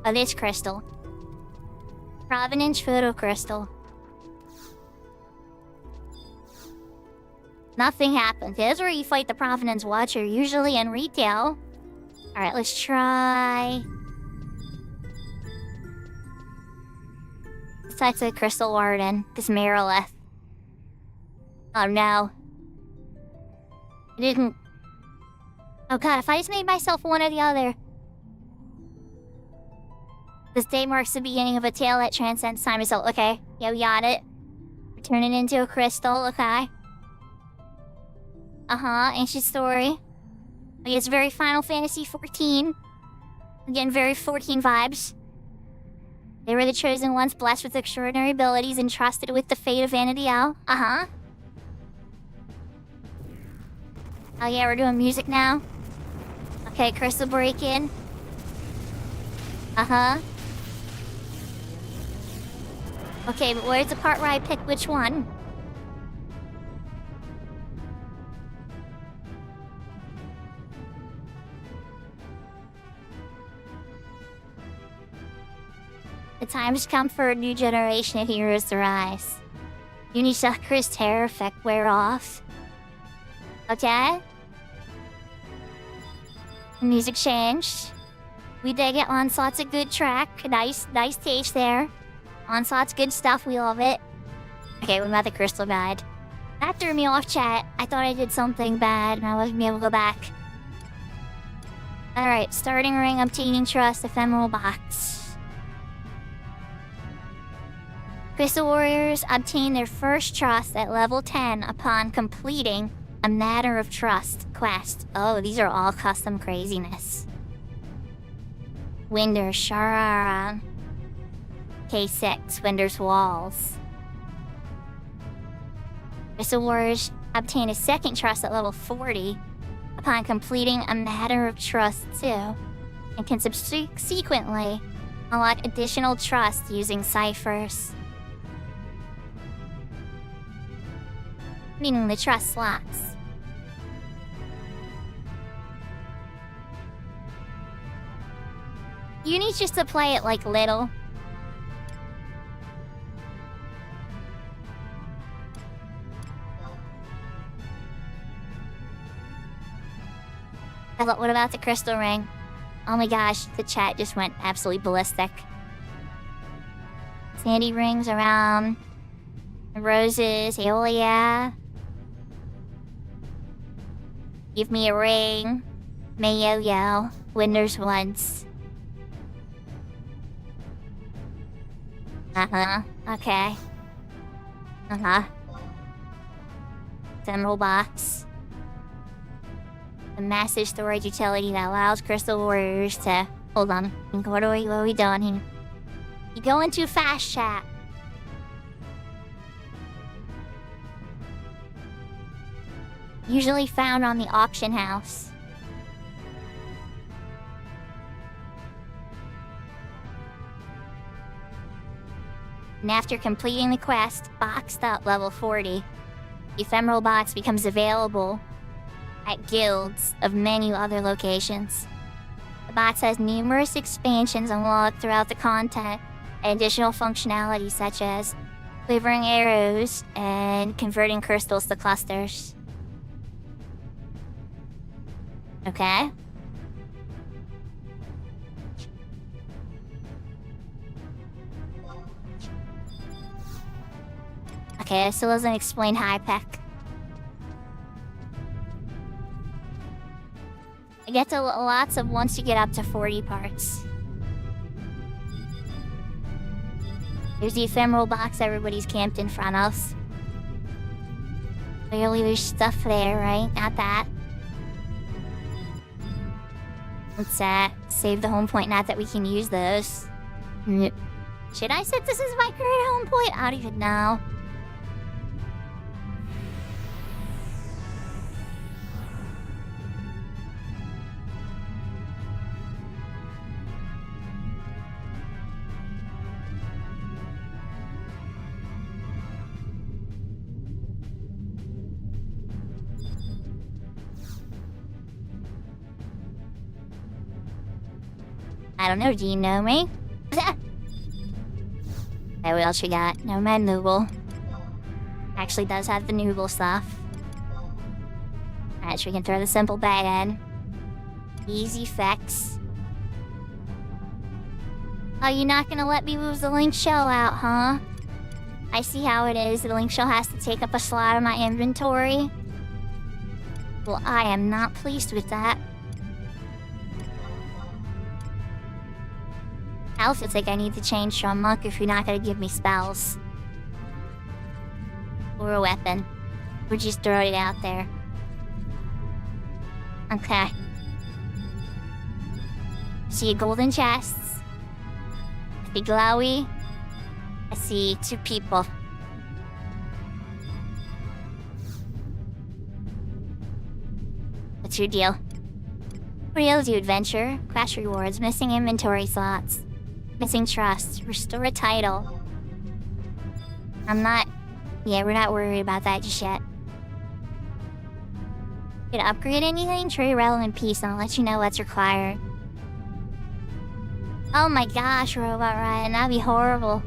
Oh, this crystal. Provenance Photo Crystal. Nothing happens. This is where you fight the Provenance Watcher, usually in retail. Alright, let's try... Let's talk to the Crystal Warden, this Merilith. Oh no. I didn't... Oh god, if I just made myself one or the other... This day marks the beginning of a tale that transcends time. So, okay, yeah, we got it. We're turning into a crystal, okay. Ancient story. It's very Final Fantasy 14. Again, very 14 vibes. They were the chosen ones, blessed with extraordinary abilities, entrusted with the fate of Vanadiel. Oh yeah, we're doing music now. Okay, crystal break-in. Okay, but where's the part where I pick which one? The time's come for a new generation of heroes to rise. Unisakure's terror effect wear off. Okay? The music changed. We did get Onslaught's a good track. Nice taste there. Onslaught's good stuff, we love it. Okay, what about the Crystal Guide? That threw me off, chat. I thought I did something bad and I wasn't able to go back. Alright, starting ring, obtaining trust, ephemeral box. Crystal Warriors obtain their first trust at level 10 upon completing a Matter of Trust quest. Oh, these are all custom craziness. Winder Sharara. K6, Winder's Walls. Crystal Warriors obtain a second trust at level 40 upon completing a Matter of Trust 2, and can subsequently unlock additional trust using ciphers. Meaning the trust slots. You need just to play it like little. What about the crystal ring? Oh my gosh, the chat just went absolutely ballistic. Sandy rings around. Roses, hell yeah. Give me a ring. Mayo yo. Winner's once. Okay. Emerald box. A massive storage utility that allows Crystal Warriors to... Hold on. What are we doing here? You going too fast, chat. Usually found on the auction house. And after completing the quest, boxed up level 40, the ephemeral box becomes available at guilds of many other locations. The box has numerous expansions unlocked throughout the content and additional functionality such as quivering arrows and converting crystals to clusters. Okay. Okay, that still doesn't explain Hypec. I get to lots of once you get up to 40 parts. There's the ephemeral box everybody's camped in front of. Clearly there's stuff there, right? Not that. Let's save the home point, not that we can use those. Should I set this as my current home point? I don't even know. I don't know, do you know me? Hey, what else we got? No man Nooble. Actually does have the Nooble stuff. Alright, so we can throw the simple bag in. Easy fix. Oh, you're not gonna let me move the link shell out, huh? I see how it is. The link shell has to take up a slot in my inventory. Well, I am not pleased with that. I also think I need to change to a monk if you're not gonna give me spells. Or a weapon. Or just throw it out there. Okay. See golden chests. I see glowy. I see 2 people. What's your deal? Real do adventure. Crash rewards. Missing inventory slots. Missing trust. Restore a title. Yeah, we're not worried about that just yet. Gonna upgrade anything? Trade relevant piece and I'll let you know what's required. Oh my gosh, Robot Ryan, that'd be horrible.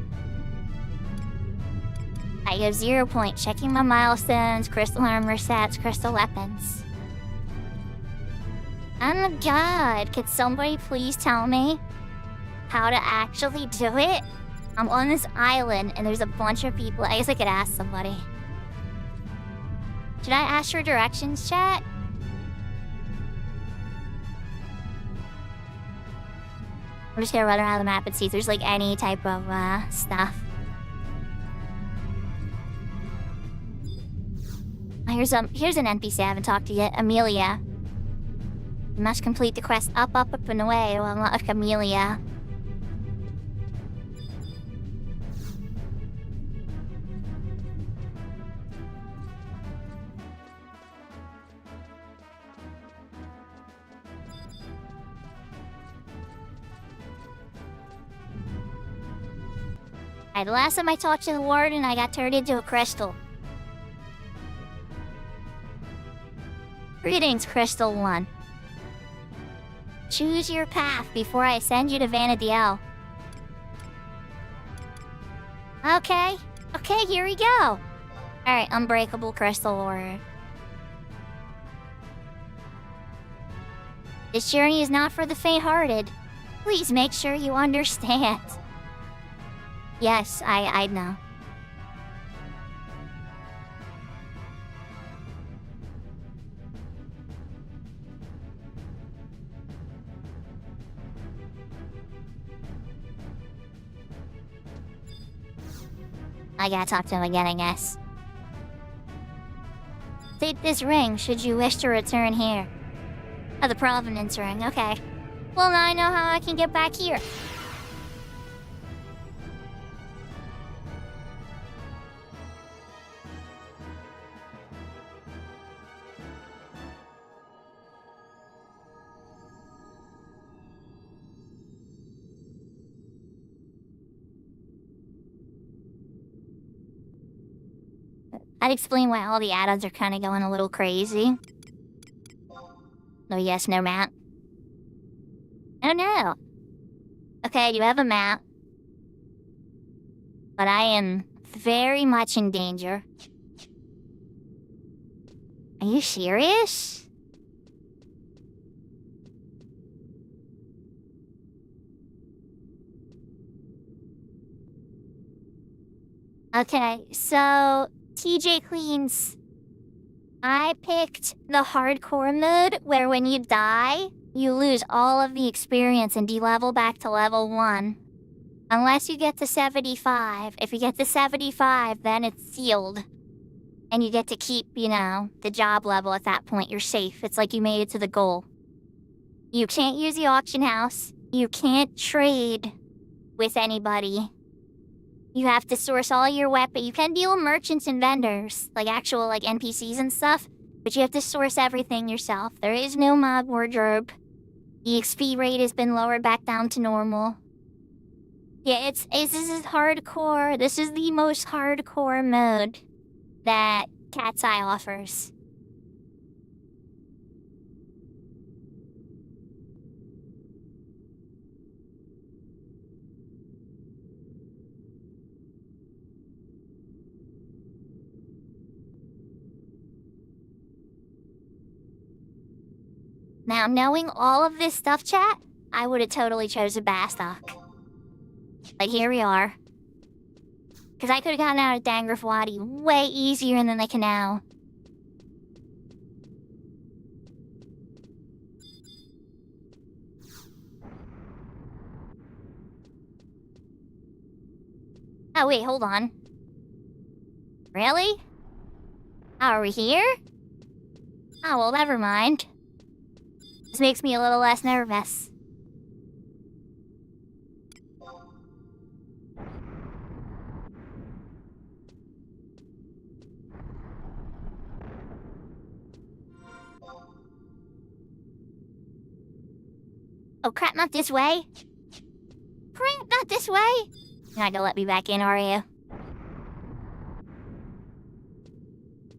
I have 0 point. Checking my milestones, crystal armor sets, crystal weapons. Oh my god, could somebody please tell me how to actually do it? I'm on this island and there's a bunch of people. I guess I could ask somebody. Should I ask for directions, chat? I'm just gonna run around the map and see if there's like any type of stuff. here's an NPC I haven't talked to yet, Amelia. You must complete the quest up, and away to unlock Amelia. The last time I talked to the warden, I got turned into a crystal. Greetings, Crystal 1. Choose your path before I send you to Vanadiel. Okay, here we go. Alright, unbreakable crystal warrior. This journey is not for the faint-hearted. Please make sure you understand. Yes, I know. I gotta talk to him again, I guess. Take this ring should you wish to return here. Oh, the Provenance ring, okay. Well, now I know how I can get back here. I'd explain why all the add-ons are kind of going a little crazy. No yes, no map. Oh no! Okay, you have a map. But I am very much in danger. Are you serious? Okay, so TJ Cleans. I picked the hardcore mode where when you die, you lose all of the experience and de-level back to level 1. Unless you get to 75. If you get to 75, then it's sealed. And you get to keep, the job level at that point. You're safe. It's like you made it to the goal. You can't use the auction house. You can't trade with anybody. You have to source all your weapons. You can deal with merchants and vendors, like actual NPCs and stuff, but you have to source everything yourself. There is no mob wardrobe. The XP rate has been lowered back down to normal. Yeah, this is hardcore. This is the most hardcore mode that Cat's Eye offers. Now, knowing all of this stuff, chat, I would have totally chosen Bastock. But here we are. Because I could have gotten out of Dangrafwadi way easier than I can now. Oh, wait, hold on. Really? Oh, are we here? Oh, well, never mind. This makes me a little less nervous. Oh crap, not this way! Crap, not this way! You're not gonna let me back in, are you?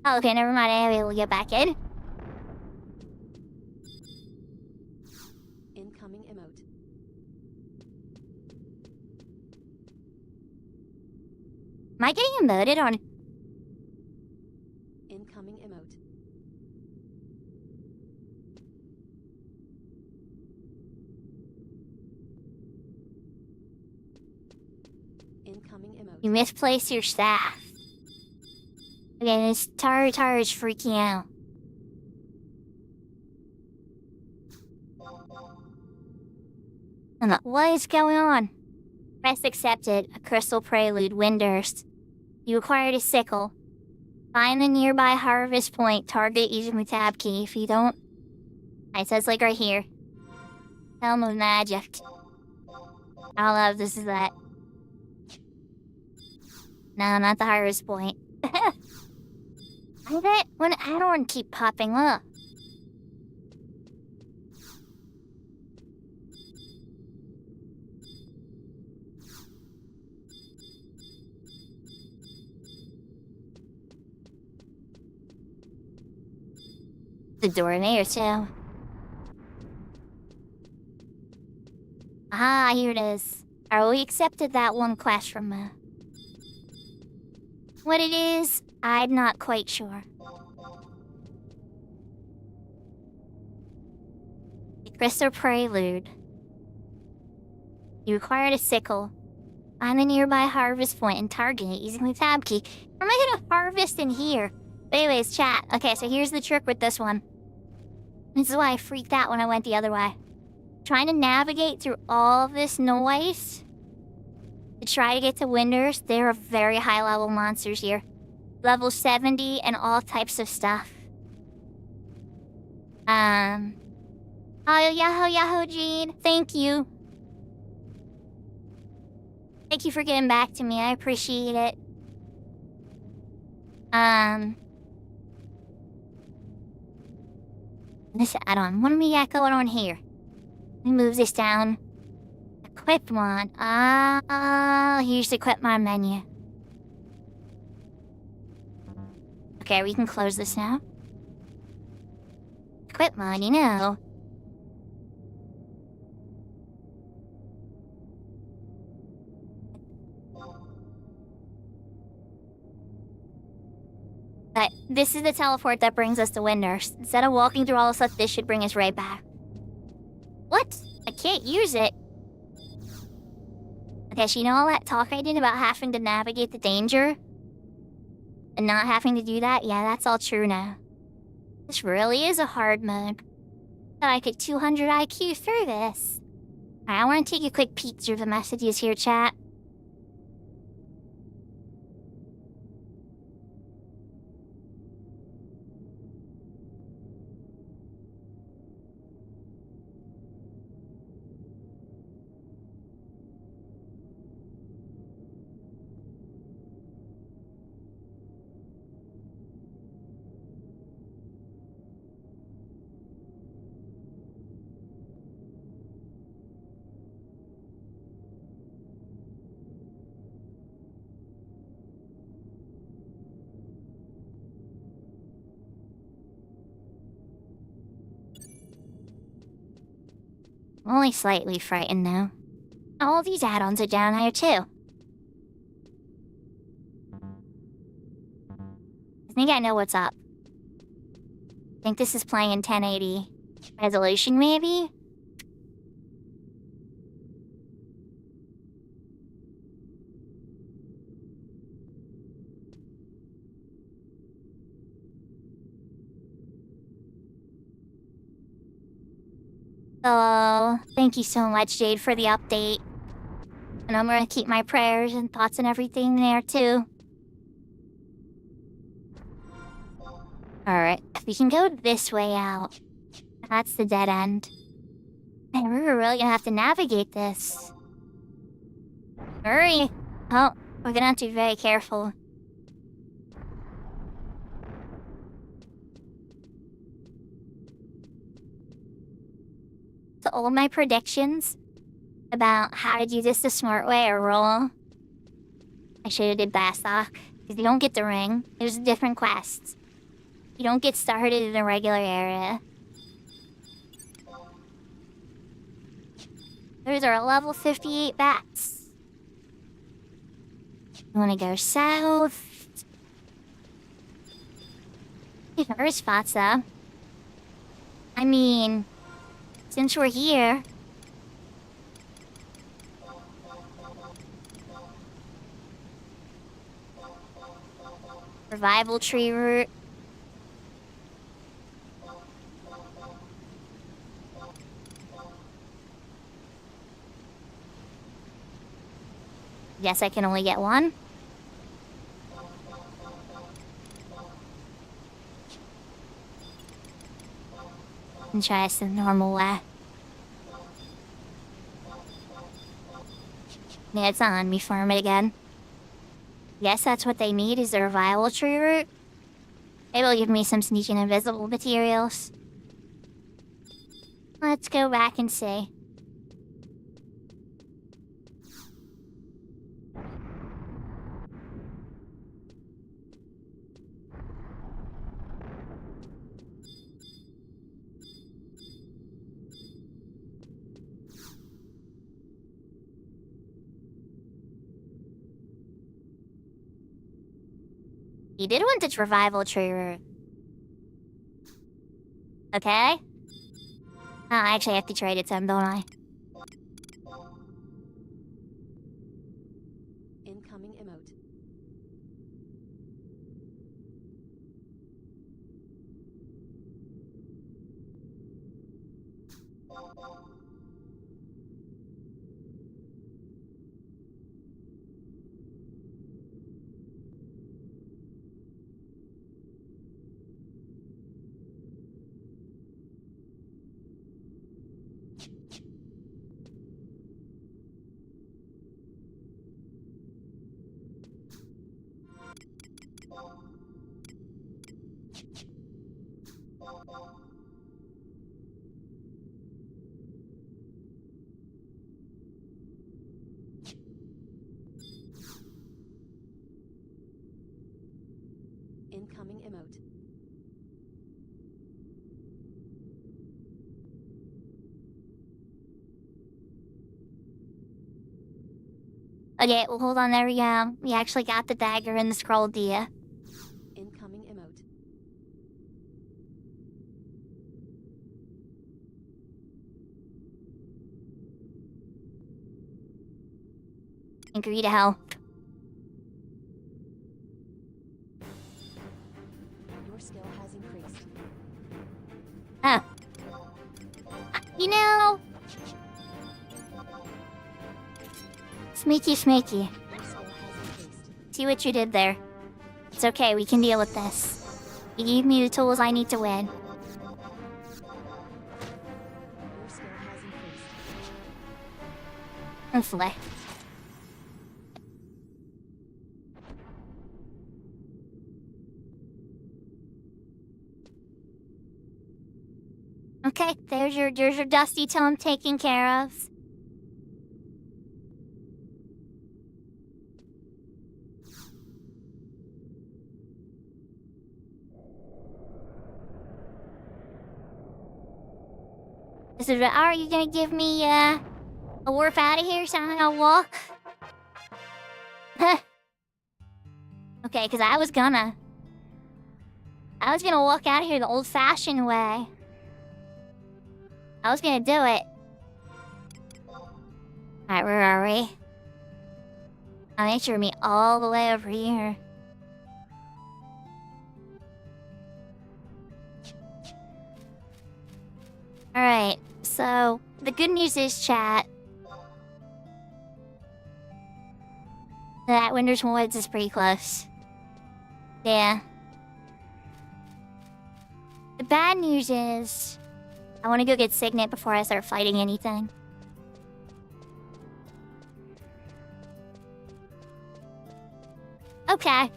Oh, okay, never mind, I'll be able to get back in. Incoming emote. Am I getting emoted on? Incoming emote. Incoming emote. You misplaced your staff. Okay, this Taru is freaking out. What is going on? Quest accepted. A crystal prelude. Windurst. You acquired a sickle. Find the nearby harvest point. Target using the tab key. If you don't... It says like right here. Helm of Magic. I don't know if this is that. No, not the harvest point. Why did one add-on keep popping up? The door there too. Ah, here it is. We accepted that one quest from What it is, I'm not quite sure. The Crystal Prelude. You required a sickle. Find the nearby harvest point and target it using the tab key. How am I gonna harvest in here? But anyways, chat. Okay, so here's the trick with this one. This is why I freaked out when I went the other way. Trying to navigate through all of this noise to try to get to Winders. There are very high level monsters here. Level 70 and all types of stuff. Oh, Yahoo, Gene. Thank you. Thank you for getting back to me. I appreciate it. This add-on. What do we got going on here? Let me move this down. Equip mod. Here's the equip mod menu. Okay, we can close this now. Equip mod, you know. But this is the teleport that brings us to Winders. Instead of walking through all the stuff, this should bring us right back. What? I can't use it. Okay, so you know all that talk I did about having to navigate the danger? And not having to do that? Yeah, that's all true now. This really is a hard mode. Thought I could 200 IQ through this. Alright, I want to take a quick peek through the messages here, chat. Only slightly frightened now. All these add-ons are down here too. I think I know what's up. I think this is playing in 1080 resolution, maybe? Oh, thank you so much, Jade, for the update. And I'm gonna keep my prayers and thoughts and everything there, too. Alright, we can go this way out. That's the dead end. Man, we're really gonna have to navigate this. Hurry! Oh, we're gonna have to be very careful. So all my predictions about how to do this the smart way are wrong. I should have did Bastock, because you don't get the ring. There's different quests. You don't get started in the regular area. Those are level 58 bats. You wanna go south? There are spots though. I mean, since we're here... Revival tree root. Guess I can only get one. and try this the normal way. Yeah, it's on me farm it again. Guess that's what they need is the revival tree root. Maybe it'll give me some sneaking invisible materials. Let's go back and see. You did want its revival tree root. Okay. Oh, I actually have to trade it some, don't I? Incoming emote. Incoming emote. Okay, well, hold on, there we go. We actually got the dagger and the scroll, dear. Incoming emote. Agree to help. Your skill has increased. Oh. You know... Sneaky, sneaky. Your skill has increased. See what you did there. It's okay, we can deal with this. You gave me the tools I need to win. Your skill has increased. Hopefully. Okay, there's your dusty tome taken care of. Are you gonna give me a warp out of here so I can walk? Okay, because I was gonna walk out of here the old-fashioned way. I was gonna do it. Alright, where are we? I'll make sure to meet all the way over here. Alright, so the good news is, chat, that Winter's Woods is pretty close. Yeah. The bad news is, I want to go get Signet before I start fighting anything. Okay.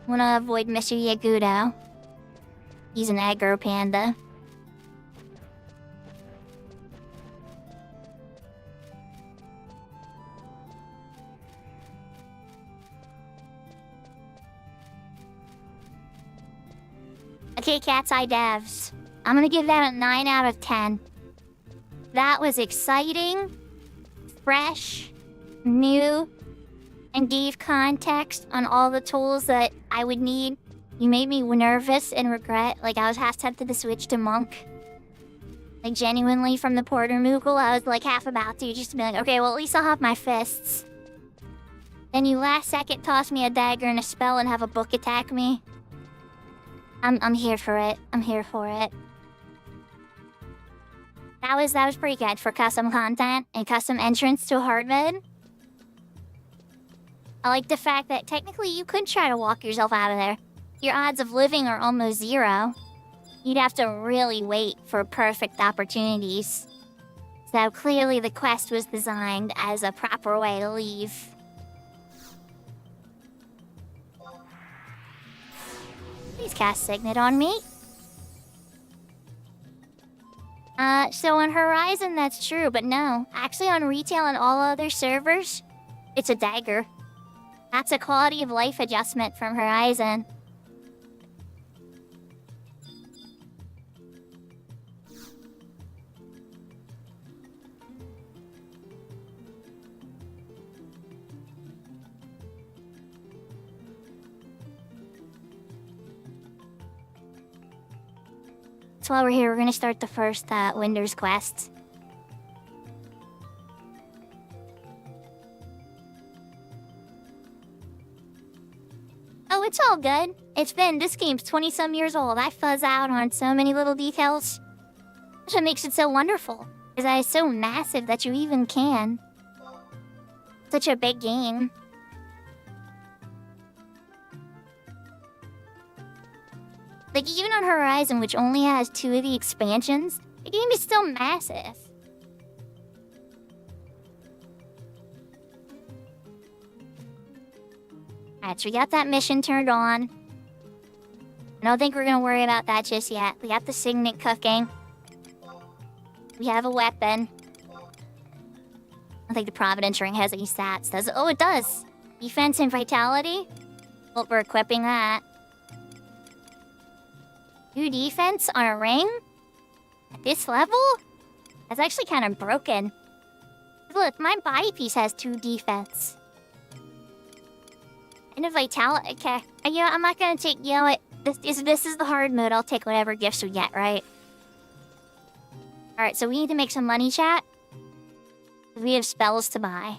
Wanna avoid Mr. Yagudo. He's an aggro panda. Okay, Cat's Eye Devs. I'm gonna give that a 9 out of 10. That was exciting, fresh, new, and gave context on all the tools that I would need. You made me nervous and regret, like I was half tempted to switch to Monk. Like genuinely from the Porter Moogle, I was like half about to just be like, okay, well at least I'll have my fists. Then you last second toss me a dagger and a spell and have a book attack me. I'm here for it. I'm here for it. That was pretty good for custom content and custom entrance to a hard mode. I like the fact that technically you could try to walk yourself out of there. Your odds of living are almost 0. you'd have to really wait for perfect opportunities. So clearly the quest was designed as a proper way to leave. Please cast Signet on me. So on Horizon that's true, but no. Actually on retail and all other servers, it's a dagger. That's a quality of life adjustment from Horizon. So while we're here, we're gonna start the first Winter's quest. Oh, it's all good. This game's 20-some years old. I fuzz out on so many little details. That's what makes it so wonderful. Is that it's so massive that you even can. Such a big game. Like, even on Horizon, which only has 2 of the expansions, the game is still massive. Alright, so we got that mission turned on. I don't think we're gonna worry about that just yet. We got the Signet cooking. We have a weapon. I don't think the Providence ring has any stats, does it? Oh, it does! Defense and Vitality? Well, we're equipping that. 2 defense on a ring? At this level? That's actually kind of broken. Look, my body piece has 2 defense. And a vitality. Okay. You know, I'm not gonna take, you know what? This is the hard mode. I'll take whatever gifts we get, right? Alright, so we need to make some money, chat. We have spells to buy.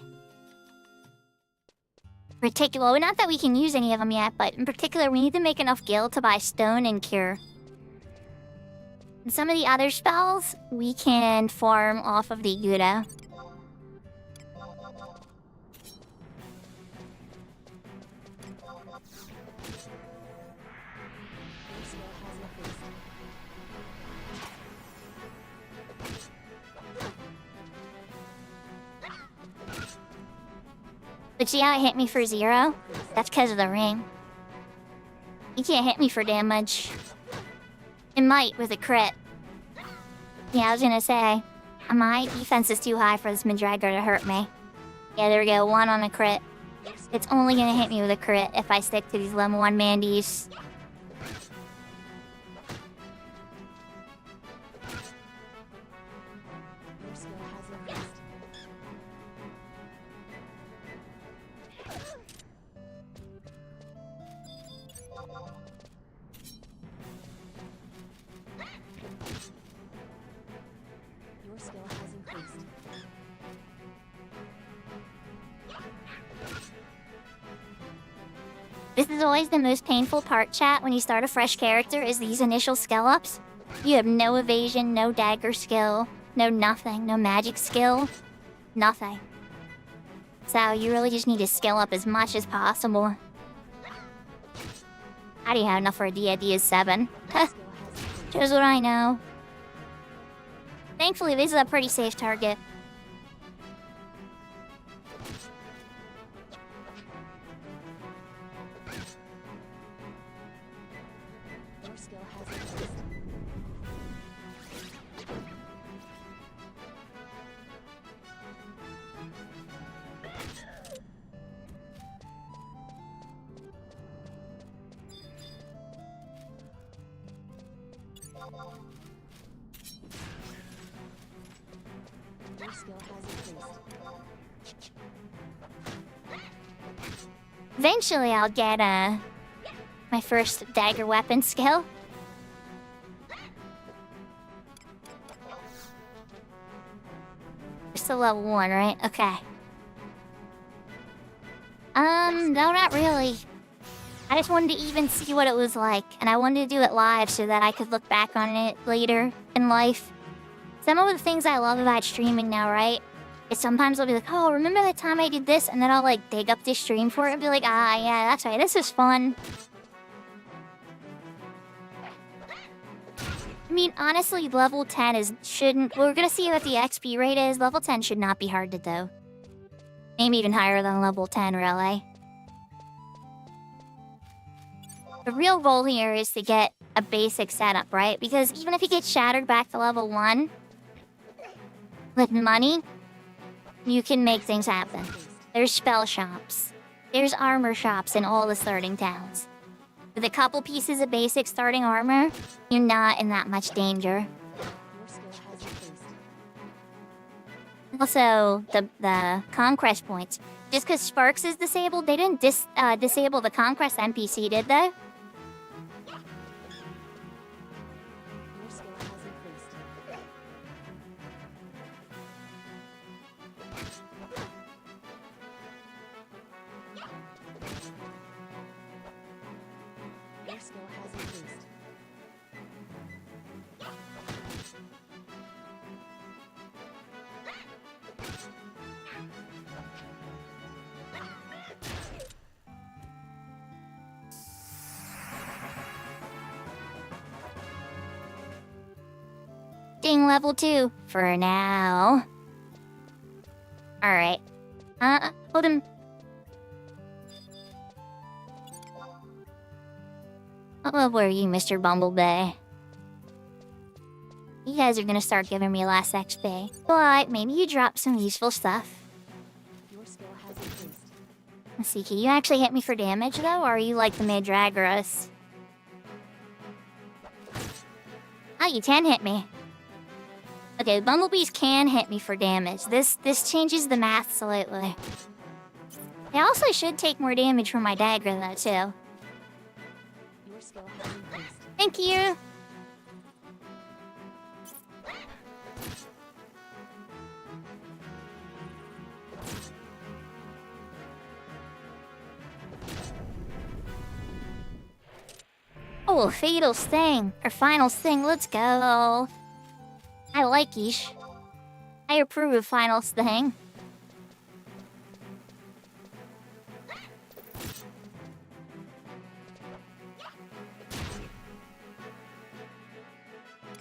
Well, not that we can use any of them yet, but in particular, we need to make enough gil to buy Stone and Cure. And some of the other spells, we can farm off of the Gouda. But see how it hit me for 0? That's because of the ring. You can't hit me for damage. It might with a crit. Yeah, I was gonna say, my defense is too high for this Mandragor to hurt me. Yeah, there we go, 1 on a crit. It's only gonna hit me with a crit if I stick to these level 1 Mandies. Your skill has increased. Your skill has increased. This is always the most painful part, chat, when you start a fresh character, is these initial skill ups. You have no evasion, no dagger skill, no nothing, no magic skill, nothing. So you really just need to skill up as much as possible. How do you have enough for a D? A D is 7. Your skill has increased. Just what I know. Thankfully, this is a pretty safe target. Your skill has increased. Your skill has increased. Eventually, I'll get my first dagger weapon skill. We're still level 1, right? Okay. No, not really. I just wanted to even see what it was like, and I wanted to do it live so that I could look back on it later in life. Some of the things I love about streaming now, right? Is sometimes I'll be like, oh, remember that time I did this? And then I'll like dig up this stream for it and be like, ah, yeah, that's right, this is fun. I mean, honestly, level 10 shouldn't... We're gonna see what the XP rate is. Level 10 should not be hard to do. Maybe even higher than level 10, really. The real goal here is to get a basic setup, right? Because even if you get shattered back to level 1, with money, you can make things happen. There's spell shops. There's armor shops in all the starting towns. With a couple pieces of basic starting armor, you're not in that much danger. Your skill has increased. Also, the conquest points. Just because Sparks is disabled, they didn't disable the conquest NPC, did they? Your skill has increased. Your skill has increased. Ding level 2 for now. Alright. Hold him. What level are you, Mr. Bumblebee? You guys are gonna start giving me less XP. But maybe you drop some useful stuff. Your skill has increased. Let's see, can you actually hit me for damage though, or are you like the Madragoras? Oh, you can hit me. Okay, bumblebees can hit me for damage. This changes the math slightly. They also should take more damage from my dagger though, too. Your skill has increased. Thank you! Oh, Fatal Sting. Or Final Sting, let's go. I like Ish. I approve of Final Sting.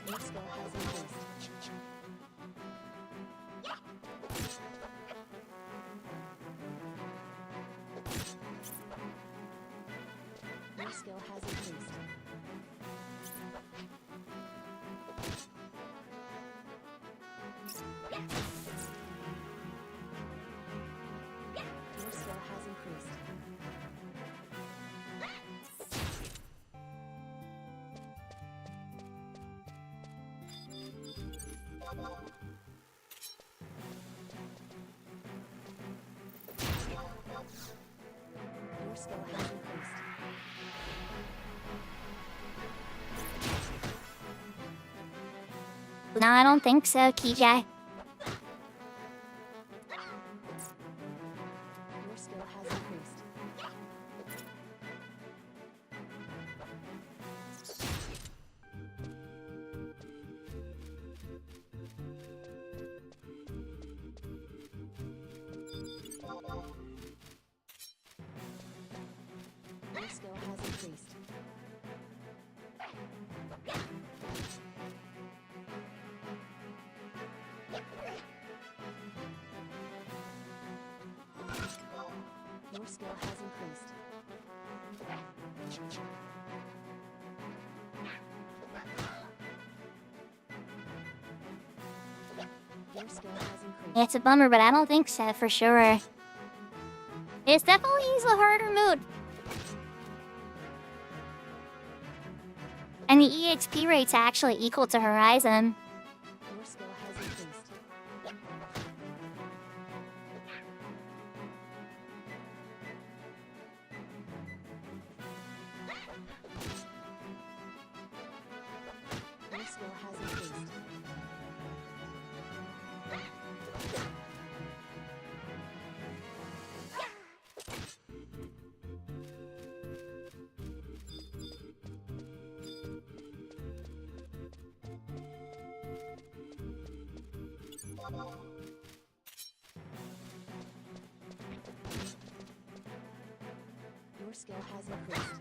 Your skill has increased. Your skill has increased. Your skill has increased. Your skill has increased. No, I don't think so, KJ. Your skill has increased. Your skill has increased. Your skill has increased. Your skill has increased. It's a bummer, but I don't think so, for sure. It's definitely a harder mode. And the EXP rate's actually equal to Horizon. Your skill has increased. Your skill has increased. Your skill has increased.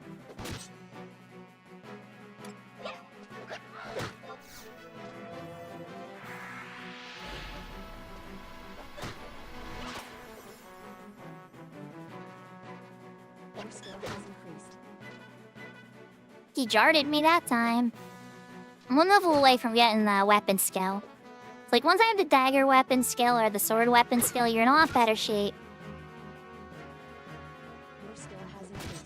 Your skill has increased. He jarred me that time. I'm one level away from getting the weapon skill. It's like once I have the dagger weapon skill or the sword weapon skill, you're in a lot better shape. Your skill has increased.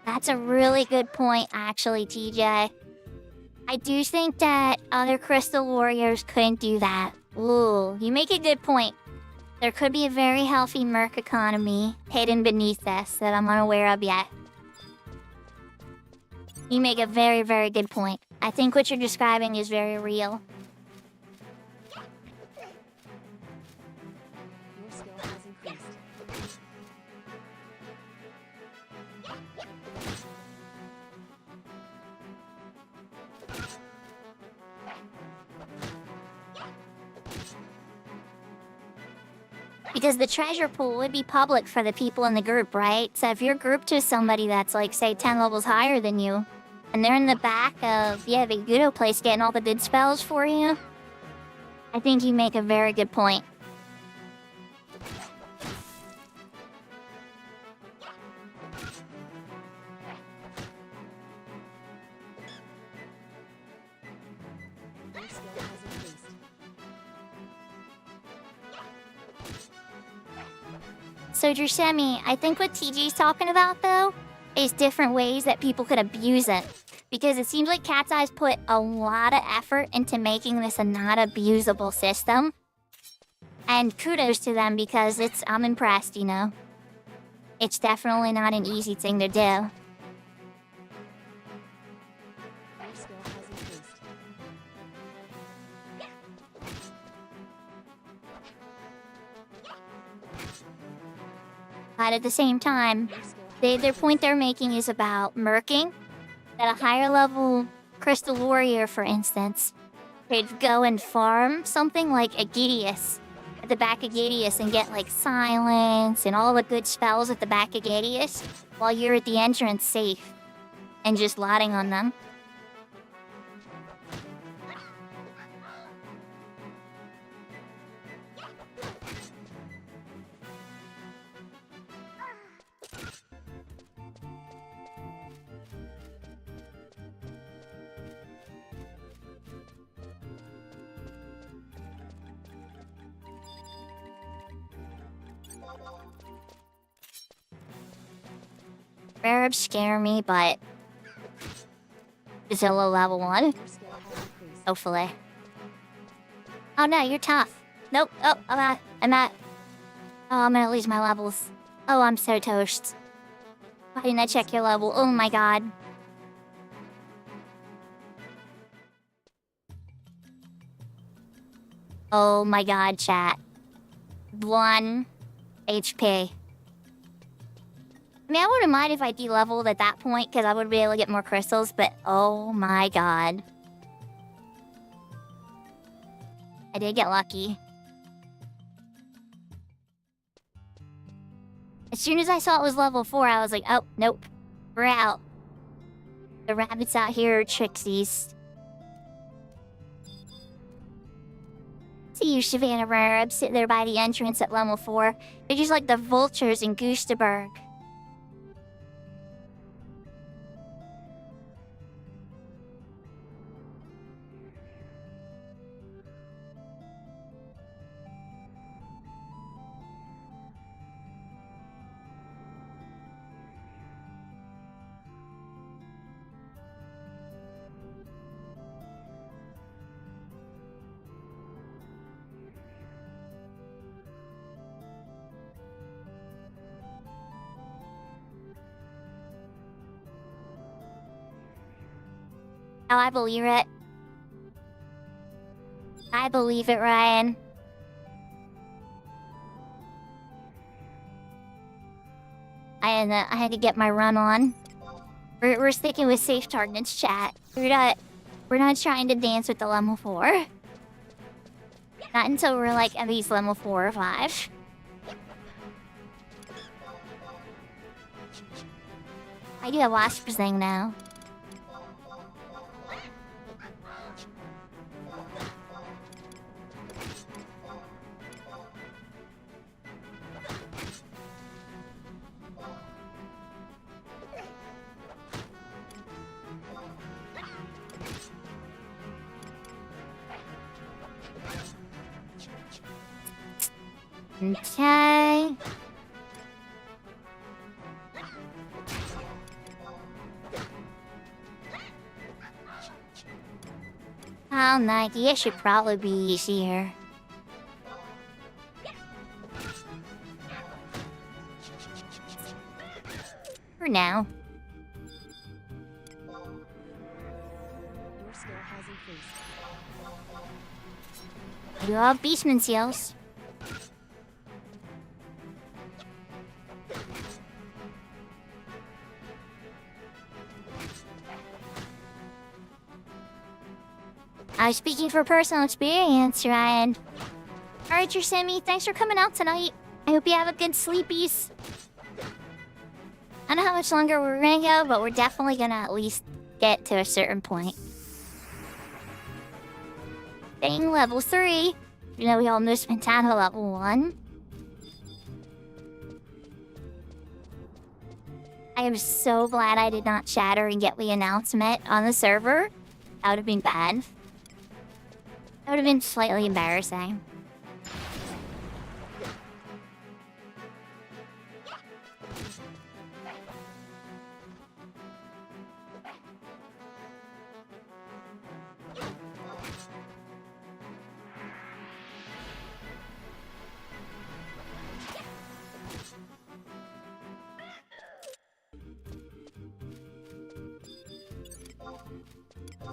That's a really good point, actually, TJ. I do think that other Crystal Warriors couldn't do that. Ooh, you make a good point. There could be a very healthy merc economy hidden beneath this that I'm unaware of yet. You make a very, very good point. I think what you're describing is very real. Your skill has increased. Because the treasure pool would be public for the people in the group, right? So if you're grouped to somebody that's like, say, 10 levels higher than you, and they're in the back of, the Gudo place getting all the good spells for you, I think you make a very good point. Your skill has increased. So Drusemi, I think what TG's talking about, though, is different ways that people could abuse it. Because it seems like Cat's Eyes put a lot of effort into making this a not abusable system. And kudos to them because I'm impressed, you know. It's definitely not an easy thing to do. Your skill has increased. But at the same time, Your skill has their point they're making is about murking. That a higher level Crystal Warrior, for instance, could go and farm something like Agidius at the back of Agidius and get like silence and all the good spells at the back of Agidius while you're at the entrance safe and just lotting on them. Arabs scare me, but Zilla level 1, Your skill has increased. hopefully. Oh no, you're tough. Nope. Oh, I'm gonna lose my levels. Oh, I'm so toast. Why didn't I check your level? Oh my god. Oh my god, chat. 1 HP. I mean, I wouldn't mind if I de-leveled at that point, because I would be able to get more crystals, but oh my god. I did get lucky. As soon as I saw it was level 4, I was like, oh, nope. We're out. The rabbits out here are trixies. See you, Savannah Arabs, sit there by the entrance at level 4. They're just like the vultures in Gustaberg. Oh, I believe it. I believe it, Ryan. I had to get my run on. We're sticking with safe targets, chat. We're not trying to dance with the level 4. Not until we're like at least level 4 or 5. I do have Wasp's thing now. Okay. Oh, 90 should probably be easier. For now. Your skill has increased. You have beastman seals. I'm speaking for personal experience, Ryan. Alright, Sammy, thanks for coming out tonight. I hope you have a good sleepies. I don't know how much longer we're gonna go, but we're definitely gonna at least get to a certain point. Staying level 3. You know, we almost went down to level 1. I am so glad I did not shatter and get the announcement on the server. That would have been bad. That would have been slightly embarrassing.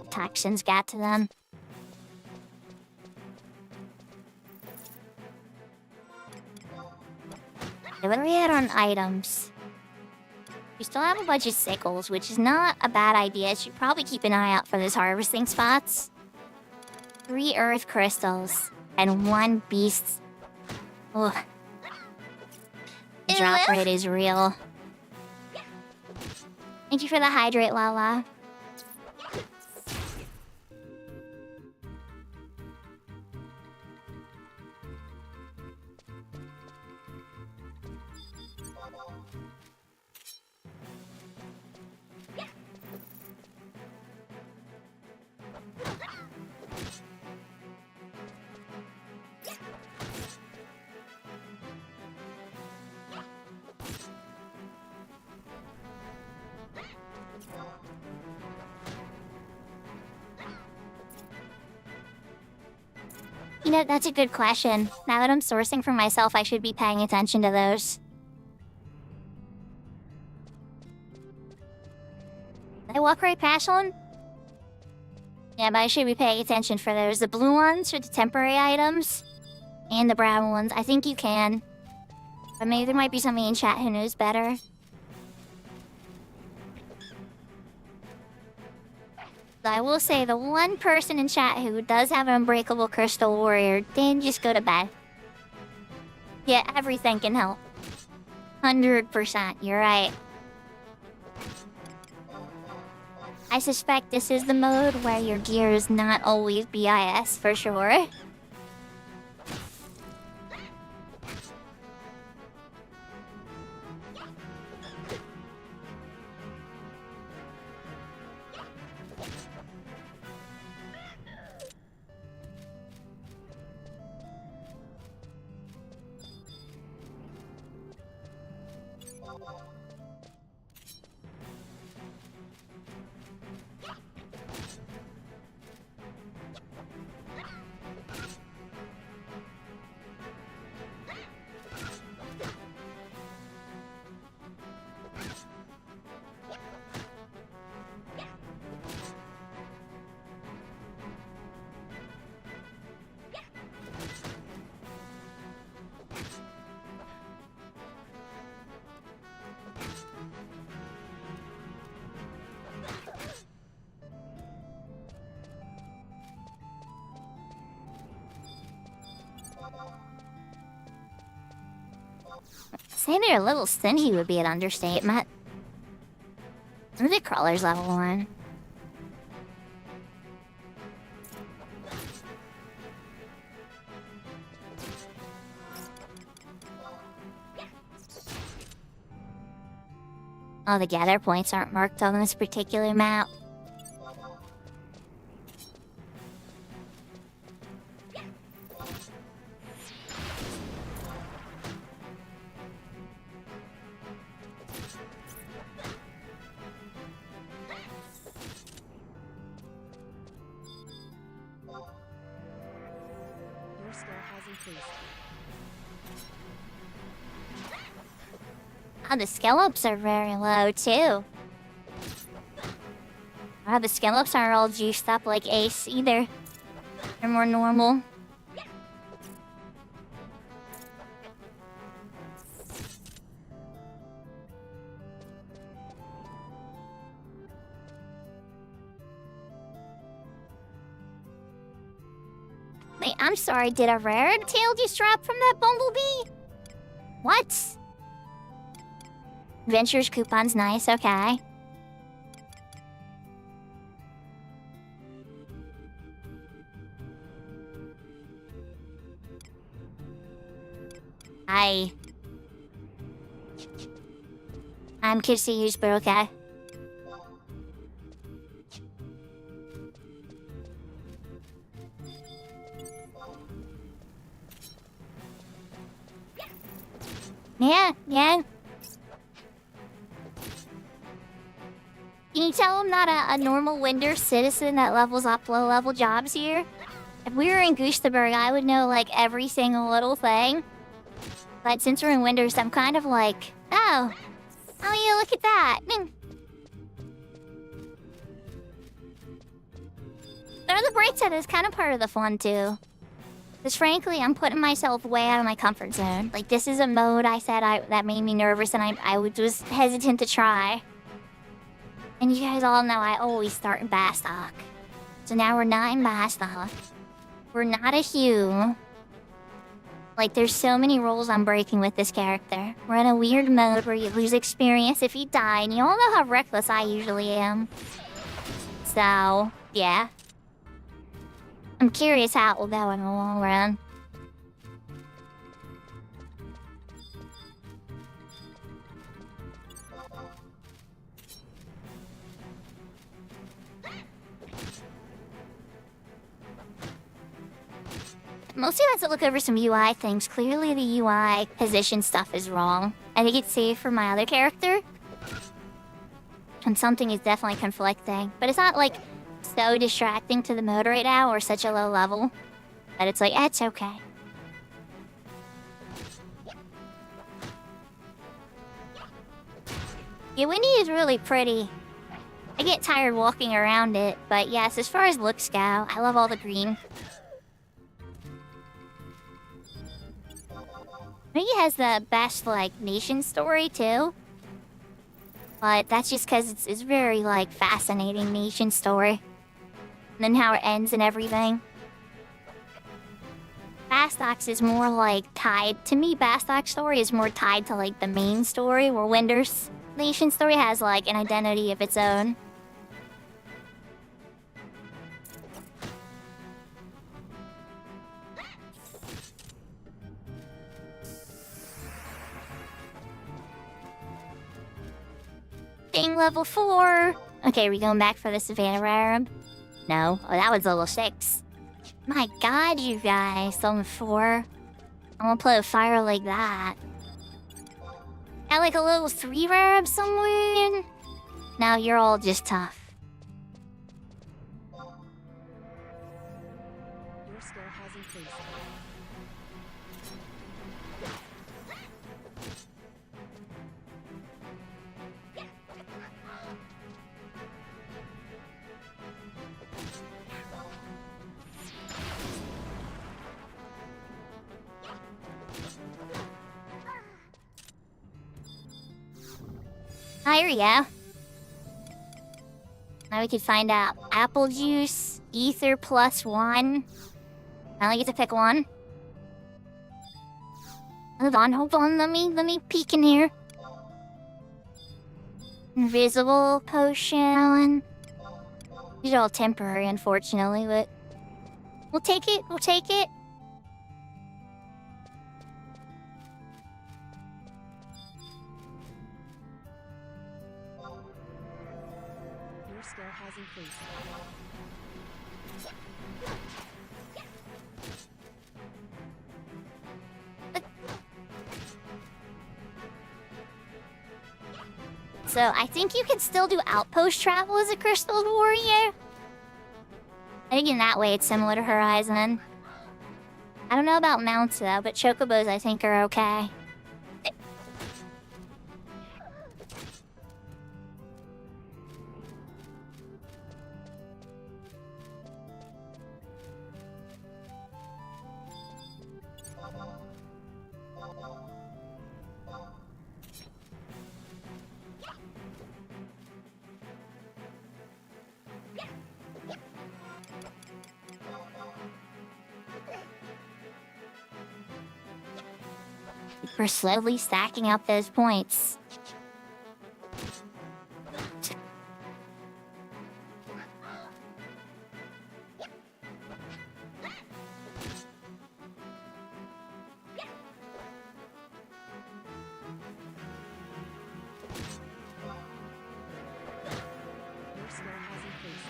Toxins got to them. Okay, what are we at on items? We still have a bunch of sickles, which is not a bad idea. I should probably keep an eye out for those harvesting spots. 3 earth crystals and 1 beast. Ugh. The drop rate is real. Thank you for the hydrate, Lala. You know, that's a good question. Now that I'm sourcing for myself, I should be paying attention to those. Did I walk right past one? Yeah, but I should be paying attention for those. The blue ones are the temporary items. And the brown ones. I think you can. But maybe there might be somebody in chat who knows better. I will say the one person in chat who does have an unbreakable crystal warrior did just go to bed. Yeah, everything can help. 100%, you're right. I suspect this is the mode where your gear is not always BIS for sure. Saying they're a little stingy would be an understatement. The crawler's level 1. Oh, the gather points aren't marked on this particular map. skill has increased. Oh, the skill ups are very low too. Oh, the skill ups aren't all juiced up like Ace either. They're more normal. Wait, I'm sorry, did a rare tail just drop from that bumblebee? What? Adventures coupon's nice, okay. I'm confused, but okay. Yeah. Can you tell I'm not a normal Winder citizen that levels up low-level jobs here? If we were in Goosterberg, I would know, like, every single little thing. But since we're in Winders, I'm kind of like, oh yeah, look at that. Throw the brakes at is kind of part of the fun, too. Because frankly, I'm putting myself way out of my comfort zone. Like, this is a mode I said that made me nervous, and I was hesitant to try. And you guys all know I always start in Bastock. So now we're not in Bastock. We're not a Hugh. Like, there's so many rules I'm breaking with this character. We're in a weird mode where you lose experience if you die, and you all know how reckless I usually am. So, yeah. I'm curious how it will go in the long run. Mostly I have to look over some UI things. Clearly the UI position stuff is wrong. I think it's saved for my other character. And something is definitely conflicting. But it's not like so distracting to the mode right now or such a low level that it's like, it's okay. Yeah, Windy is really pretty. I get tired walking around it, but yes, as far as looks go, I love all the green. I think it has the best, like, nation story, too. But that's just because it's very, like, fascinating nation story. And then how it ends and everything. Bastock's is more, like, tied... To me, Bastock's story is more tied to, like, the main story, where Winder's nation story has, like, an identity of its own. Ding, level 4! Okay, are we going back for the Savannah Rarum? No. Oh, that was level 6. My god, you guys. Level 4. I won't play with fire like that. Got like a level 3 Rarum somewhere? Now you're all just tough. Your skill has increased. Here we go. Now we can find out. Apple juice, ether +1. I only get to pick one. Hold on, let me peek in here. Invisible potion. These are all temporary, unfortunately, but we'll take it, Your skill has increased. So I think you can still do outpost travel as a crystal warrior. I think in that way it's similar to Horizon. I don't know about mounts though, but chocobos I think are okay. We're slowly stacking up those points. Your skill has increased.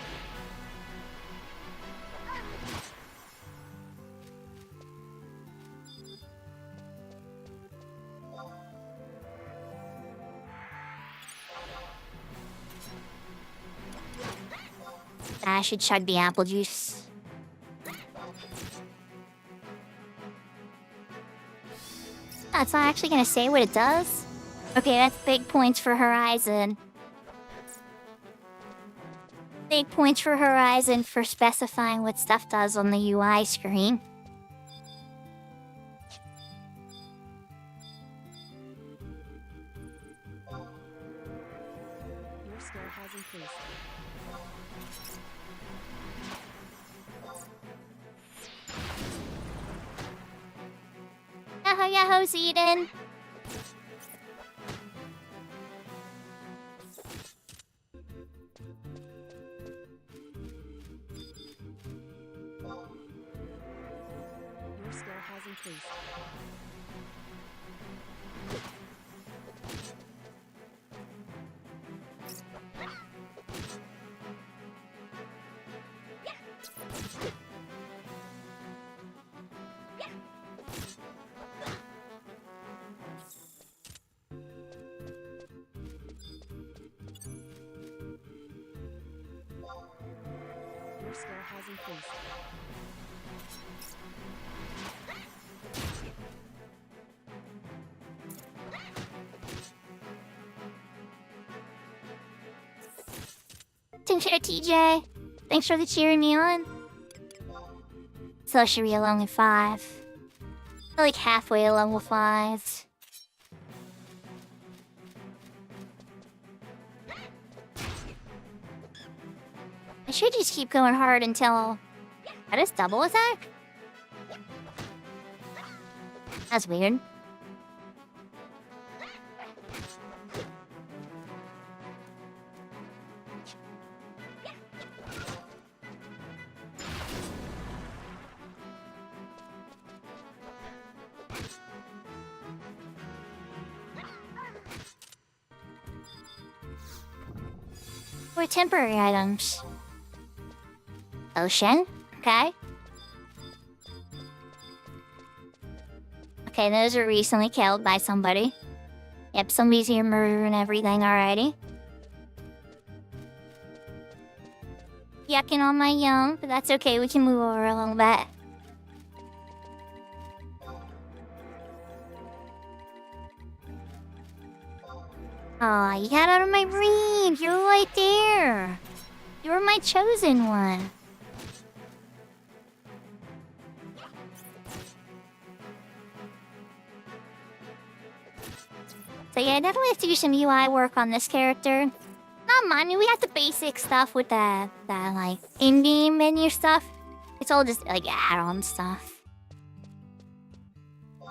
I should chug the apple juice. That's not actually gonna say what it does. Okay, that's big points for Horizon. Big points for Horizon for specifying what stuff does on the UI screen. Your skill has increased. Yahoo yahoo, Zeden! Your skill has increased. Your skill has increased. Thanks for TJ. Thanks for the cheering me on. So should be a level 5. Like halfway a level 5. I should just keep going hard until... I just double attack? That's weird. Or temporary items. Ocean? Okay. Okay, those are recently killed by somebody. Yep, somebody's here murdering everything already. Yucking on my young, but that's okay, we can move over a little bit. Aw, you got out of my reach! You're right there! You're my chosen one. So yeah, I definitely have to do some UI work on this character. Not mine, we got the basic stuff with the like, in-game menu stuff. It's all just, like, add-on stuff. Your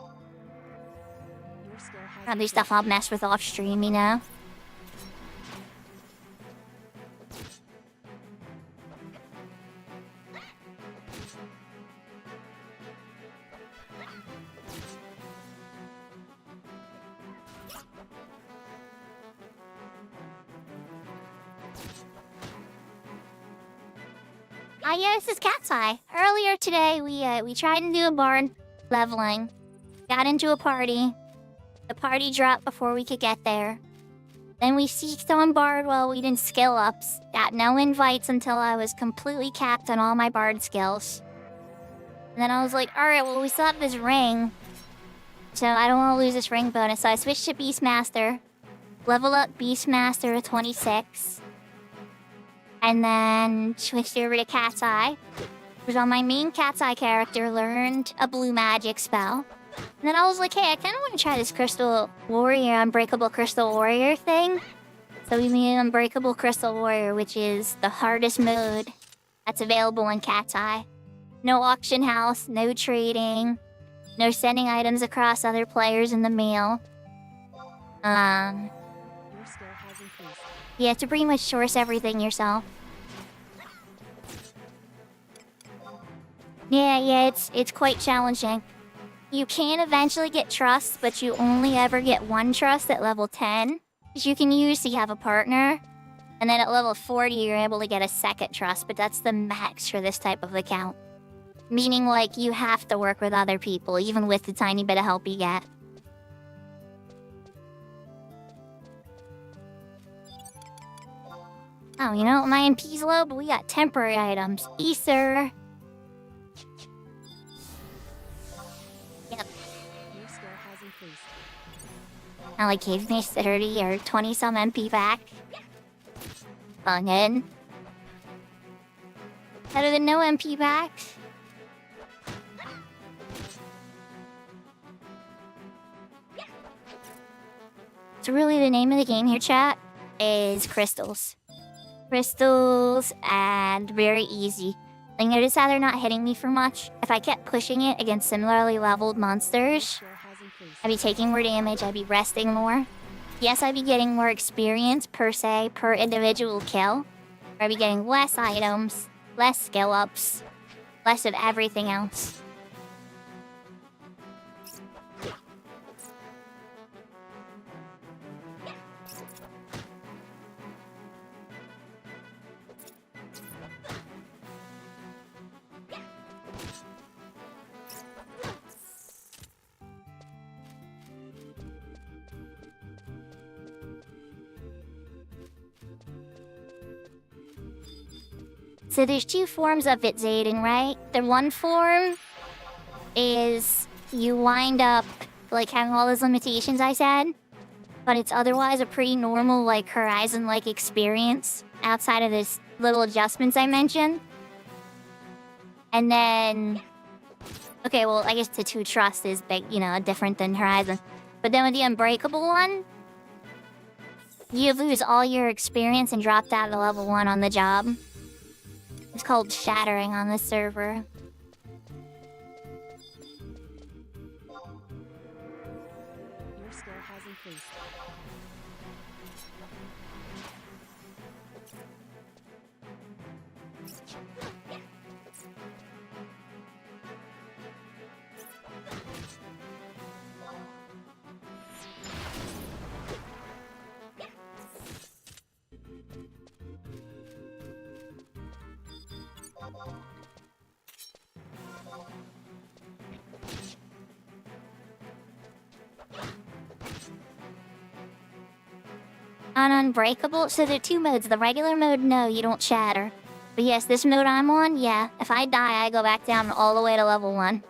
skill has Probably stuff I'll mess with off-stream, you know? Ah, yeah, this is Cat's Eye. Earlier today, we tried to do a bard leveling. Got into a party. The party dropped before we could get there. Then we seeked on bard while we did skill ups. Got no invites until I was completely capped on all my bard skills. And then I was like, alright, well, we still have this ring. So I don't want to lose this ring bonus. So I switched to Beastmaster. Level up Beastmaster to 26. And then switched over to Cat's Eye. Because on my main Cat's Eye character learned a blue magic spell. And then I was like, hey, I kind of want to try this Crystal Warrior, Unbreakable Crystal Warrior thing. So we made Unbreakable Crystal Warrior, which is the hardest mode that's available in Cat's Eye. No auction house, no trading, no sending items across other players in the mail. Your skill has increased. You have to pretty much source everything yourself. Yeah, it's quite challenging. You can eventually get trust, but you only ever get one trust at level 10, which you can use so you have a partner. And then at level 40, you're able to get a second trust, but that's the max for this type of account. Meaning, like, you have to work with other people, even with the tiny bit of help you get. Oh, you know, my MP's low, but we got temporary items. Ether. Yep. Your skill has increased. Now, like, gave me 30 or 20 some MP back. Bungin. Better than no MP back. So really the name of the game here, chat, is Crystals. Crystals, and very easy. Like, notice how they're not hitting me for much? If I kept pushing it against similarly leveled monsters, Skill has increased. I'd be taking more damage, I'd be resting more. Yes, I'd be getting more experience per se, per individual kill. Or I'd be getting less items, less skill ups, less of everything else. So there's two forms of it, Zayden, right? The one form is you wind up, like, having all those limitations I said, but it's otherwise a pretty normal, like, Horizon-like experience outside of this little adjustments I mentioned. And then... Okay, well, I guess the 2 Trust is big, you know, different than Horizon. But then with the Unbreakable one, you lose all your experience and drop down to level 1 on the job. It's called shattering on this server. Your skill has increased. On Unbreakable, so there are 2 modes. The regular mode, no, you don't shatter. But yes, this mode I'm on, yeah. If I die, I go back down all the way to level 1.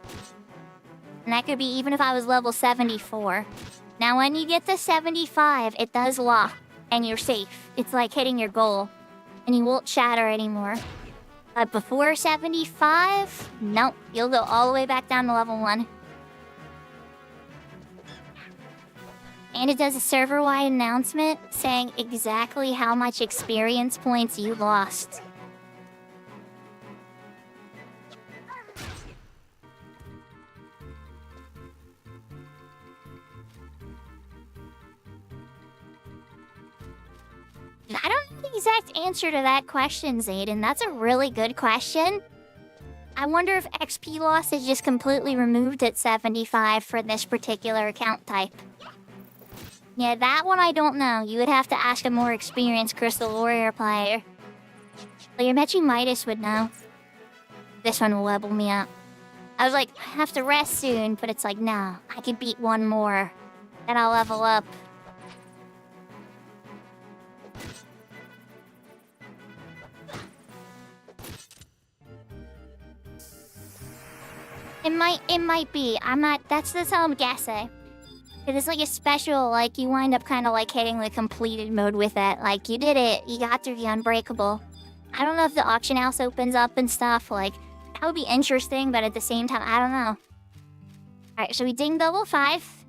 And that could be even if I was level 74. Now, when you get to 75, it does lock, and you're safe. It's like hitting your goal, and you won't shatter anymore. But before 75, nope, you'll go all the way back down to level 1. And it does a server-wide announcement saying exactly how much experience points you lost. I don't know the exact answer to that question, Zayden. That's a really good question. I wonder if XP loss is just completely removed at 75 for this particular account type. Yeah, that one I don't know. You would have to ask a more experienced Crystal Warrior player. Like, I bet you Midas would know. This one will level me up. I was like, I have to rest soon, but it's like, no, I could beat one more. Then I'll level up. It might be. I'm not. That's how I'm guessing. It's like a special, like you wind up kind of like hitting the completed mode with it. Like you did it, you got through the unbreakable. I don't know if the auction house opens up and stuff. Like that would be interesting, but at the same time, I don't know. All right, so we ding double 5.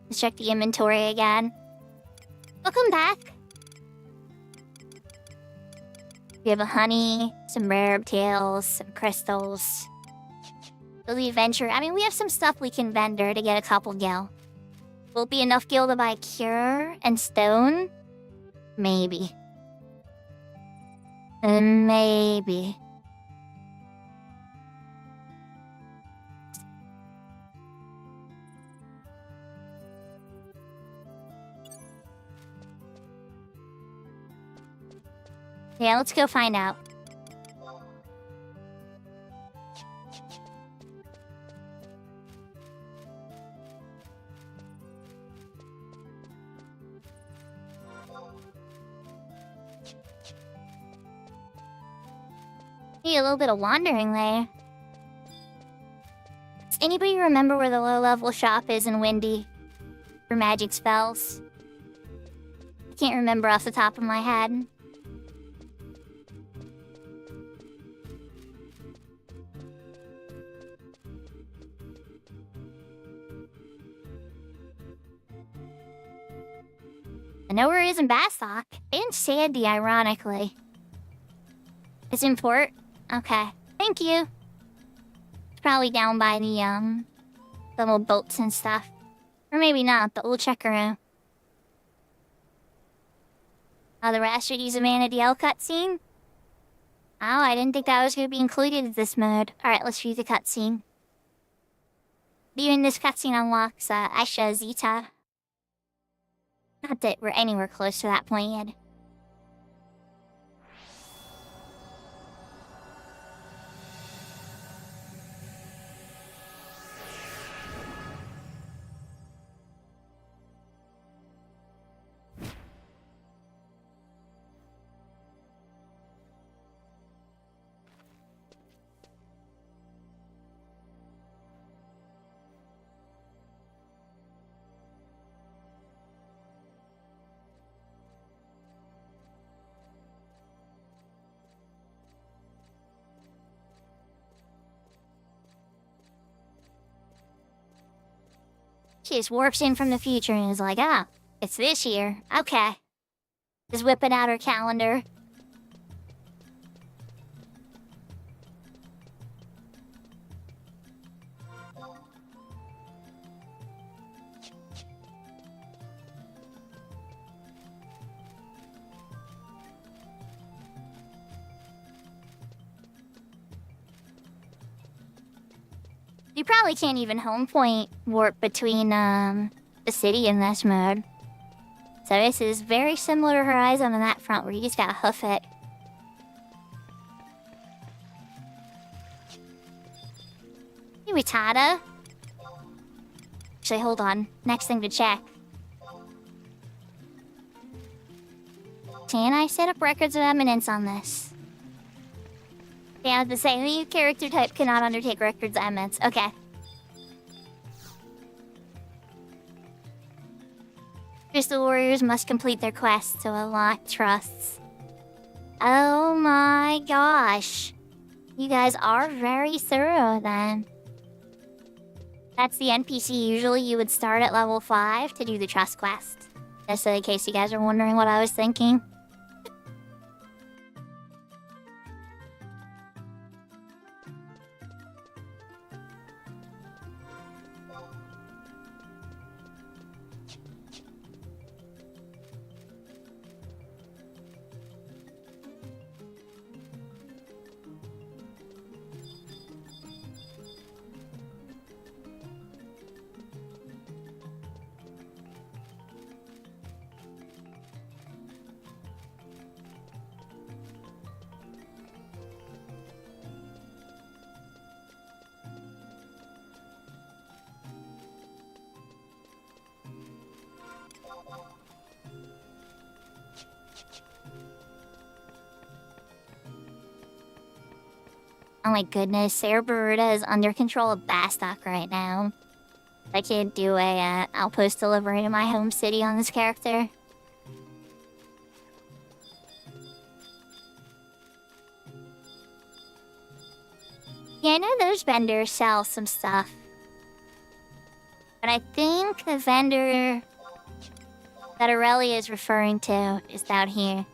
Let's check the inventory again. Welcome back. We have a honey, some rare herb tails, some crystals. So the adventure. I mean, we have some stuff we can vendor to get a couple gil. Will it be enough gil to buy cure and stone? Maybe. Maybe. Yeah, let's go find out. Need a little bit of wandering there. Does anybody remember where the low-level shop is in Windy? For magic spells? I can't remember off the top of my head. I know where it is in Bassock. And Sandy, ironically. It's in port? Okay. Thank you. It's probably down by the little boats and stuff. Or maybe not, but we'll check around. Oh, the Rastardies of Vanadiel cutscene? Oh, I didn't think that was going to be included in this mode. Alright, let's view the cutscene. Viewing this cutscene unlocks Aisha Zeta. Not that we're anywhere close to that point yet. She just warps in from the future and is like, ah, it's this year. Okay. Just whipping out her calendar. You probably can't even home point warp between the city in this mode. So this is very similar to Horizon on that front where you just gotta hoof it. Hey, Ritada. Actually, hold on. Next thing to check. Can I set up records of eminence on this? Yeah, the same. The character type cannot undertake records of eminence. Okay. Crystal Warriors must complete their quests to unlock trusts. Oh my gosh. You guys are very thorough then. That's the NPC. Usually you would start at level 5 to do the trust quest. Just in case you guys are wondering what I was thinking. Oh my goodness, Sarah Baruta is under control of Bastok right now. I can't do a outpost delivery to my home city on this character. Yeah, I know those vendors sell some stuff. But I think the vendor that Aurelia is referring to is down here.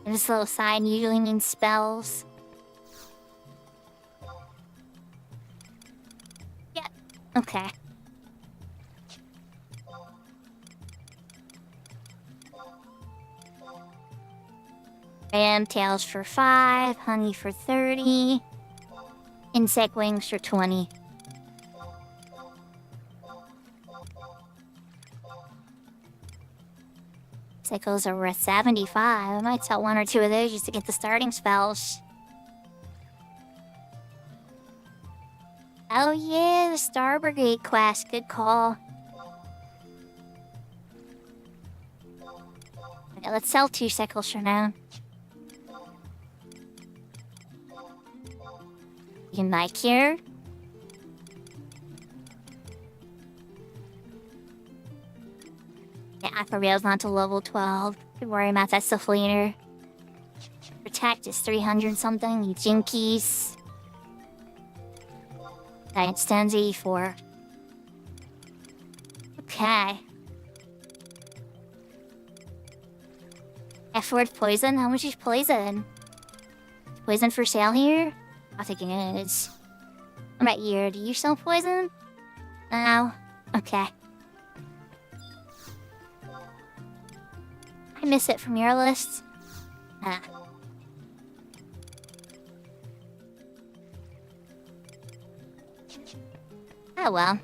And this little sign usually means spells. Yeah, okay. Ram tails for 5, honey for 30, insect wings for 20. Sickles are worth 75. I might sell 1 or 2 of those just to get the starting spells. Oh yeah, the Star Brigade quest. Good call. Okay, let's sell 2 sickles for now. You can buy cure. Yeah, Aquarel's not to level 12. Don't worry about that stuff later. Protect is 300 something. You Jinkies. That stands 84. Okay. F-word poison? How much is poison? Poison for sale here? I think it is. What about you? Do you sell poison? No? Okay. I miss it from your list. Ah. Oh well.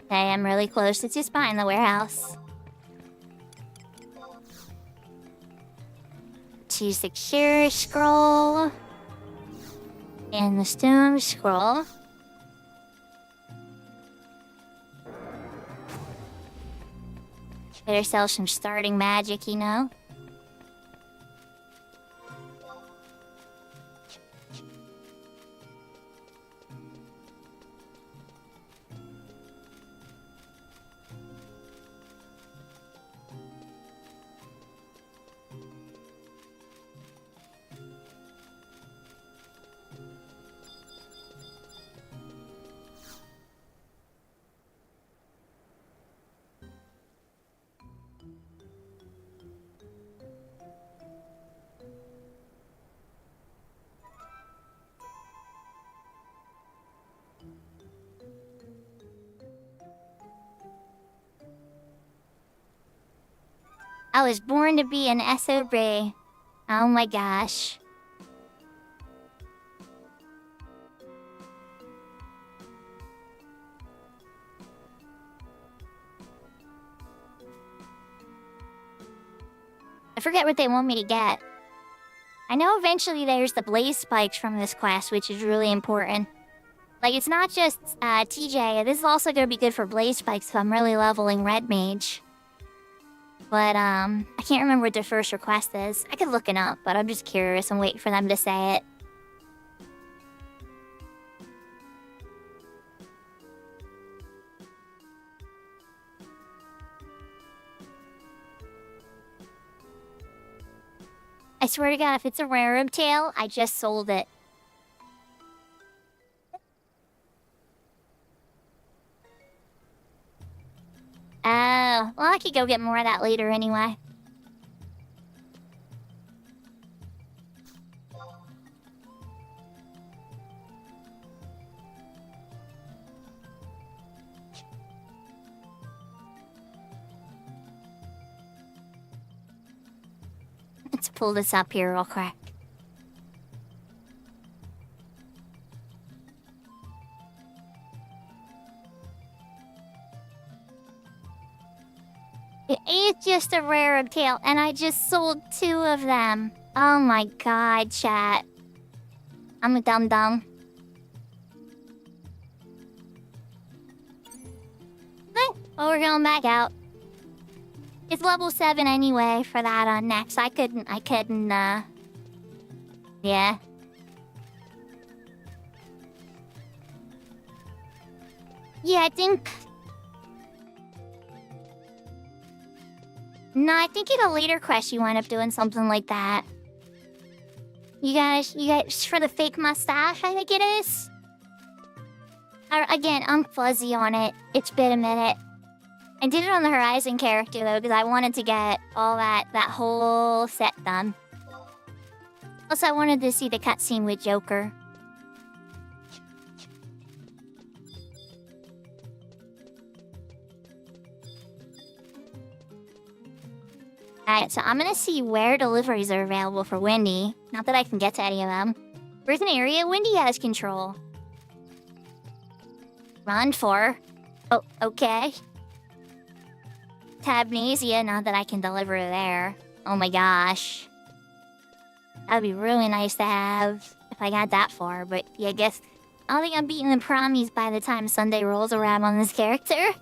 Okay, I'm really close to just buying the warehouse. Choose the cure scroll. And the stone scroll. Get ourselves some starting magic, you know? I was born to be an SOB. Oh my gosh. I forget what they want me to get. I know eventually there's the blaze spikes from this quest, which is really important. Like, it's not just TJ, this is also going to be good for blaze spikes if I'm really leveling red mage. But, I can't remember what their first request is. I could look it up, but I'm just curious and waiting for them to say it. I swear to God, if it's a rare tail, I just sold it. Oh, well, I could go get more of that later anyway. Let's pull this up here real quick. It is just a rare tail, and I just sold 2 of them. Oh my god, chat. I'm a dum-dum. Oh, we're going back out. It's level 7 anyway for that on next. I couldn't, yeah. Yeah, I think... No, I think in a later quest you wind up doing something like that. You guys, for the fake mustache, I think it is. Again, I'm fuzzy on it. It's been a minute. I did it on the Horizon character though, because I wanted to get all that whole set done. Also, I wanted to see the cutscene with Joker. Alright, so I'm gonna see where deliveries are available for Windy. Not that I can get to any of them. Where's an area Windy has control? Run for. Oh, okay. Tabnesia, not that I can deliver there. Oh my gosh. That'd be really nice to have if I got that far, but yeah, I guess I don't think I'm beating the promise by the time Sunday rolls around on this character.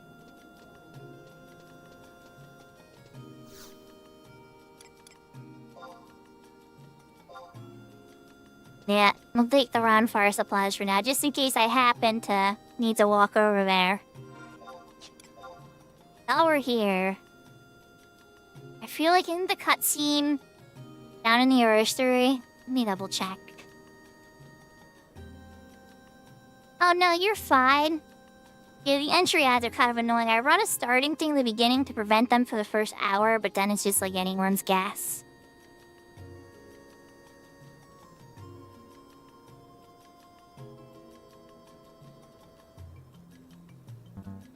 Yeah, I'll take the run fire supplies for now, just in case I happen to need to walk over there. While we're here, I feel like in the cutscene down in the Oristery, let me double check. Oh no, you're fine. Yeah, the entry ads are kind of annoying. I run a starting thing in the beginning to prevent them for the first hour, but then it's just like anyone's guess.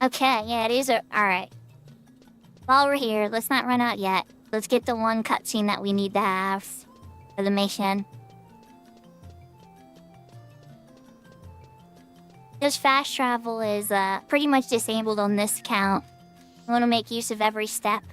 Okay, yeah, it is. Alright. While we're here, let's not run out yet. Let's get the one cutscene that we need to have for the mission. Because fast travel is pretty much disabled on this account. I want to make use of every step.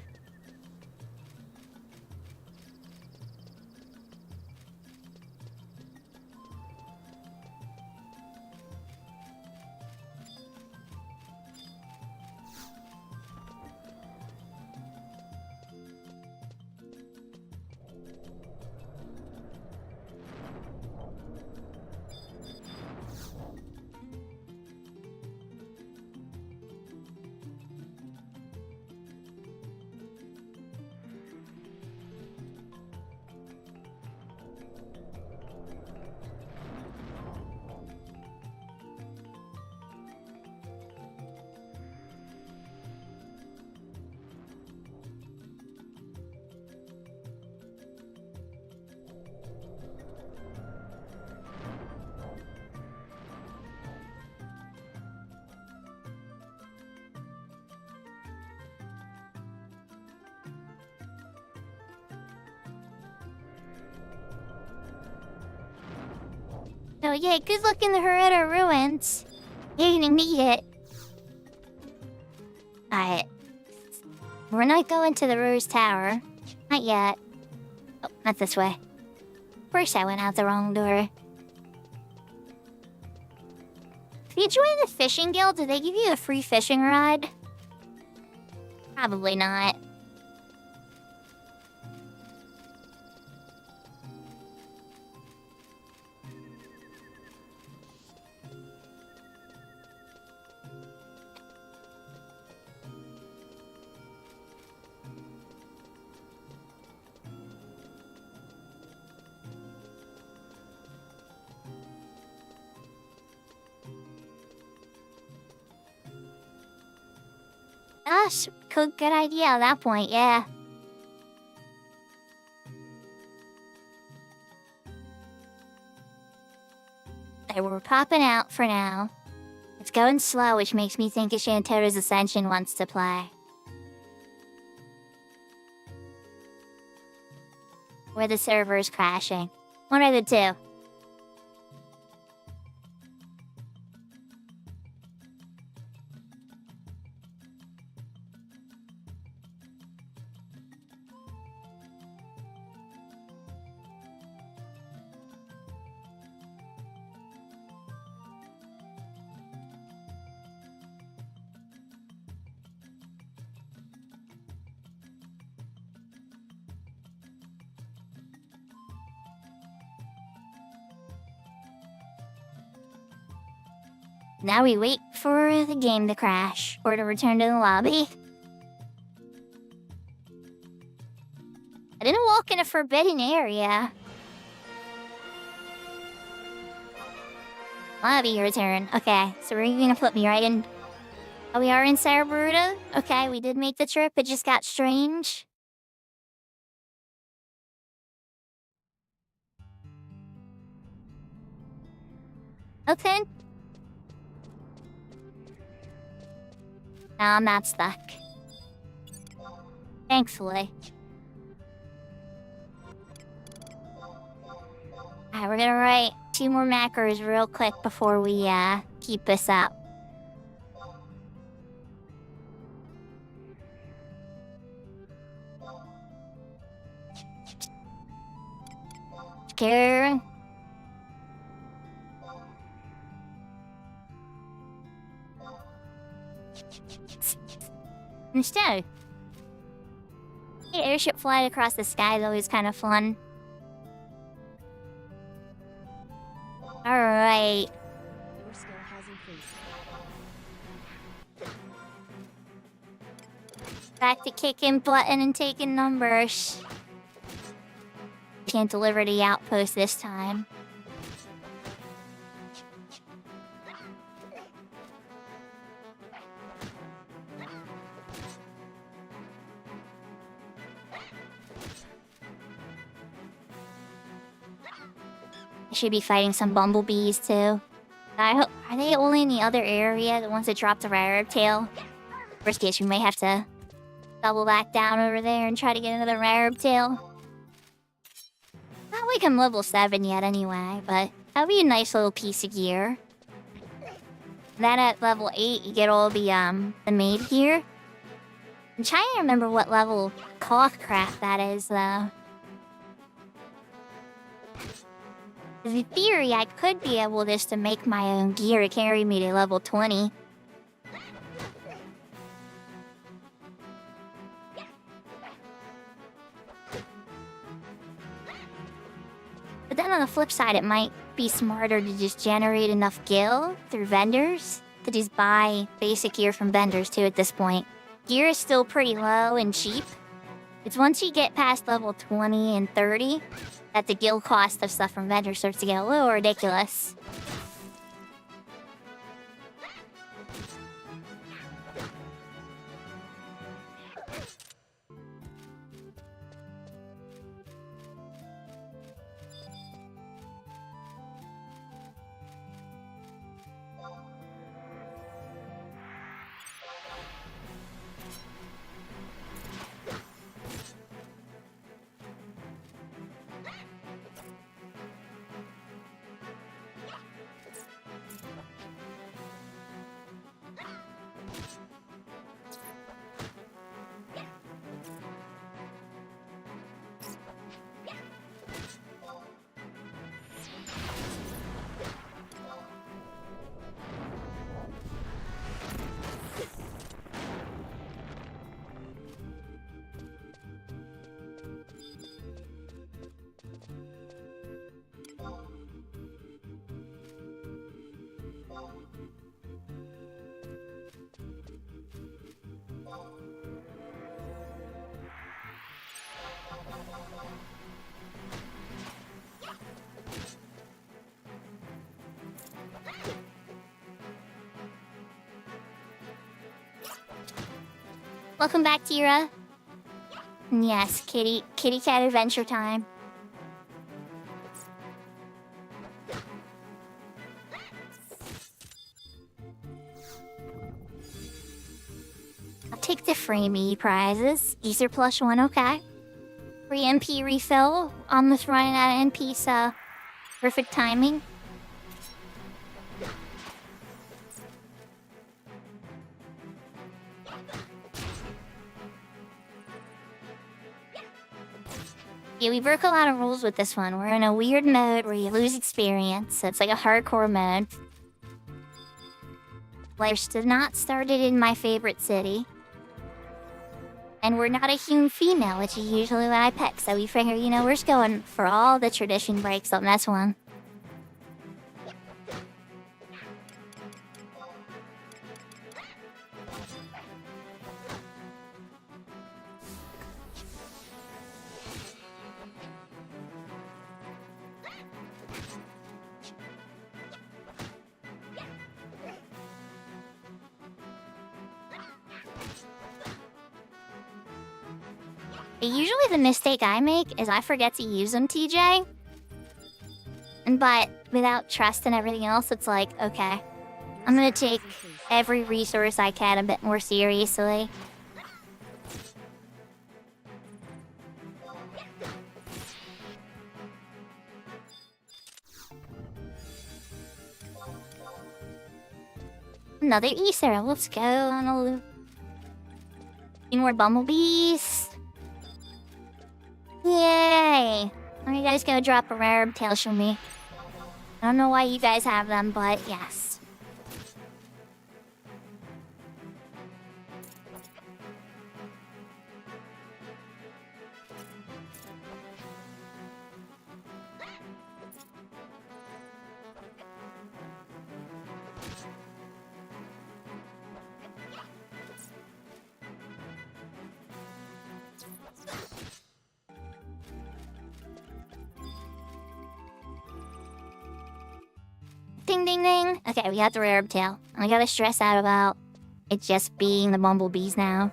So yeah, good luck in the Hereta ruins. You're gonna need it. Alright. We're not going to the Rose Tower. Not yet. Oh, not this way. First I went out the wrong door. If you join the fishing guild, do they give you a free fishing rod? Probably not. Gosh, good idea at that point, yeah. They were popping out for now. It's going slow, which makes me think Enchanterra's Ascension wants to play. Or the server is crashing. One of the two. Now we wait for the game to crash or to return to the lobby. I didn't walk in a forbidden area. Lobby return. Okay, so we're gonna put me right in. Oh, we are in Sarabruta? Okay, we did make the trip. It just got strange. Okay. Now I'm not stuck. Thankfully. Alright, we're gonna write 2 more macros real quick before we keep this up. Scared. Instead, the airship flying across the sky is always kind of fun. Alright. Your skill has increased. Back to kicking button and taking numbers. Can't deliver the outpost this time. I should be fighting some bumblebees too. I hope, are they only in the other area, the ones that dropped the rarer tail? Worst case, we may have to double back down over there and try to get another rarer tail. Not like I'm level 7 yet anyway, but that'd be a nice little piece of gear. Then at level 8, you get all the maid gear. I'm trying to remember what level Clothcraft that is, though. In theory, I could be able just to make my own gear to carry me to level 20. But then on the flip side, it might be smarter to just generate enough gil through vendors to just buy basic gear from vendors too at this point. Gear is still pretty low and cheap. It's once you get past level 20 and 30 that the gil cost of stuff from vendors starts to get a little ridiculous. Welcome back, Tira. Yes, kitty cat adventure time. I'll take the free prizes. Ether plus 1, okay. Free MP refill. Almost running out of MP, so perfect timing. Yeah, we broke a lot of rules with this one. We're in a weird mode where you lose experience, so it's like a hardcore mode. Players did not started in my favorite city. And we're not a human female, which is usually what I pick, so we figure, you know, we're just going for all the tradition breaks on this one. Usually the mistake I make is I forget to use them, TJ. But without trust and everything else, it's like, okay, I'm gonna take every resource I can a bit more seriously. Another Easter, let's go on a loop. Any more bumblebees? Yay! Are you guys gonna drop a rare tail show me? I don't know why you guys have them, but yes. Ding ding ding. Okay, we got the rare tail. I gotta stress out about it just being the bumblebees now.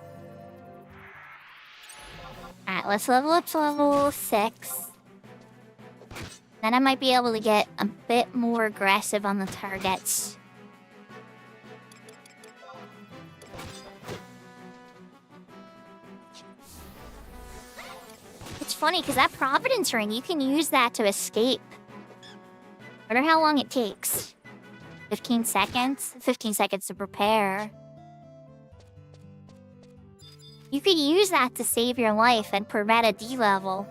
Alright, let's level up to level 6. Then I might be able to get a bit more aggressive on the targets. It's funny, because that Providence ring, you can use that to escape. I wonder how long it takes. 15 seconds? 15 seconds to prepare. You could use that to save your life and prevent a D-level.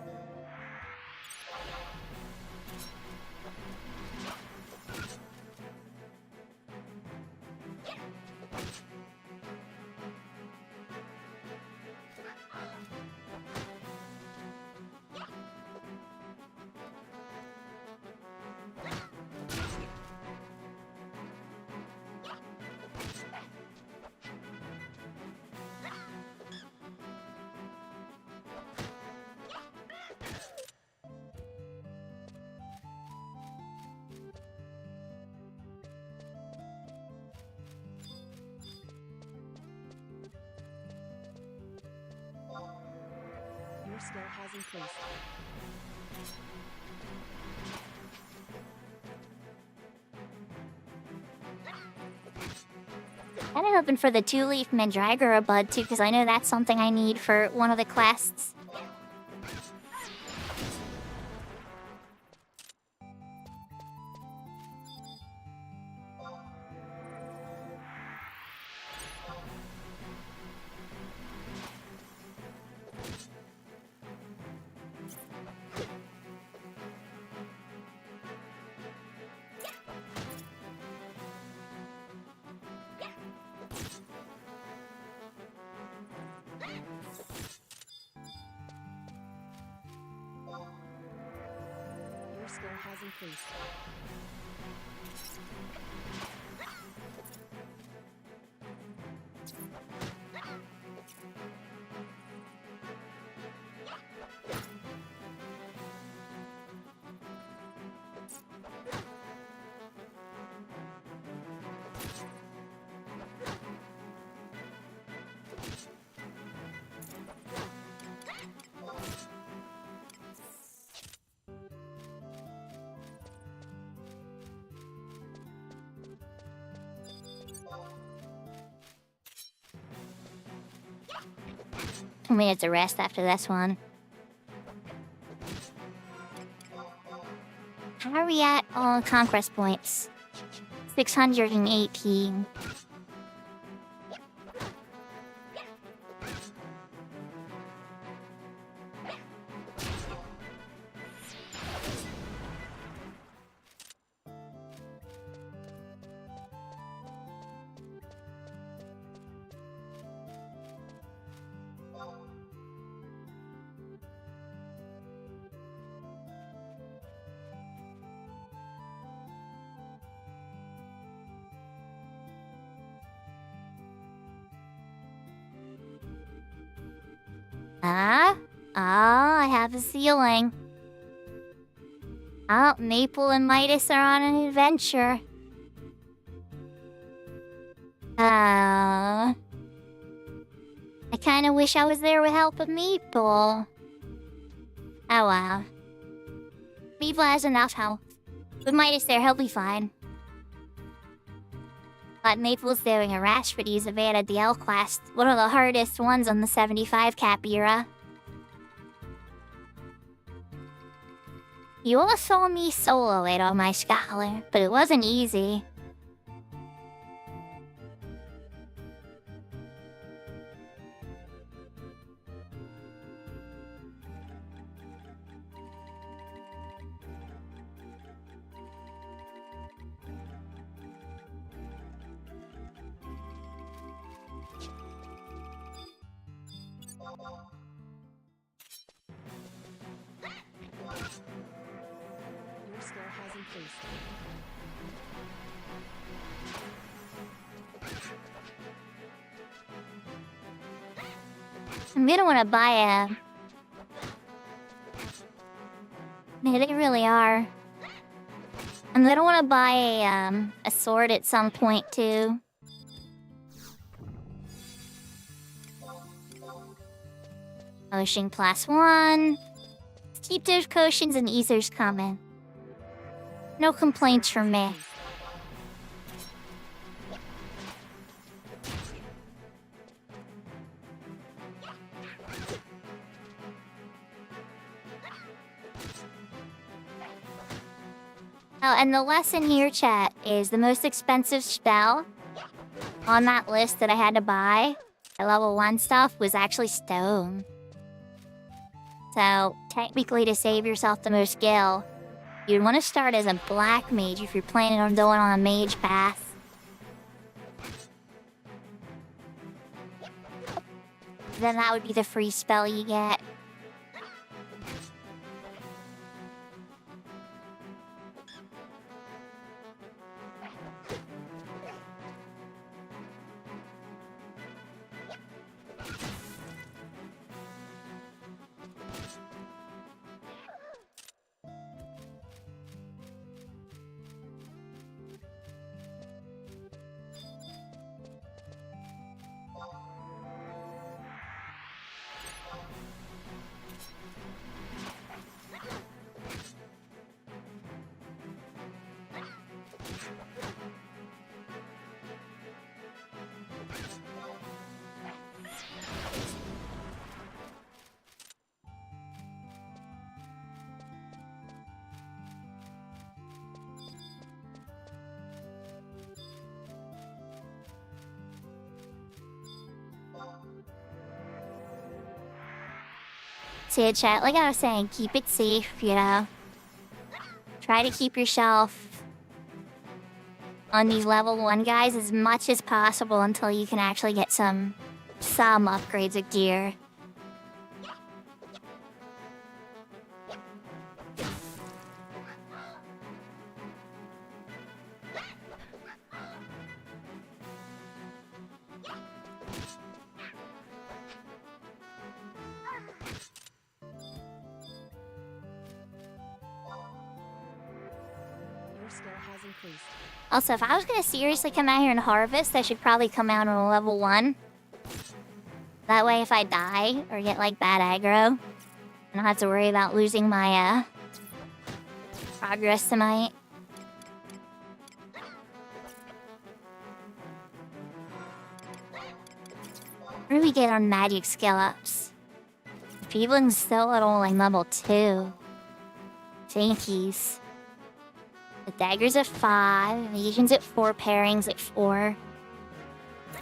Your skill has increased. I'm hoping for the 2-leaf Mandragora bud too, because I know that's something I need for one of the quests. Your skill has increased. We may have to rest after this one. How are we at all conquest points? 618. I have a ceiling. Oh, Maple and Midas are on an adventure. I kinda wish I was there with help of Maple. Oh wow. Meeple has enough health. With Midas there, he'll be fine. But Maple's doing a rash, but he's evaded the L class, one of the hardest ones on the 75 cap era. You all saw me solo it on my scholar, but it wasn't easy. Your skill has increased. I'm gonna want to buy a... Yeah, they really are. I'm gonna want to buy a sword at some point too. Potion +1. Let's keep those potions and ethers coming. No complaints from me. Oh, and the lesson here, chat, is the most expensive spell on that list that I had to buy at level 1 stuff was actually stone. So, technically, to save yourself the most skill, you'd want to start as a black mage if you're planning on going on a mage path. Then that would be the free spell you get. See, chat, like I was saying, keep it safe, you know? Try to keep yourself on these level 1 guys as much as possible until you can actually get some upgrades of gear. Your skill has increased. Also, if I was gonna seriously come out here and harvest, I should probably come out on a level 1. That way, if I die or get like bad aggro, I don't have to worry about losing my progress tonight. Where do we get our magic skill ups? Feebling's still at only level 2. Jinkies. The dagger's at 5, evasion's at 4, pairing's at 4.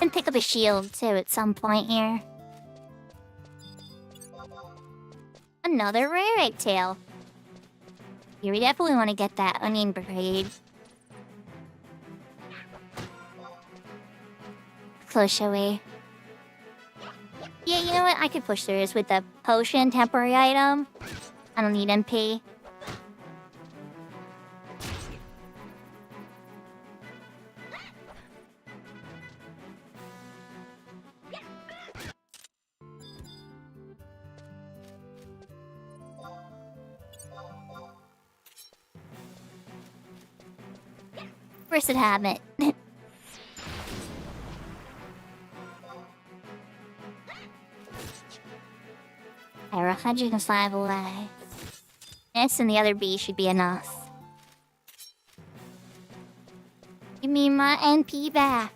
And pick up a shield too at some point here. Another rare egg tail. Here, we definitely want to get that onion brigade. Close away. Yeah, you know what? I could push through this with the potion temporary item. I don't need MP. Cursed habit. We're 105 away. S and the other B should be enough. Give me my NP back.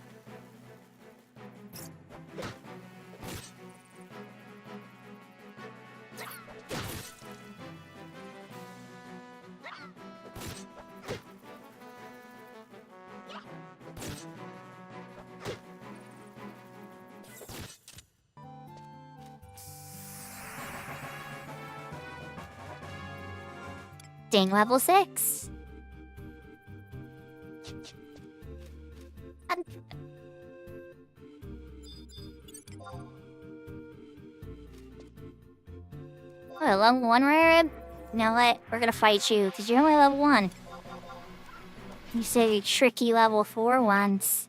Ding, level 6. Oh, level 1 rare rib? You know what? We're gonna fight you, because you're only level 1. You say tricky level 4 once.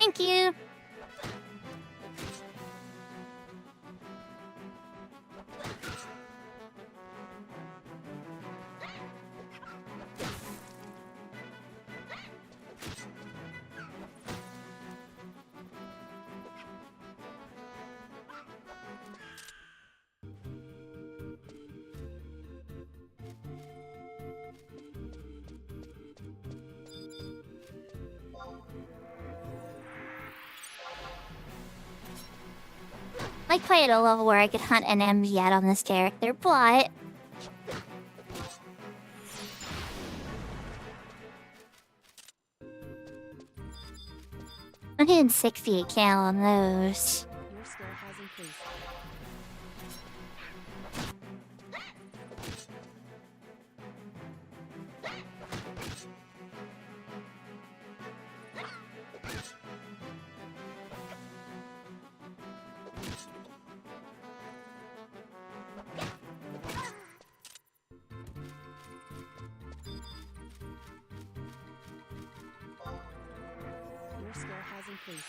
Thank you! I'd play at a level where I could hunt an MV out on this character, but... I did 68 cal on those. Your skill has increased. Your skill has increased.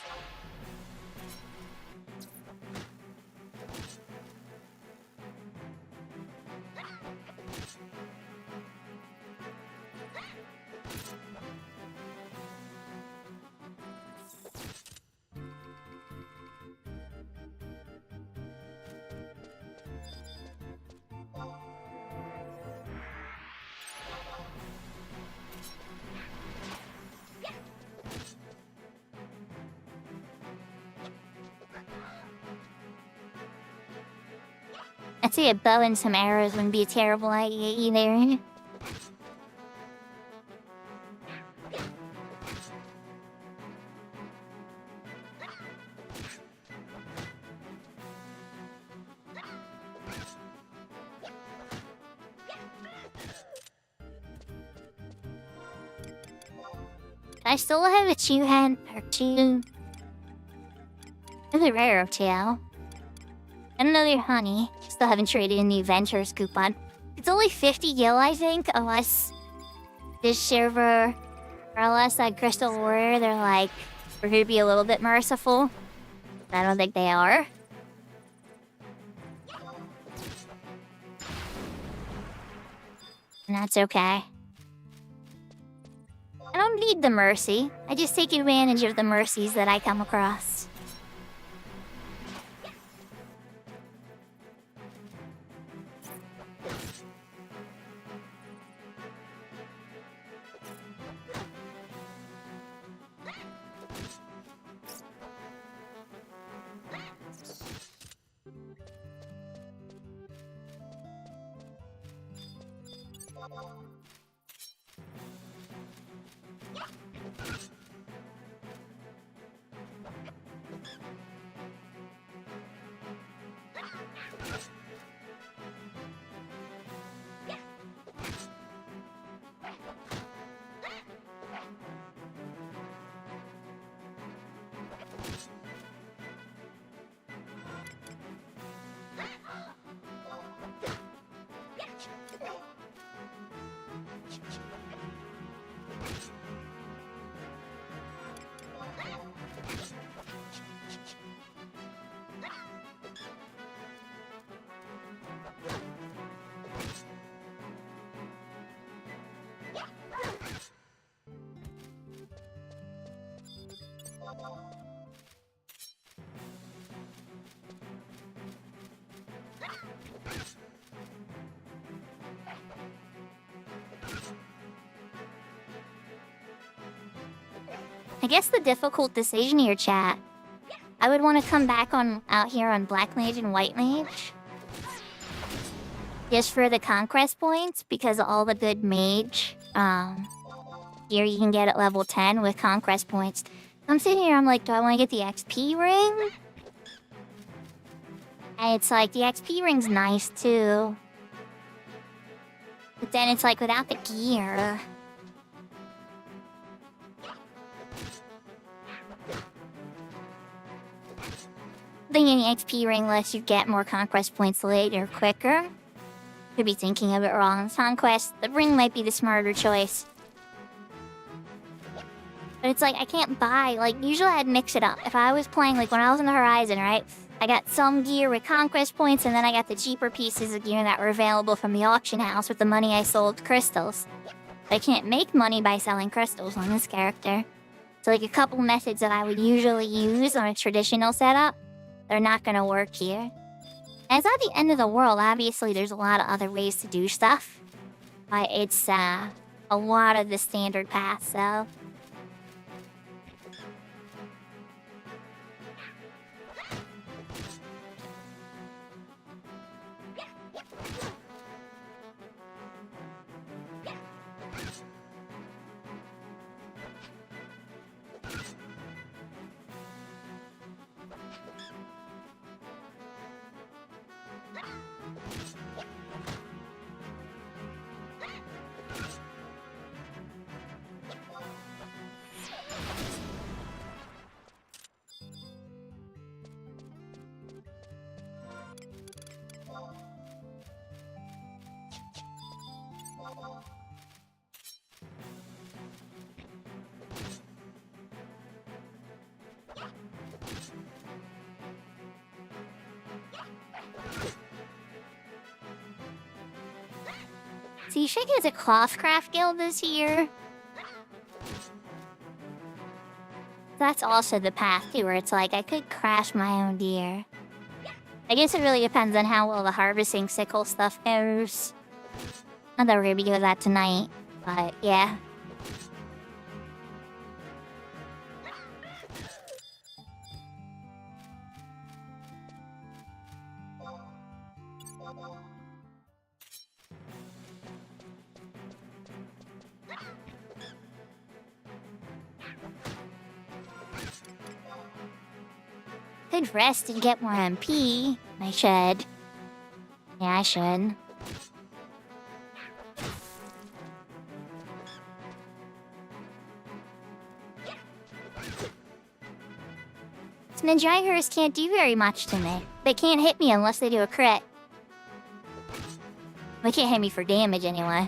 I'd say a bow and some arrows wouldn't be a terrible idea either. I still have a two-hand or two. There's a rare tail. And another honey. Still haven't traded in the Adventures coupon. It's only 50 gil, I think, unless this server, or unless that Crystal Warrior, they're like, we're gonna be a little bit merciful. I don't think they are. And that's okay. I don't need the mercy. I just take advantage of the mercies that I come across. I guess the difficult decision here, chat. I would want to come back out here on Black Mage and White Mage. Just for the conquest points, because all the good mage, here you can get at level 10 with conquest points. I'm sitting here, I'm like, do I want to get the XP ring? And it's like, the XP ring's nice too. But then it's like, without the gear. Thinking the XP ring lets you get more conquest points later quicker. Could be thinking of it wrong. Conquest, the ring might be the smarter choice. But it's like, I can't buy, like, usually I'd mix it up. If I was playing, like, when I was in the Horizon, right? I got some gear with conquest points, and then I got the cheaper pieces of gear that were available from the auction house with the money I sold crystals. But I can't make money by selling crystals on this character. So, like, a couple methods that I would usually use on a traditional setup, they're not gonna work here. And it's not the end of the world. Obviously, there's a lot of other ways to do stuff. But it's, a lot of the standard path, so... See, Shake has a Clothcraft guild this year. That's also the path, too, where it's like, I could crash my own deer. I guess it really depends on how well the harvesting sickle stuff goes. Not that we're gonna be doing that tonight, but yeah. Could rest and get more MP. I should. Yeah, I should. Ninjagers can't do very much to me. They can't hit me unless they do a crit. They can't hit me for damage anyway.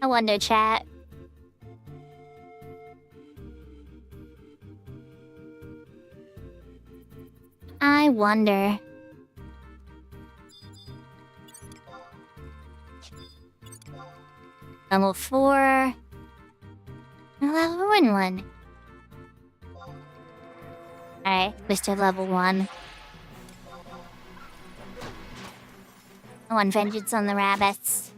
I wonder, chat. I wonder. Level 4. Level 1. Alright, Mr. Level 1. I want vengeance on the rabbits.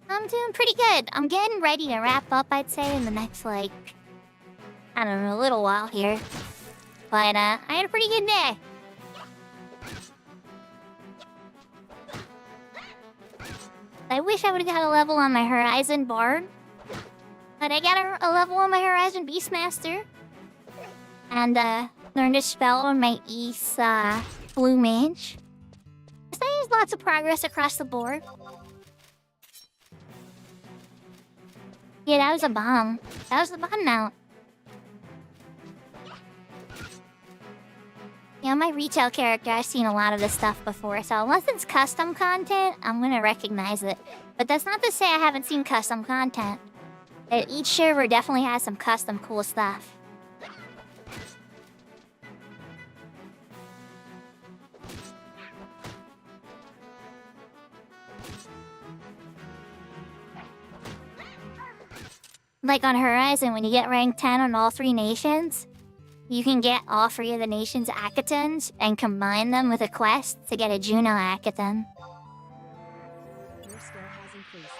I'm doing pretty good. I'm getting ready to wrap up, I'd say, in the next, like, I don't know, a little while here. But, I had a pretty good day. I wish I would've got a level on my Horizon Bard. But I got a level on my Horizon Beastmaster. And learned a spell on my East Blue Mage. So there's lots of progress across the board. Yeah, that was a bomb. That was the bomb mount. Yeah, my retail character, I've seen a lot of this stuff before, so unless it's custom content, I'm gonna recognize it. But that's not to say I haven't seen custom content. Each server definitely has some custom cool stuff. Like on Horizon, when you get rank 10 on all 3 nations, you can get all 3 of the nation's Akatons and combine them with a quest to get a Juno Akaton. Your skill has increased.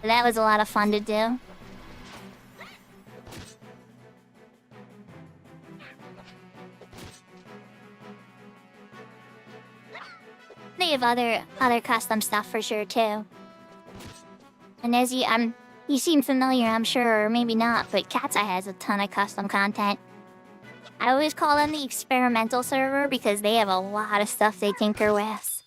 That was a lot of fun to do. They have other custom stuff for sure too. And as you seem familiar, I'm sure, or maybe not, but Cat's Eye has a ton of custom content. I always call them the experimental server because they have a lot of stuff they tinker with.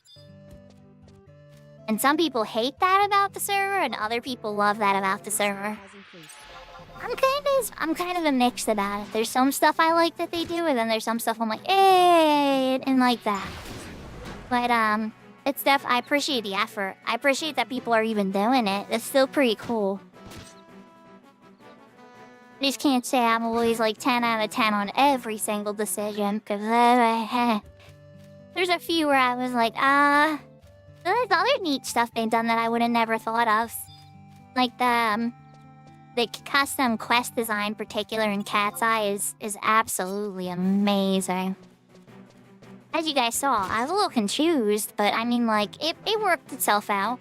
And some people hate that about the server, and other people love that about the server. Has increased. I'm kind of a mix about it. There's some stuff I like that they do, and then there's some stuff I'm like, eh, and like that. But it's I appreciate the effort. I appreciate that people are even doing it. It's still pretty cool. I just can't say I'm always like 10 out of 10 on every single decision, because there's a few where I was like, there's other neat stuff they've done that I would have never thought of. Like the custom quest design, particular in Cat's Eye, is absolutely amazing. As you guys saw, I was a little confused, but I mean, like, it worked itself out.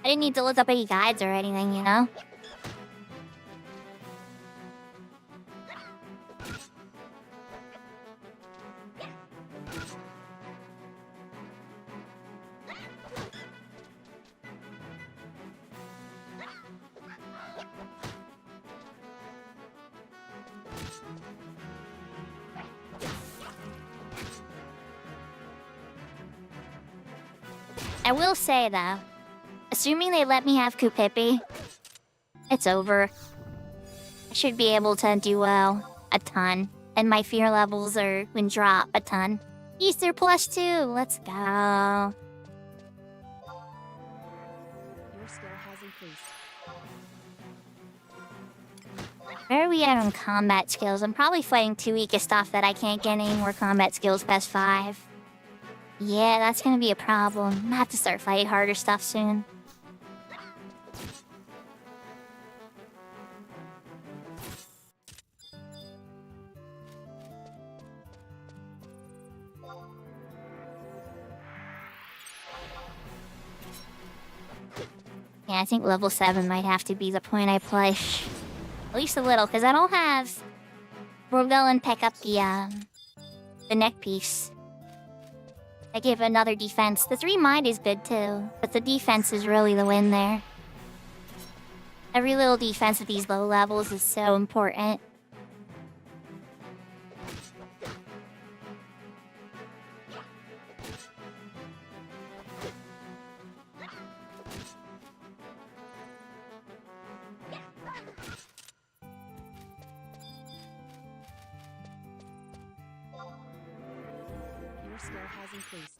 I didn't need to look up any guides or anything, you know? I will say, though, assuming they let me have Kupipi, it's over. I should be able to do well a ton, and my fear levels are when drop a ton. Easter +2, let's go. Your skill has increased. Where are we at on combat skills? I'm probably fighting too weak of stuff that I can't get any more combat skills past 5. Yeah, that's gonna be a problem. I'm gonna have to start fighting harder stuff soon. Yeah, I think level 7 might have to be the point I push. At least a little, because I don't have... We'll go and pick up the neck piece. I give another defense. The 3 might is good too, but the defense is really the win there. Every little defense at these low levels is so important. Your skill has increased.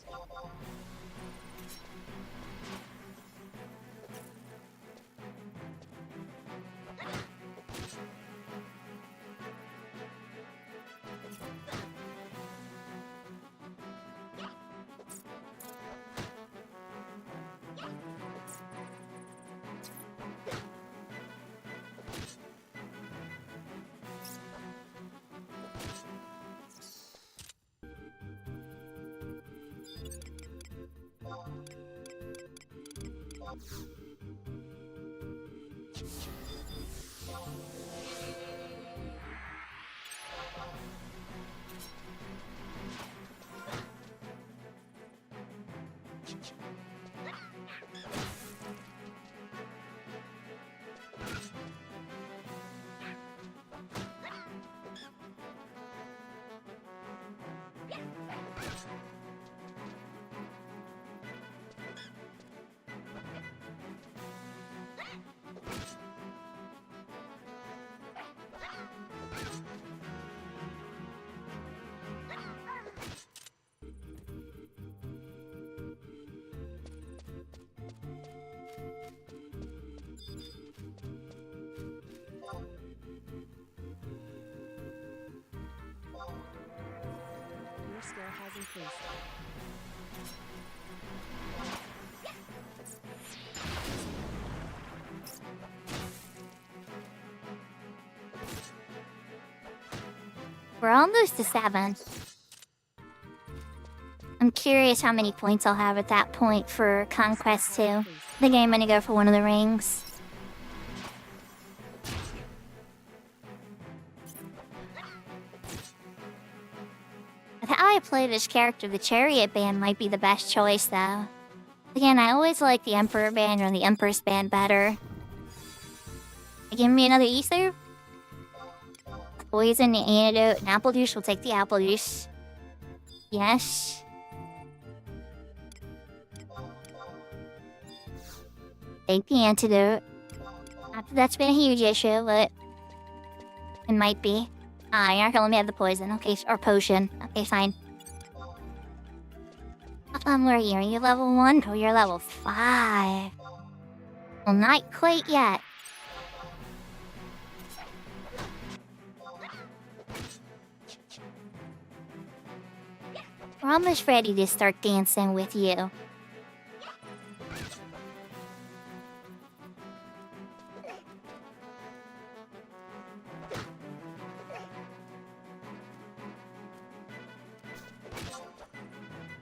increased. We're almost to 7. I'm curious how many points I'll have at that point for Conquest 2. The game I'm gonna go for one of the rings. With how I play this character, the Chariot Band might be the best choice, though. Again, I always like the Emperor Band or the Empress Band better. Give me another Ether? Poison, the antidote, and apple juice. We'll take the apple juice. Yes. Take the antidote. Not that that's been a huge issue, but it might be. Ah, you're not gonna let me have the poison. Okay, or potion. Okay, fine. Where are you? Are you level 1? Oh, you're level 5. Well, not quite yet. We're almost ready to start dancing with you.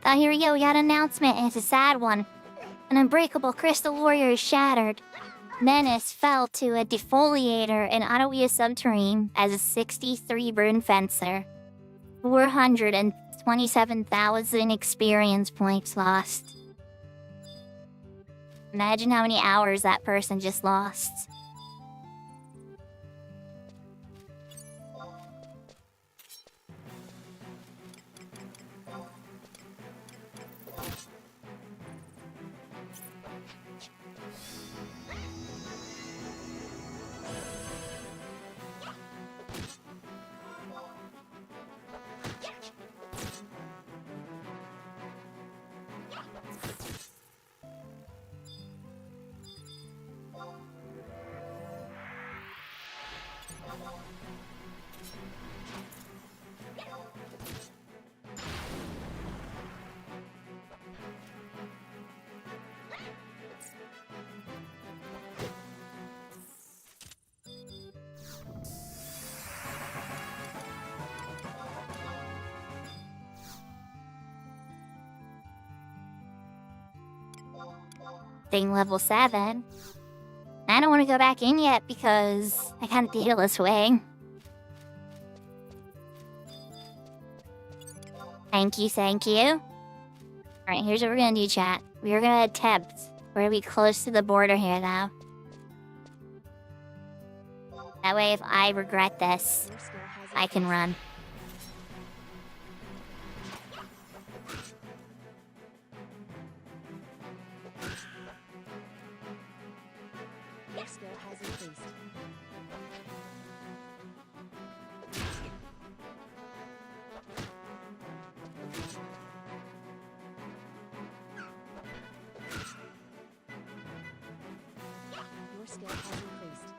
Oh, here we go. We got an announcement, and it's a sad one. An unbreakable crystal warrior is shattered. Menace fell to a defoliator in Ottawia Subterrane as a 63 rune fencer. 427,000 experience points lost. Imagine how many hours that person just lost. Thing level 7. I don't want to go back in yet because I can't deal this way. Thank you, thank you. Alright, here's what we're gonna do, chat. We're gonna attempt. We're gonna be close to the border here, though. That way, if I regret this, Your skill has I can run. Your skill has increased. Your skill has increased.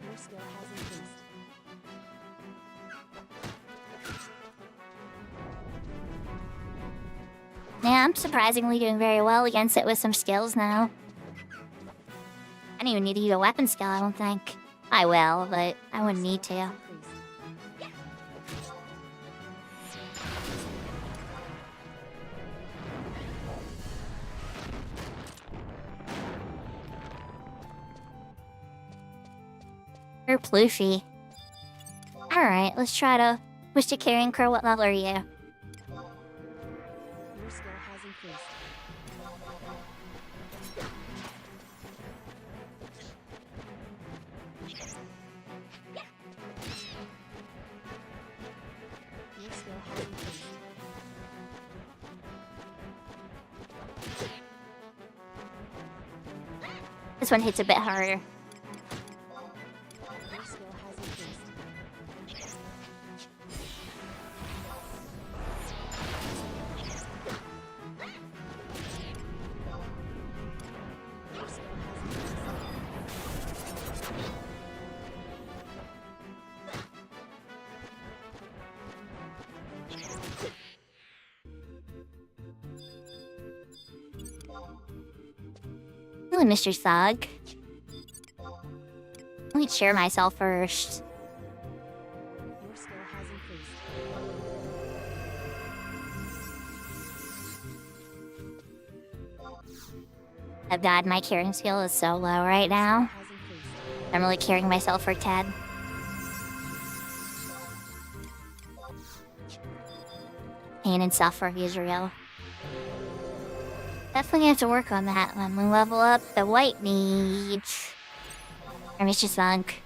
Your skill has increased. Yeah, I'm surprisingly doing very well against it with some skills now. I don't even need to use a weapon skill, I don't think. I will, but I wouldn't need to. Increased. You're ploofy. Alright, let's try to push to Carrying Crow. What level are you? Your skill has increased. Your skill has increased. This one hits a bit harder. Your skill has increased. Your skill has increased. Really, Mr. Thug. Let me cheer myself first. Your skill has increased. Oh god, my carrying skill is so low right now. Has increased. I'm really carrying myself for Ted. Pain and suffering is real. Definitely have to work on that when we level up the white needs. Or Mr. Thunk.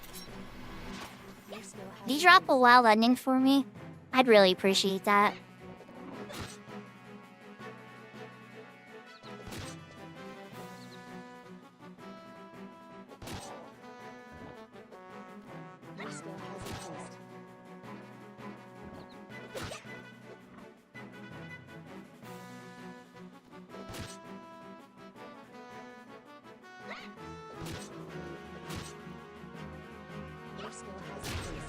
Your skill has Could you drop a wild ending for me? I'd really appreciate that. Your skill has increased. Your skill has increased.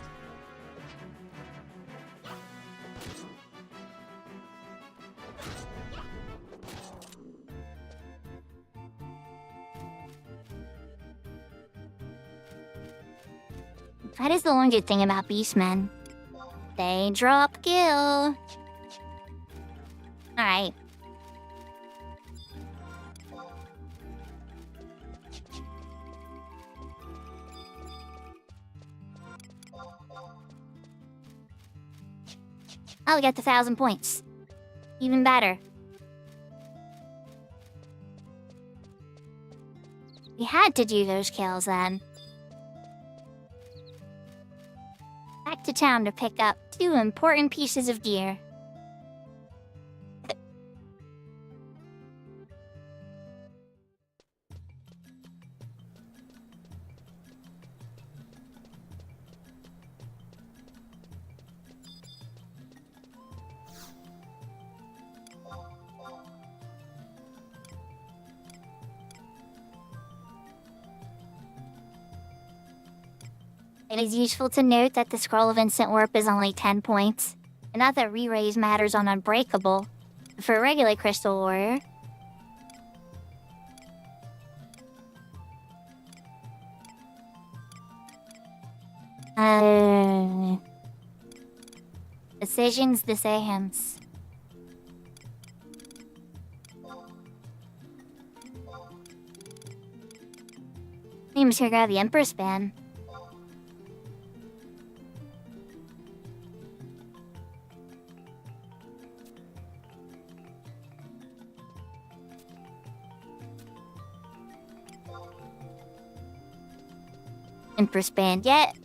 That is the one good thing about Beastmen. They drop kill. Alright. Oh, we got the 1,000 points. Even better. We had to do those kills then. Back to town to pick up 2 important pieces of gear. It is useful to note that the Scroll of Instant Warp is only 10 points, and not that re-raise matters on Unbreakable. For a regular Crystal Warrior, decisions. I'm just gonna grab the Empress Band. Empress Band yet.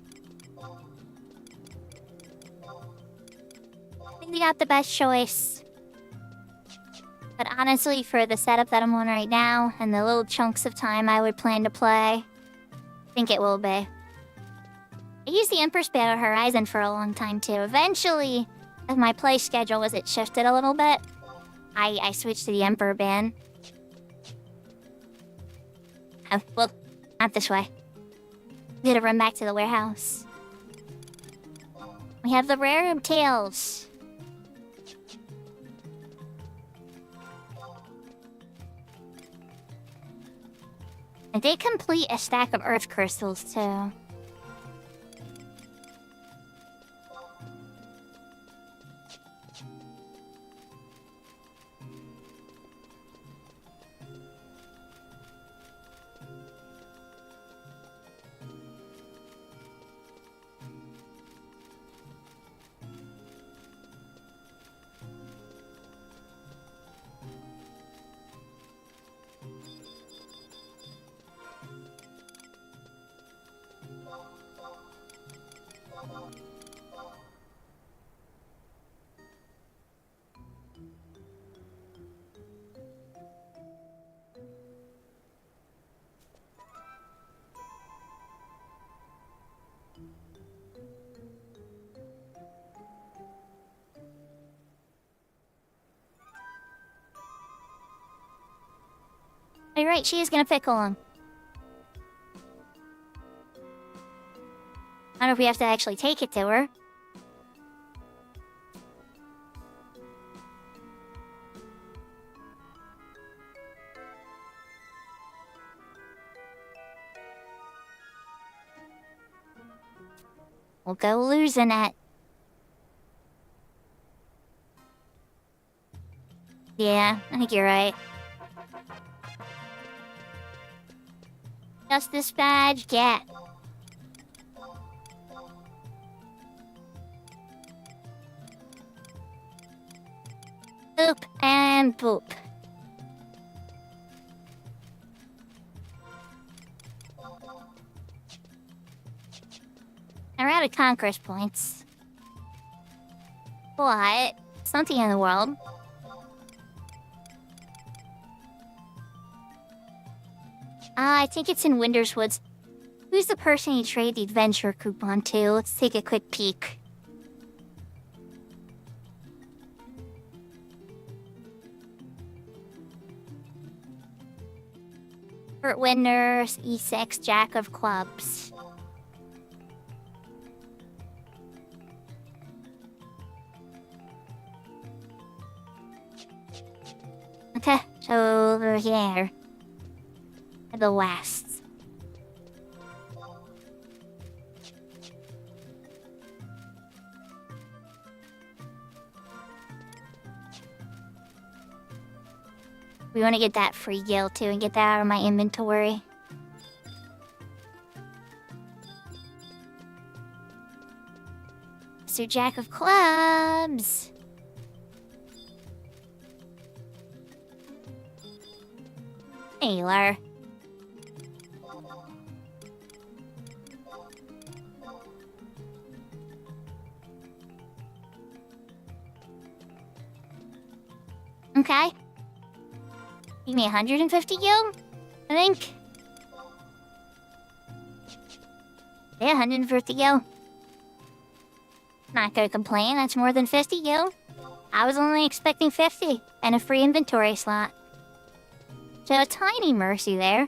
I think we got the best choice. But honestly, for the setup that I'm on right now, and the little chunks of time I would plan to play, I think it will be. I used the Empress Band on Horizon for a long time too. Eventually, as my play schedule was it shifted a little bit, I switched to the Emperor Band. Oh, well, not this way. We gotta run back to the warehouse. We have the rare tails. And they complete a stack of earth crystals too. You're right, she is gonna pickle him. I don't know if we have to actually take it to her. We'll go losing it. Yeah, I think you're right. Justice badge, get. Boop and boop. I'm out of conquest points. But it's not the end of the world. I think it's in Winter's Woods. Who's the person you trade the adventure coupon to? Let's take a quick peek. Kurt Winners, E6, Jack of Clubs. Okay, so over here. To the west. We want to get that free gil too and get that out of my inventory. Mr. Jack of Clubs. Taylor. Okay. Give me 150 gil, I think. Yeah, 150 gil. Not gonna complain, that's more than 50 gil. I was only expecting 50 and a free inventory slot. So a tiny mercy there.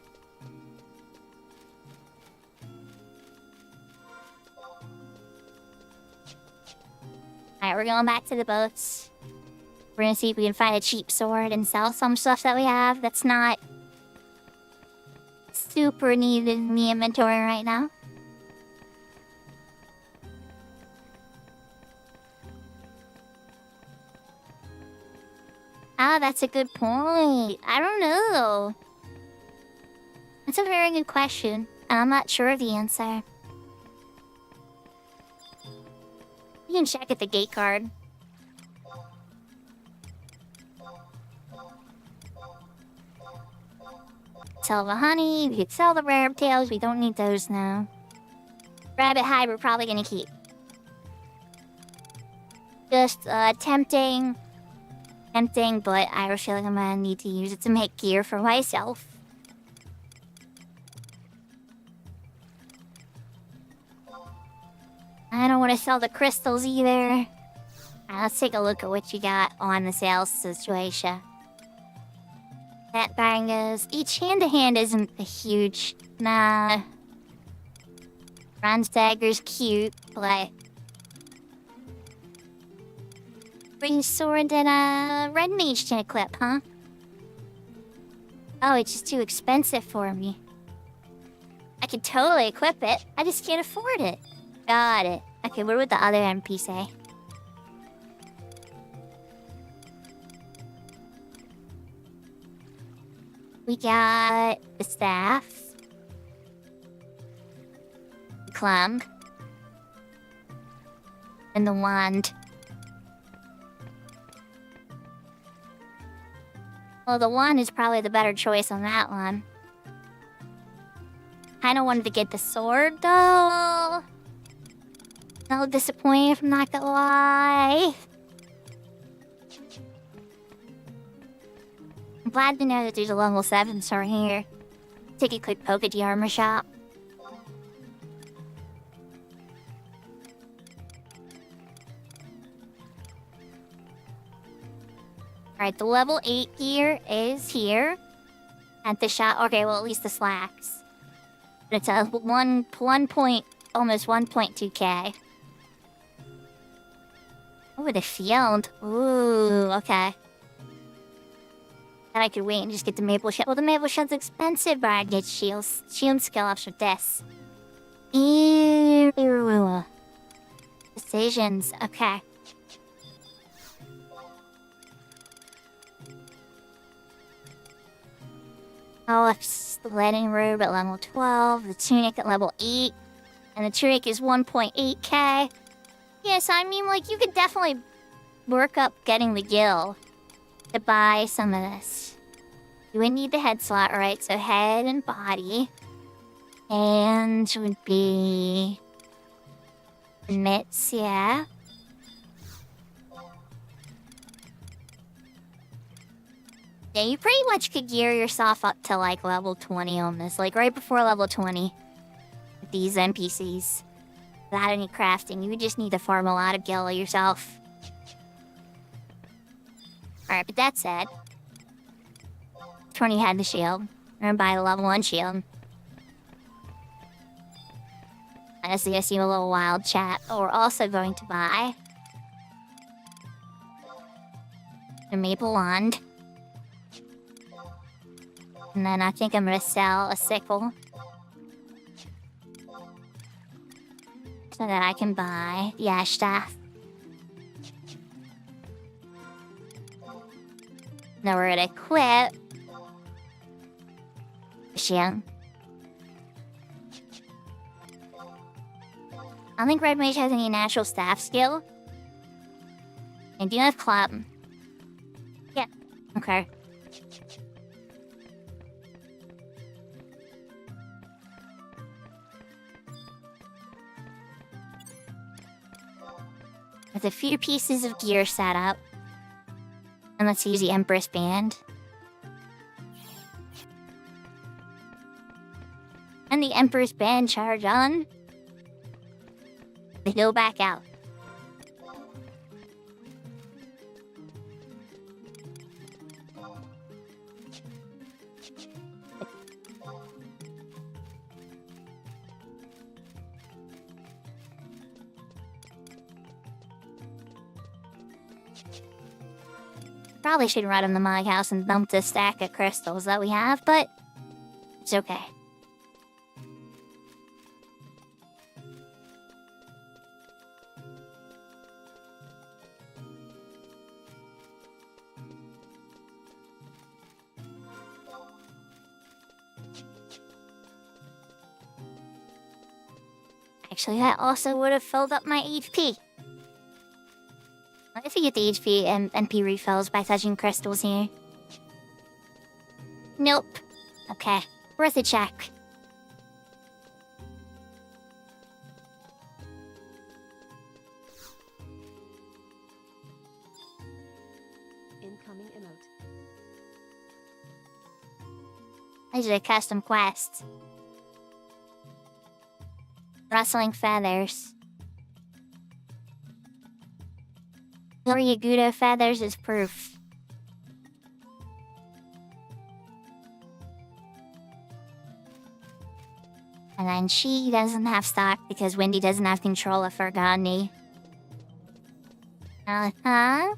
Alright, we're going back to the boats. We're gonna see if we can find a cheap sword and sell some stuff that we have that's not super needed in the inventory right now. Ah, that's a good point. I don't know. That's a very good question, and I'm not sure of the answer. You can check at the gate card. Sell the honey, we could sell the rare tails, we don't need those now. Rabbit hide we're probably gonna keep. Just tempting, but I feel like I'm gonna need to use it to make gear for myself. I don't want to sell the crystals either. Let's take a look at what you got on the sales situation. That bangers. Each hand-to-hand isn't a huge... Nah. Bronze dagger's cute, but... Green sword and a red mage to equip, huh? Oh, it's just too expensive for me. I could totally equip it. I just can't afford it. Got it. Okay, what would the other MP say? We got the staff. The clamp. And the wand. Well, the wand is probably the better choice on that one. Kinda wanted to get the sword, though. A little disappointed if I'm not gonna lie. I'm glad to know that there's a level 7 store here. Take a quick poke at the armor shop. Alright, the level 8 gear is here. At the shop. Okay, well, at least the slacks. But it's a almost 1.2k. Oh, the field. Ooh, okay. Thought I could wait and just get the maple shell. Well, the maple shell's expensive, but I'd get shield skill ups with this. Ew. Decisions. Okay. Oh, it's the letting robe at level 12, the tunic at level 8, and the tunic is 1.8k. Yes, I mean, like, you could definitely work up getting the gil to buy some of this. You would need the head slot, right? So head and body. And would be mitts, yeah. Yeah, you pretty much could gear yourself up to like level 20 on this, like right before level 20 with these NPCs. Without any crafting, you would just need to farm a lot of gil yourself. Alright, but that said, 20 had the shield. We're gonna buy the level 1 shield. Honestly, I see a little wild chat, but we're also going to buy the maple wand. And then I think I'm gonna sell a sickle so that I can buy the ash staff. Now we're gonna equip the shield. I don't think Red Mage has any natural staff skill. I do have club. Yeah, okay. With a few pieces of gear set up. And let's use the Empress Band. And the Empress Band charge on. They go back out. Probably should run in the Mog House and dump the stack of crystals that we have, but it's okay. Actually, that also would have filled up my HP. I guess you get the HP and NP refills by touching crystals here. Nope. Okay, worth a check. Incoming emote. These are the custom quests. Rustling feathers. Yagudo feathers is proof. And then she doesn't have stock because Wendy doesn't have control of her Gandhi. Uh-huh.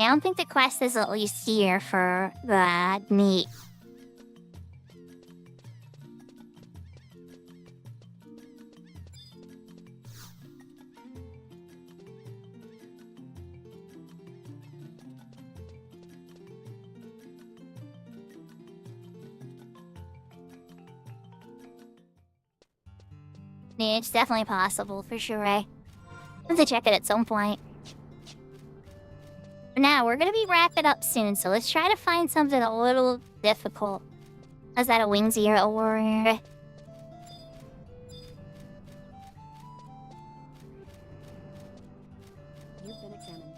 I don't think the quest is at least here for the meat. Yeah, it's definitely possible, for sure. I have to check it at some point. Now, we're gonna be wrapping up soon, so let's try to find something a little difficult. Is that a wings ear or... You've been examined.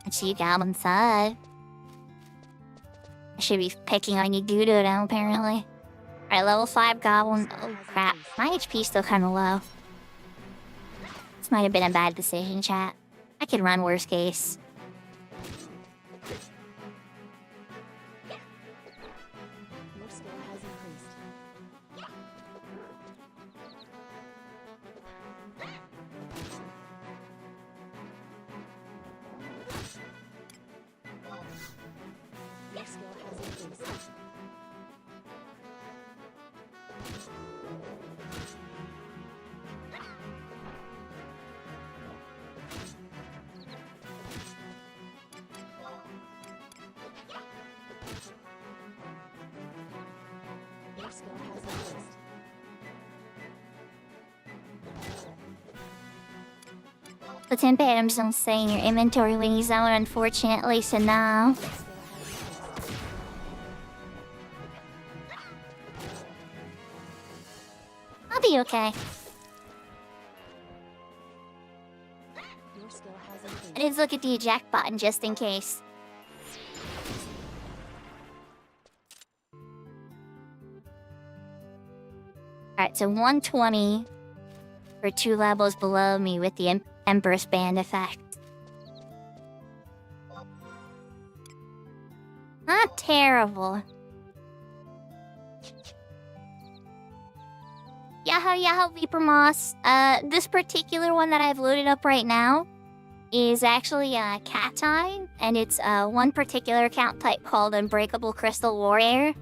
Let's see, Goblin side. I should be picking on Yagudo now, apparently. Alright, level 5 Goblin. Oh, crap. My HP's still kinda low. This might have been a bad decision, chat. I could run worst case. Your skill has increased. The 10 items don't stay in your inventory when you zone, unfortunately, so no. Skill has increased. I'll be okay. Your skill has I increased. did look at the eject button just in case. Alright, so 120 for 2 levels below me with the Empress Band effect. Not terrible. Yaho Viper Moss. This particular one that I've loaded up right now is actually a cat eye, and it's one particular account type called Unbreakable Crystal Warrior.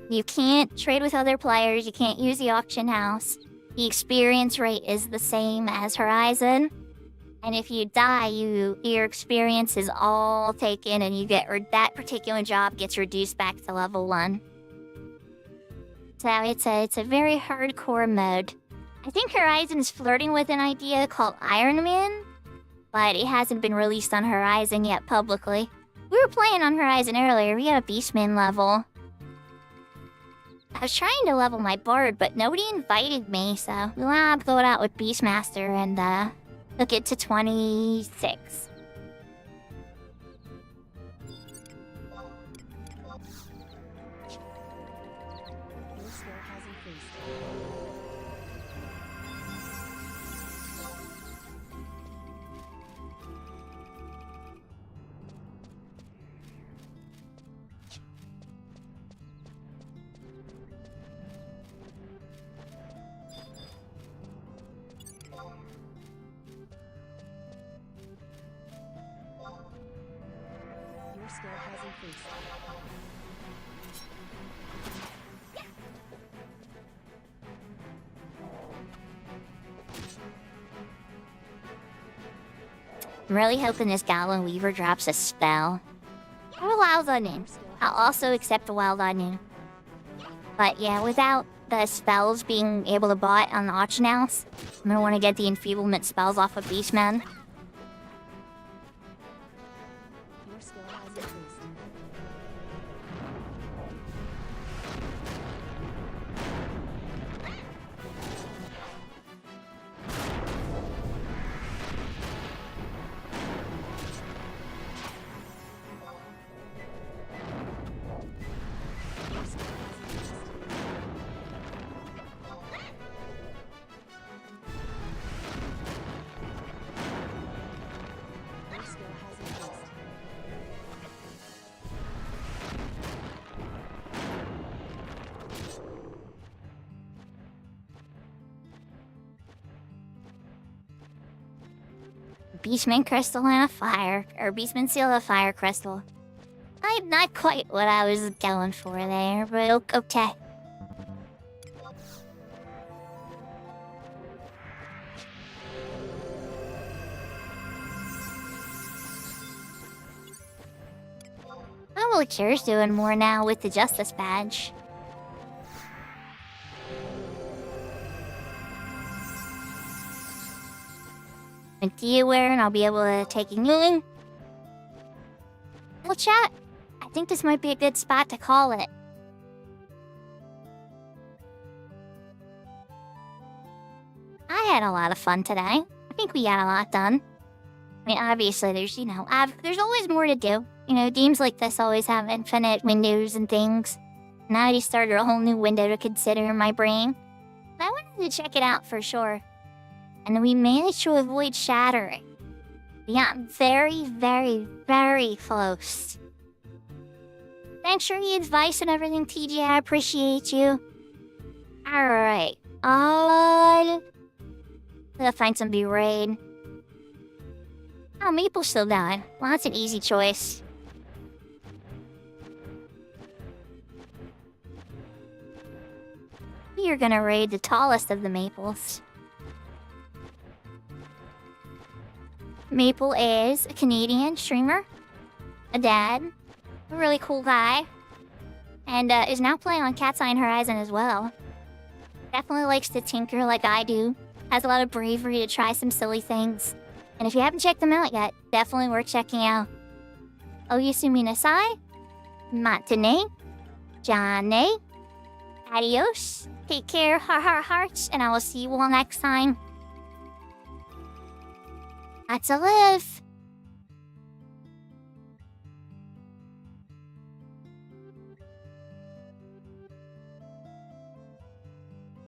You can't trade with other players, you can't use the auction house. The experience rate is the same as Horizon. And if you die, your experience is all taken and you get that particular job gets reduced back to level 1. So it's a very hardcore mode. I think Horizon's flirting with an idea called Iron Man, but it hasn't been released on Horizon yet publicly. We were playing on Horizon earlier, we had a Beastman level. I was trying to level my bard, but nobody invited me, so we'll have to go it out with Beastmaster and took it to 26. Your skill has increased. Your skill has increased. I'm really hoping this Goblin Weaver drops a spell. Or a Wild Onion. I'll also accept the Wild Onion. But yeah, without the spells being able to buy it on the auction house, I'm gonna want to get the enfeeblement spells off of Beastman. Your skill has increased. Your skill has increased. Your skill has increased. Beastman Crystal and a Fire, or Beastman Seal and a Fire Crystal. Not quite what I was going for there, but okay. Oh, well, Cure's doing more now with the Justice Badge. And Gear and I'll be able to take a new. Well, chat, I think this might be a good spot to call it. I had a lot of fun today. I think we got a lot done. I mean, obviously, there's always more to do. You know, games like this always have infinite windows and things. Now I just started a whole new window to consider in my brain. I wanted to check it out for sure. And we managed to avoid shattering. We got very, very, very close. Thanks for the advice and everything, TJ. I appreciate you. Alright. Gotta find some B-Raid. Oh, Maple's still down. Well, that's an easy choice. We are gonna raid the tallest of the maples. Maple is a Canadian streamer, a dad, a really cool guy, and is now playing on Cat's Eye and Horizon as well. Definitely likes to tinker like I do, has a lot of bravery to try some silly things. And if you haven't checked them out yet, definitely worth checking out. Oyasumi nasai, matane, jane, adios, take care, hearts, and I will see you all next time. That's a live.